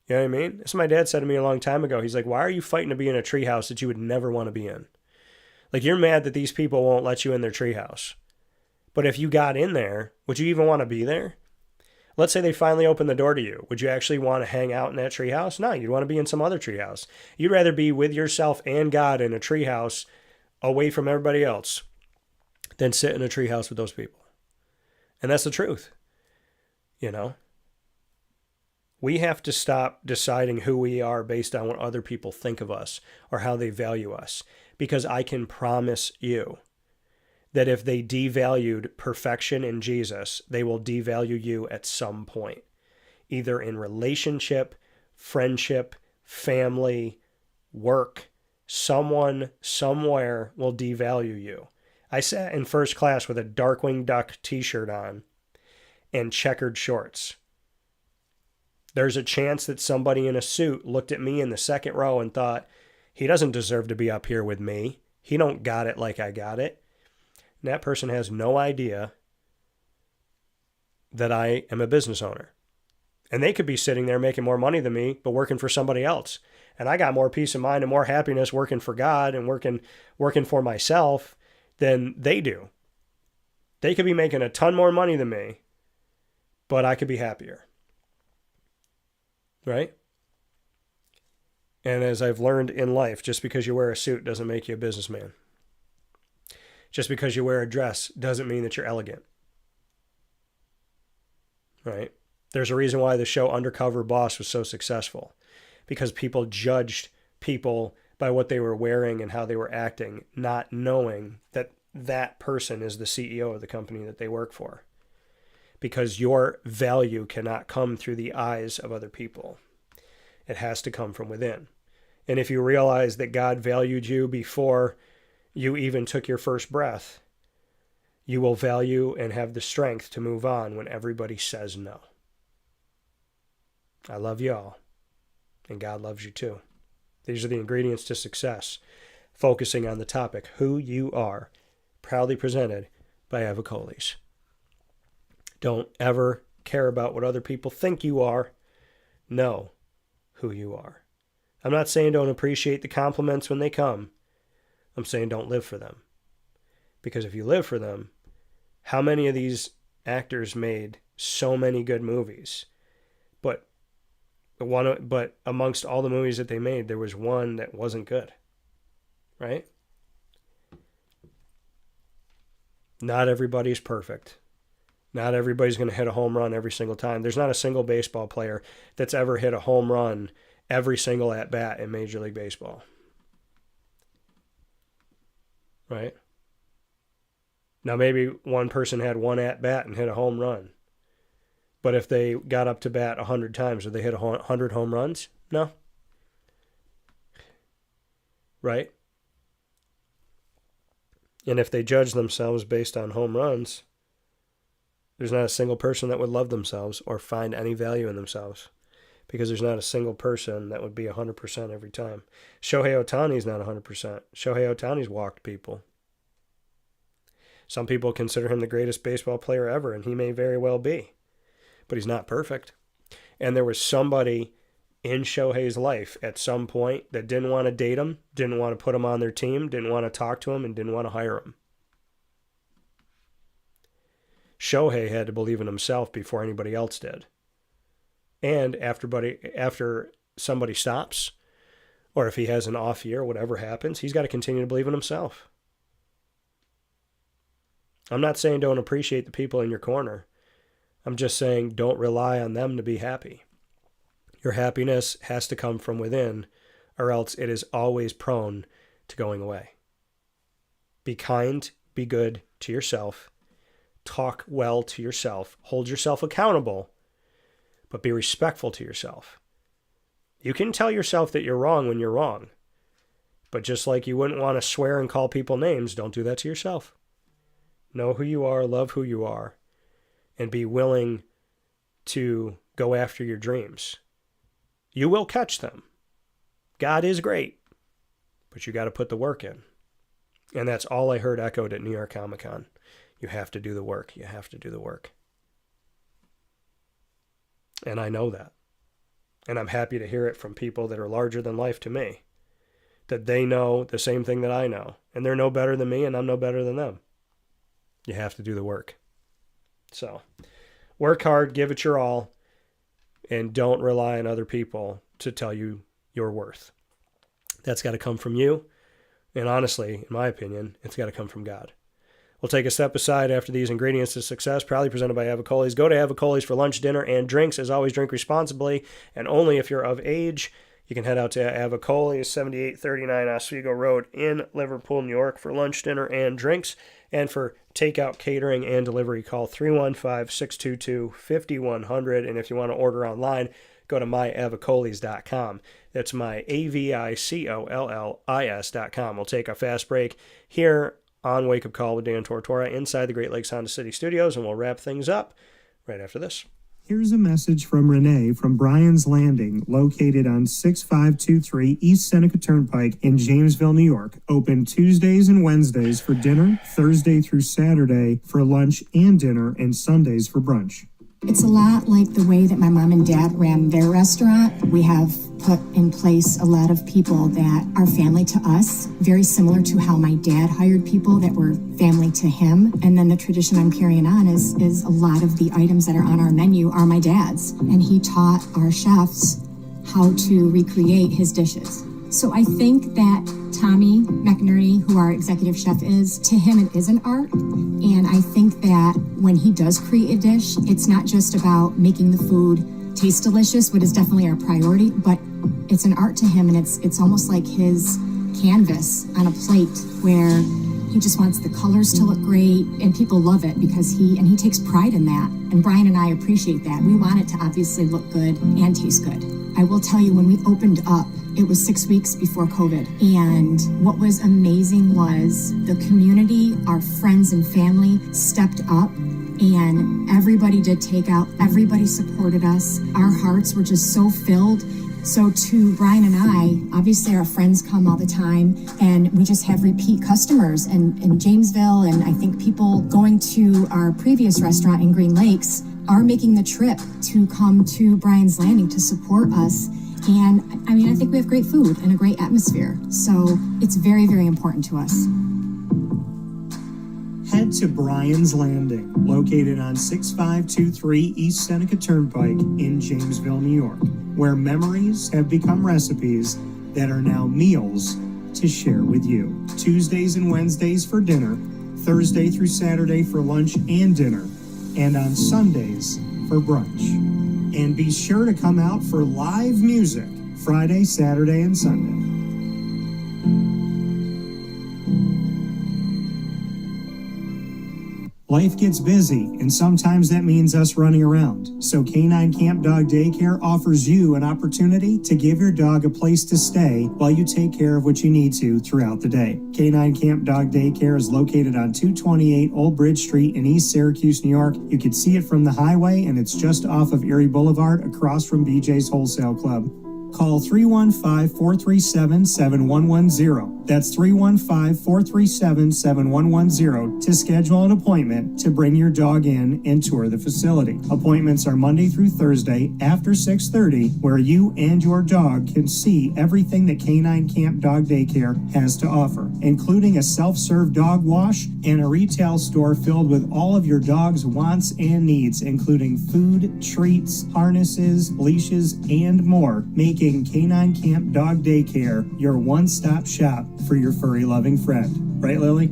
You know what I mean? This my dad said to me a long time ago. He's like, why are you fighting to be in a treehouse that you would never want to be in? Like, you're mad that these people won't let you in their treehouse. But if you got in there, would you even want to be there? Let's say they finally open the door to you. Would you actually want to hang out in that treehouse? No, you'd want to be in some other treehouse. You'd rather be with yourself and God in a treehouse away from everybody else than sit in a treehouse with those people. And that's the truth. You know? We have to stop deciding who we are based on what other people think of us or how they value us. Because I can promise you that if they devalued perfection in Jesus, they will devalue you at some point, either in relationship, friendship, family, work. Someone somewhere will devalue you. I sat in first class with a Darkwing Duck t-shirt on and checkered shorts. There's a chance that somebody in a suit looked at me in the second row and thought, he doesn't deserve to be up here with me. He don't got it like I got it. And that person has no idea that I am a business owner. And they could be sitting there making more money than me, but working for somebody else. And I got more peace of mind and more happiness working for God and working for myself than they do. They could be making a ton more money than me, but I could be happier. Right? And as I've learned in life, just because you wear a suit doesn't make you a businessman. Just because you wear a dress doesn't mean that you're elegant. Right? There's a reason why the show Undercover Boss was so successful. Because people judged people by what they were wearing and how they were acting, not knowing that that person is the CEO of the company that they work for. Because your value cannot come through the eyes of other people. It has to come from within. And if you realize that God valued you before you even took your first breath, you will value and have the strength to move on when everybody says no. I love you all, and God loves you too. These are the ingredients to success. Focusing on the topic, who you are, proudly presented by Avicolli's. Don't ever care about what other people think you are. Know who you are. I'm not saying don't appreciate the compliments when they come. I'm saying don't live for them. Because if you live for them, how many of these actors made so many good movies? But amongst all the movies that they made, there was one that wasn't good. Right? Not everybody's perfect. Not everybody's going to hit a home run every single time. There's not a single baseball player that's ever hit a home run every single at-bat in Major League Baseball. Right? Now, maybe one person had one at-bat and hit a home run. But if they got up to bat 100 times, would they hit 100 home runs? No. Right? And if they judge themselves based on home runs, there's not a single person that would love themselves or find any value in themselves, because there's not a single person that would be 100% every time. Shohei Ohtani's not 100%. Shohei Ohtani's walked people. Some people consider him the greatest baseball player ever, and he may very well be. But he's not perfect. And there was somebody in Shohei's life at some point that didn't want to date him, didn't want to put him on their team, didn't want to talk to him, and didn't want to hire him. Shohei had to believe in himself before anybody else did. And after somebody stops, or if he has an off year, whatever happens, he's got to continue to believe in himself. I'm not saying don't appreciate the people in your corner. I'm just saying don't rely on them to be happy. Your happiness has to come from within, or else it is always prone to going away. Be kind, be good to yourself. Talk well to yourself. Hold yourself accountable, but be respectful to yourself. You can tell yourself that you're wrong when you're wrong, but just like you wouldn't want to swear and call people names, don't do that to yourself. Know who you are, love who you are, and be willing to go after your dreams. You will catch them. God is great, but you got to put the work in. And that's all I heard echoed at New York Comic Con. You have to do the work. You have to do the work. And I know that. And I'm happy to hear it from people that are larger than life to me, that they know the same thing that I know. And they're no better than me, and I'm no better than them. You have to do the work. So, work hard, give it your all, and don't rely on other people to tell you your worth. That's got to come from you. And honestly, in my opinion, it's got to come from God. We'll take a step aside after these ingredients to success, proudly presented by Avicolli's. Go to Avicolli's for lunch, dinner, and drinks. As always, drink responsibly, and only if you're of age. You can head out to Avicolli's, 7839 Oswego Road in Liverpool, New York, for lunch, dinner, and drinks. And for takeout, catering, and delivery, call 315-622-5100. And if you want to order online, go to myavicollis.com. That's my AVICOLLIS.com. We'll take a fast break here on Wake Up Call with Dan Tortora inside the Great Lakes Honda City Studios, and we'll wrap things up right after this. Here's a message from Renee from Bryan's Landing, located on 6523 East Seneca Turnpike in Jamesville, New York. Open Tuesdays and Wednesdays for dinner, Thursday through Saturday for lunch and dinner, and Sundays for brunch. It's a lot like the way that my mom and dad ran their restaurant. We have put in place a lot of people that are family to us, very similar to how my dad hired people that were family to him. And then the tradition I'm carrying on is a lot of the items that are on our menu are my dad's. And he taught our chefs how to recreate his dishes. So I think that Tommy McNerney, who our executive chef is, to him it is an art. And I think that when he does create a dish, it's not just about making the food taste delicious, which is definitely our priority, but it's an art to him, and it's almost like his canvas on a plate where he just wants the colors to look great, and people love it because he takes pride in that. And Bryan and I appreciate that. We want it to obviously look good and taste good. I will tell you, when we opened up, it was 6 weeks before COVID. And what was amazing was the community, our friends and family stepped up, and everybody did takeout. Everybody supported us. Our hearts were just so filled. So to Bryan and I, obviously our friends come all the time, and we just have repeat customers in Jamesville, and I think people going to our previous restaurant in Green Lakes are making the trip to come to Bryan's Landing to support us. And I mean, I think we have great food and a great atmosphere. So it's very, very important to us. Head to Bryan's Landing, located on 6523 East Seneca Turnpike in Jamesville, New York, where memories have become recipes that are now meals to share with you. Tuesdays and Wednesdays for dinner, Thursday through Saturday for lunch and dinner, and on Sundays for brunch. And be sure to come out for live music Friday, Saturday, and Sunday. Life gets busy, and sometimes that means us running around. So K9 Camp Dog Daycare offers you an opportunity to give your dog a place to stay while you take care of what you need to throughout the day. K9 Camp Dog Daycare is located on 228 Old Bridge Street in East Syracuse, New York. You can see it from the highway, and it's just off of Erie Boulevard across from BJ's Wholesale Club. Call 315-437-7110. That's 315-437-7110 to schedule an appointment to bring your dog in and tour the facility. Appointments are Monday through Thursday after 6:30, where you and your dog can see everything that K9 Camp Dog Daycare has to offer, including a self-serve dog wash and a retail store filled with all of your dog's wants and needs, including food, treats, harnesses, leashes, and more, making K9 Camp Dog Daycare your one-stop shop for your furry loving friend. Right, Lily?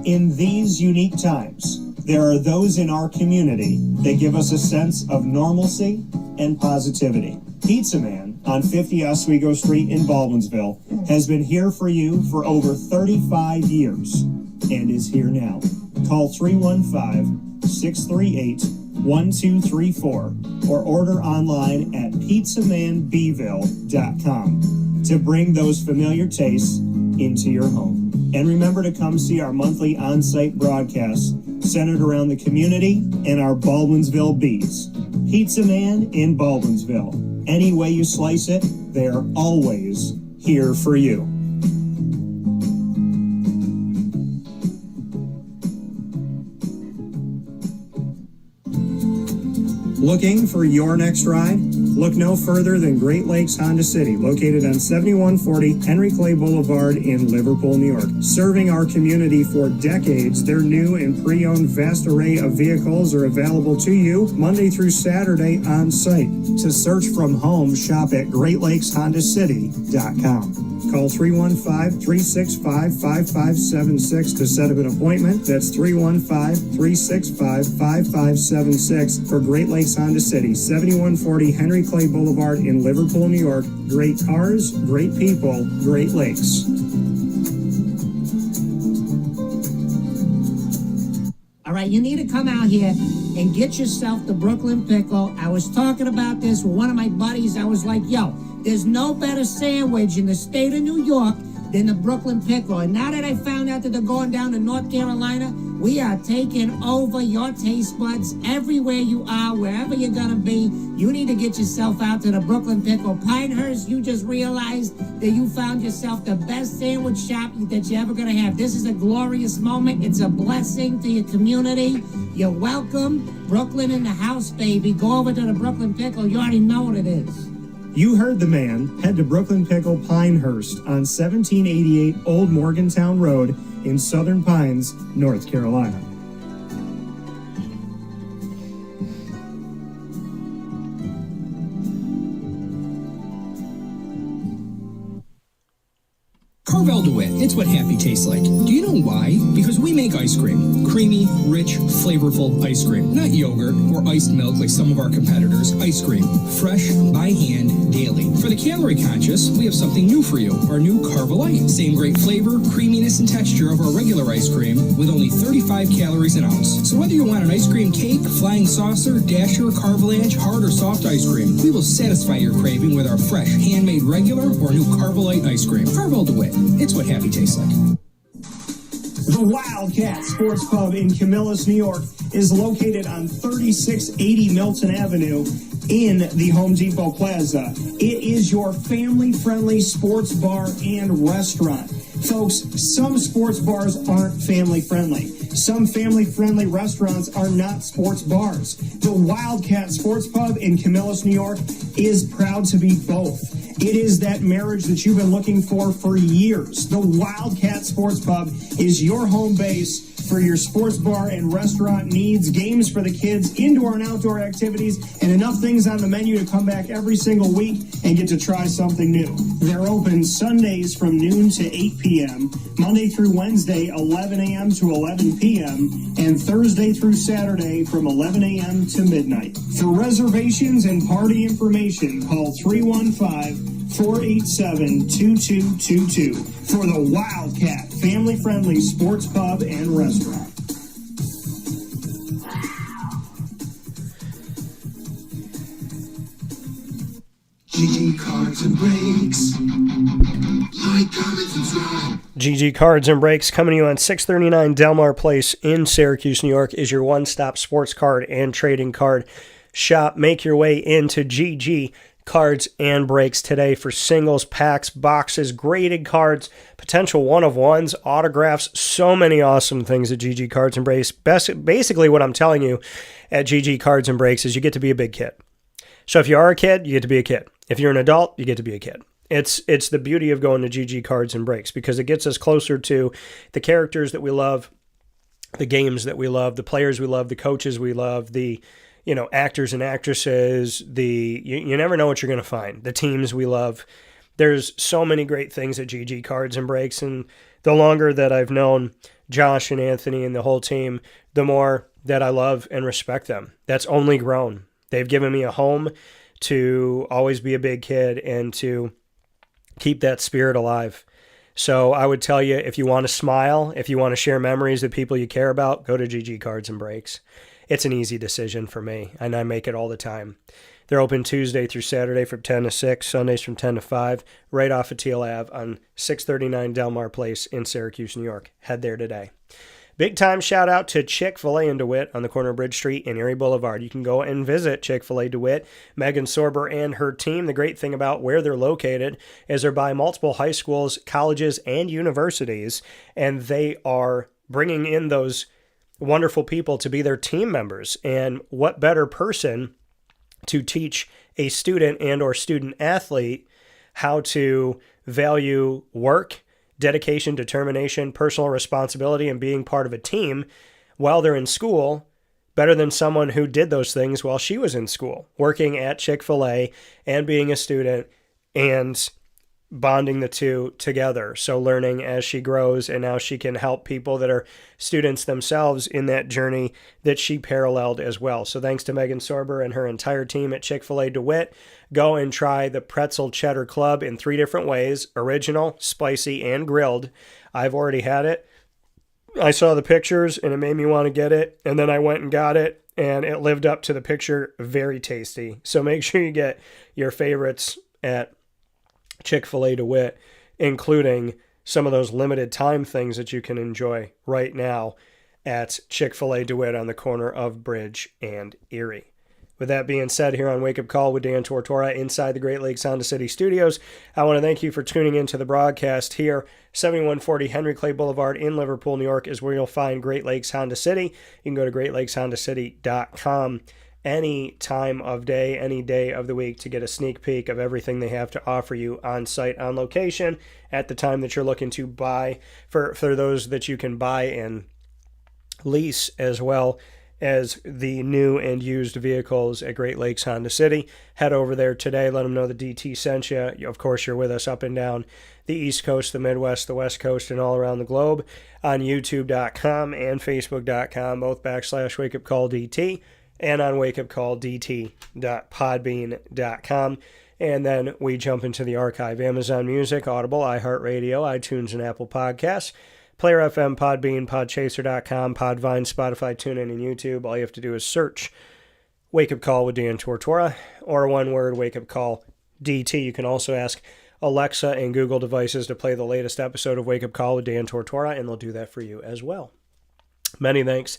In these unique times, there are those in our community that give us a sense of normalcy and positivity. Pizza Man on 50 Oswego Street in Baldwinsville has been here for you for over 35 years and is here now. Call 315-638-1234 or order online at pizzamanbville.com to bring those familiar tastes into your home. And remember to come see our monthly on-site broadcasts centered around the community and our Baldwinsville Bees. Pizza Man in Baldwinsville. Any way you slice it, they're always here for you. Looking for your next ride? Look no further than Great Lakes Honda City, located on 7140 Henry Clay Boulevard in Liverpool, New York. Serving our community for decades, their new and pre-owned vast array of vehicles are available to you Monday through Saturday on site. To search from home, shop at GreatLakesHondaCity.com. Call 315-365-5576 to set up an appointment. That's 315-365-5576 for Great Lakes Honda City, 7140 Henry Clay Boulevard in Liverpool, New York. Great cars, great people, Great Lakes. All right, you need to come out here and get yourself the Brooklyn Pickle. I was talking about this with one of my buddies. I was like, yo, there's no better sandwich in the state of New York than the Brooklyn Pickle. And now that I found out that they're going down to North Carolina, we are taking over your taste buds everywhere you are, wherever you're going to be. You need to get yourself out to the Brooklyn Pickle. Pinehurst, you just realized that you found yourself the best sandwich shop that you're ever going to have. This is a glorious moment. It's a blessing to your community. You're welcome. Brooklyn in the house, baby. Go over to the Brooklyn Pickle. You already know what it is. You heard the man. Head to Brooklyn Pickle Pinehurst on 1788 Old Morgantown Road in Southern Pines, North Carolina. Carvel DeWitt, it's what happy tastes like. Do you know why? Because we make ice cream. Creamy, rich, flavorful ice cream. Not yogurt or iced milk like some of our competitors. Ice cream. Fresh, by hand, daily. For the calorie conscious, we have something new for you. Our new Carvelite. Same great flavor, creaminess, and texture of our regular ice cream with only 35 calories an ounce. So whether you want an ice cream cake, flying saucer, dasher, carvelange, hard or soft ice cream, we will satisfy your craving with our fresh, handmade regular or new Carvelite ice cream. Carvel DeWitt. It's what happy tastes like. The Wildcat Sports Pub in Camillus, New York is located on 3680 Milton Avenue in the Home Depot Plaza. It is your family-friendly sports bar and restaurant. Folks, some sports bars aren't family-friendly. Some family-friendly restaurants are not sports bars. The Wildcat Sports Pub in Camillus, New York is proud to be both. It is that marriage that you've been looking for years. The Wildcat Sports Pub is your home base for your sports bar and restaurant needs, games for the kids, indoor and outdoor activities, and enough things on the menu to come back every single week and get to try something new. They're open Sundays from noon to 8 p.m., Monday through Wednesday, 11 a.m. to 11 p.m., and Thursday through Saturday from 11 a.m. to midnight. For reservations and party information, call 315-487-2222 for the Wildcat family-friendly sports pub and restaurant. GG Cards and Breaks. Like, comment, subscribe. GG Cards and Breaks, coming to you on 639 Delmar Place in Syracuse, New York, is your one-stop sports card and trading card shop. Make your way into GG Cards and Breaks today for singles, packs, boxes, graded cards, potential one-of-ones, autographs, so many awesome things at GG Cards and Breaks. Basically, what I'm telling you at GG Cards and Breaks is you get to be a big kid. So if you are a kid, you get to be a kid. If you're an adult, you get to be a kid. It's the beauty of going to GG Cards and Breaks because it gets us closer to the characters that we love, the games that we love, the players we love, the coaches we love, the actors and actresses, you never know what you're going to find, the teams we love. There's so many great things at GG Cards and Breaks, and the longer that I've known Josh and Anthony and the whole team, the more that I love and respect them. That's only grown. They've given me a home to always be a big kid and to keep that spirit alive. So I would tell you, if you want to smile, if you want to share memories with people you care about, go to GG Cards and Breaks. It's an easy decision for me, and I make it all the time. They're open Tuesday through Saturday from 10 to 6, Sundays from 10 to 5, right off of Teal Ave on 639 Delmar Place in Syracuse, New York. Head there today. Big time shout out to Chick-fil-A in DeWitt on the corner of Bridge Street and Erie Boulevard. You can go and visit Chick-fil-A DeWitt. Megan Sorber and her team. The great thing about where they're located is they're by multiple high schools, colleges, and universities, and they are bringing in those wonderful people to be their team members. And what better person to teach a student and or student athlete how to value work, dedication, determination, personal responsibility, and being part of a team while they're in school, better than someone who did those things while she was in school, working at Chick-fil-A and being a student and bonding the two together. So learning as she grows, and now she can help people that are students themselves in that journey that she paralleled as well. So thanks to Megan Sorber and her entire team at Chick-fil-A DeWitt. Go and try the Pretzel Cheddar Club in 3 different ways: original, spicy, and grilled. I've already had it. I saw the pictures and it made me want to get it, and then I went and got it, and it lived up to the picture. Very tasty. So make sure you get your favorites at Chick-fil-A DeWitt, including some of those limited time things that you can enjoy right now at Chick-fil-A DeWitt on the corner of Bridge and Erie. With that being said, here on Wake Up Call with Dan Tortora inside the Great Lakes Honda City Studios, I want to thank you for tuning into the broadcast here. 7140 Henry Clay Boulevard in Liverpool, New York is where you'll find Great Lakes Honda City. You can go to greatlakeshondacity.com any time of day, any day of the week to get a sneak peek of everything they have to offer you on site, on location, at the time that you're looking to buy, for those that you can buy and lease, as well as the new and used vehicles at Great Lakes Honda City. Head over there today. Let them know the DT sent you. Of course, you're with us up and down the East Coast, the Midwest, the West Coast, and all around the globe on YouTube.com and Facebook.com, both /WakeUpCallDT, and on wakeupcalldt.podbean.com. And then we jump into the archive: Amazon Music, Audible, iHeartRadio, iTunes, and Apple Podcasts, Player FM, Podbean, Podchaser.com, Podvine, Spotify, TuneIn, and YouTube. All you have to do is search Wake Up Call with Dan Tortora, or one word, Wake Up Call DT. You can also ask Alexa and Google devices to play the latest episode of Wake Up Call with Dan Tortora, and they'll do that for you as well. Many thanks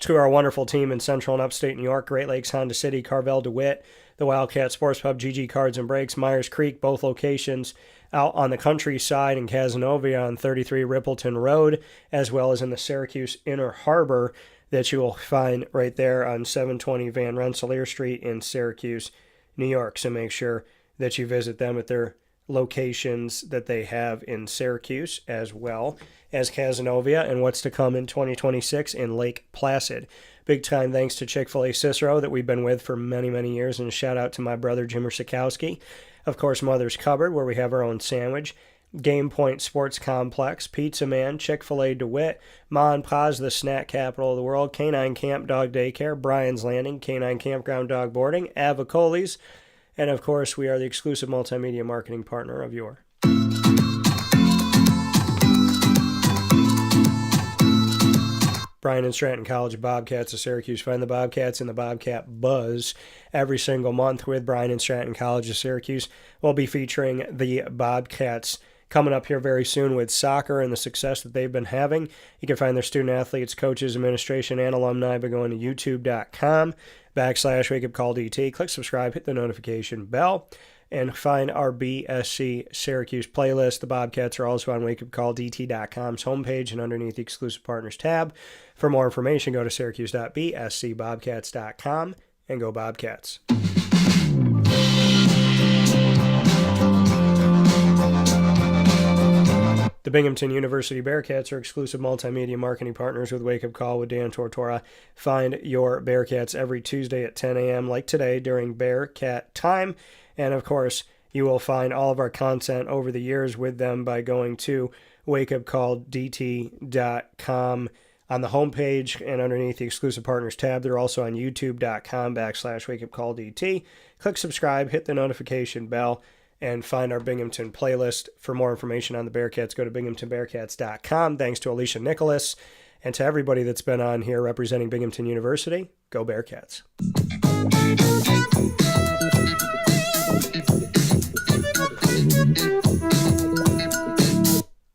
To our wonderful team in Central and Upstate New York, Great Lakes, Honda City, Carvel, DeWitt, the Wildcat Sports Pub, GG Cards and Breaks, Myers Creek, both locations out on the countryside in Casanova on 33 Rippleton Road, as well as in the Syracuse Inner Harbor that you will find right there on 720 Van Rensselaer Street in Syracuse, New York. So make sure that you visit them at their locations that they have in Syracuse, as well as Casanova and what's to come in 2026 in Lake Placid. Big time thanks to Chick-fil-A Cicero that we've been with for many, many years, and a shout out to my brother Jimmer Sikowski. Of course, Mother's Cupboard, where we have our own sandwich. Game Point Sports Complex, Pizza Man, Chick-fil-A DeWitt, Ma and Pa's, the snack capital of the world, Canine Camp Dog Daycare, Brian's Landing, Canine Campground Dog Boarding, Avicolli's, and of course, we are the exclusive multimedia marketing partner of your Bryan and Stratton College of Bobcats of Syracuse. Find the Bobcats in the Bobcat Buzz every single month with Bryan and Stratton College of Syracuse. We'll be featuring the Bobcats coming up here very soon with soccer and the success that they've been having. You can find their student athletes, coaches, administration, and alumni by going to youtube.com/wakeupcalldt. Click subscribe, hit the notification bell, and find our BSC Syracuse playlist. The Bobcats are also on wakeupcalldt.com's homepage and underneath the exclusive partners tab. For more information, go to syracuse.bscbobcats.com and go Bobcats. The Binghamton University Bearcats are exclusive multimedia marketing partners with Wake Up Call with Dan Tortora. Find your Bearcats every Tuesday at 10 a.m. like today during Bearcat time. And, of course, you will find all of our content over the years with them by going to wakeupcalldt.com on the homepage and underneath the exclusive partners tab. They're also on youtube.com/wakeupcalldt. Click subscribe, hit the notification bell, and find our Binghamton playlist. For more information on the Bearcats, go to binghamtonbearcats.com. Thanks to Alicia Nicholas and to everybody that's been on here representing Binghamton University. Go Bearcats.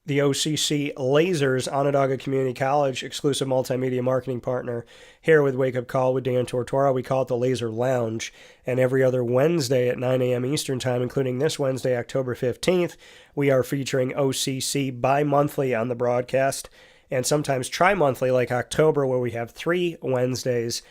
The OCC Lasers, Onondaga Community College, exclusive multimedia marketing partner here with Wake Up Call with Dan Tortora. We call it the Laser Lounge. And every other Wednesday at 9 a.m. Eastern Time, including this Wednesday, October 15th, we are featuring OCC bi-monthly on the broadcast, and sometimes tri-monthly like October, where we have 3 Wednesdays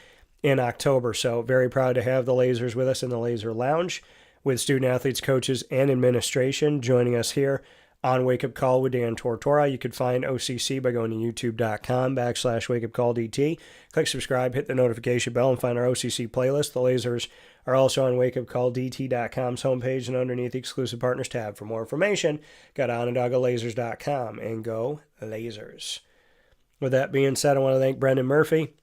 in October. So very proud to have the Lasers with us in the Laser Lounge with student athletes, coaches, and administration joining us here on Wake Up Call with Dan Tortora. You could find OCC by going to youtube.com/wakeupcalldt. Click subscribe, hit the notification bell, and find our OCC playlist. The Lasers are also on wakeupcalldt.com's homepage and underneath the exclusive partners tab. For more information, go to onondagalazers.com and go Lasers. With that being said, I want to thank Brendan Murphy.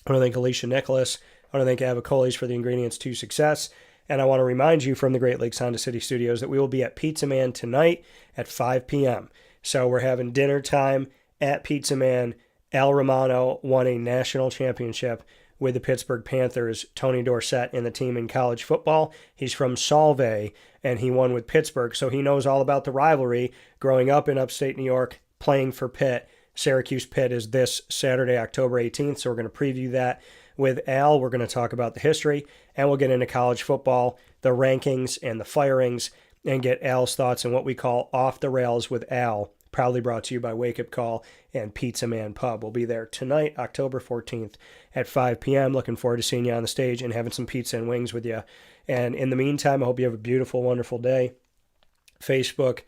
I want to thank Alicia Nicholas. I want to thank Avicolli's for the ingredients to success. And I want to remind you from the Great Lakes Honda City Studios that we will be at Pizza Man tonight at 5 p.m. So we're having dinner time at Pizza Man. Al Romano won a national championship with the Pittsburgh Panthers, Tony Dorsett, and the team in college football. He's from Solvay, and he won with Pittsburgh, so he knows all about the rivalry. Growing up in upstate New York, playing for Pitt, Syracuse Pitt is this Saturday, October 18th, so we're going to preview that with Al. We're going to talk about the history, and we'll get into college football, the rankings, and the firings, and get Al's thoughts on what we call Off the Rails with Al, proudly brought to you by Wake Up Call and Pizza Man Pub. We'll be there tonight, October 14th at 5 p.m. Looking forward to seeing you on the stage and having some pizza and wings with you. And in the meantime, I hope you have a beautiful, wonderful day. Facebook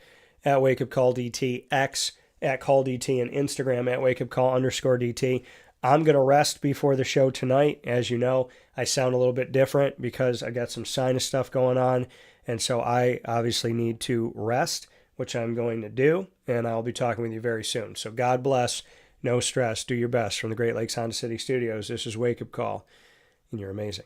at Wake Up Call DT, X at Call DT, and Instagram at Wake Up Call _DT. I'm going to rest before the show tonight. As you know, I sound a little bit different because I got some sinus stuff going on, and so I obviously need to rest, which I'm going to do, and I'll be talking with you very soon. So God bless, no stress, do your best. From the Great Lakes Honda City Studios, this is Wake Up Call, and you're amazing.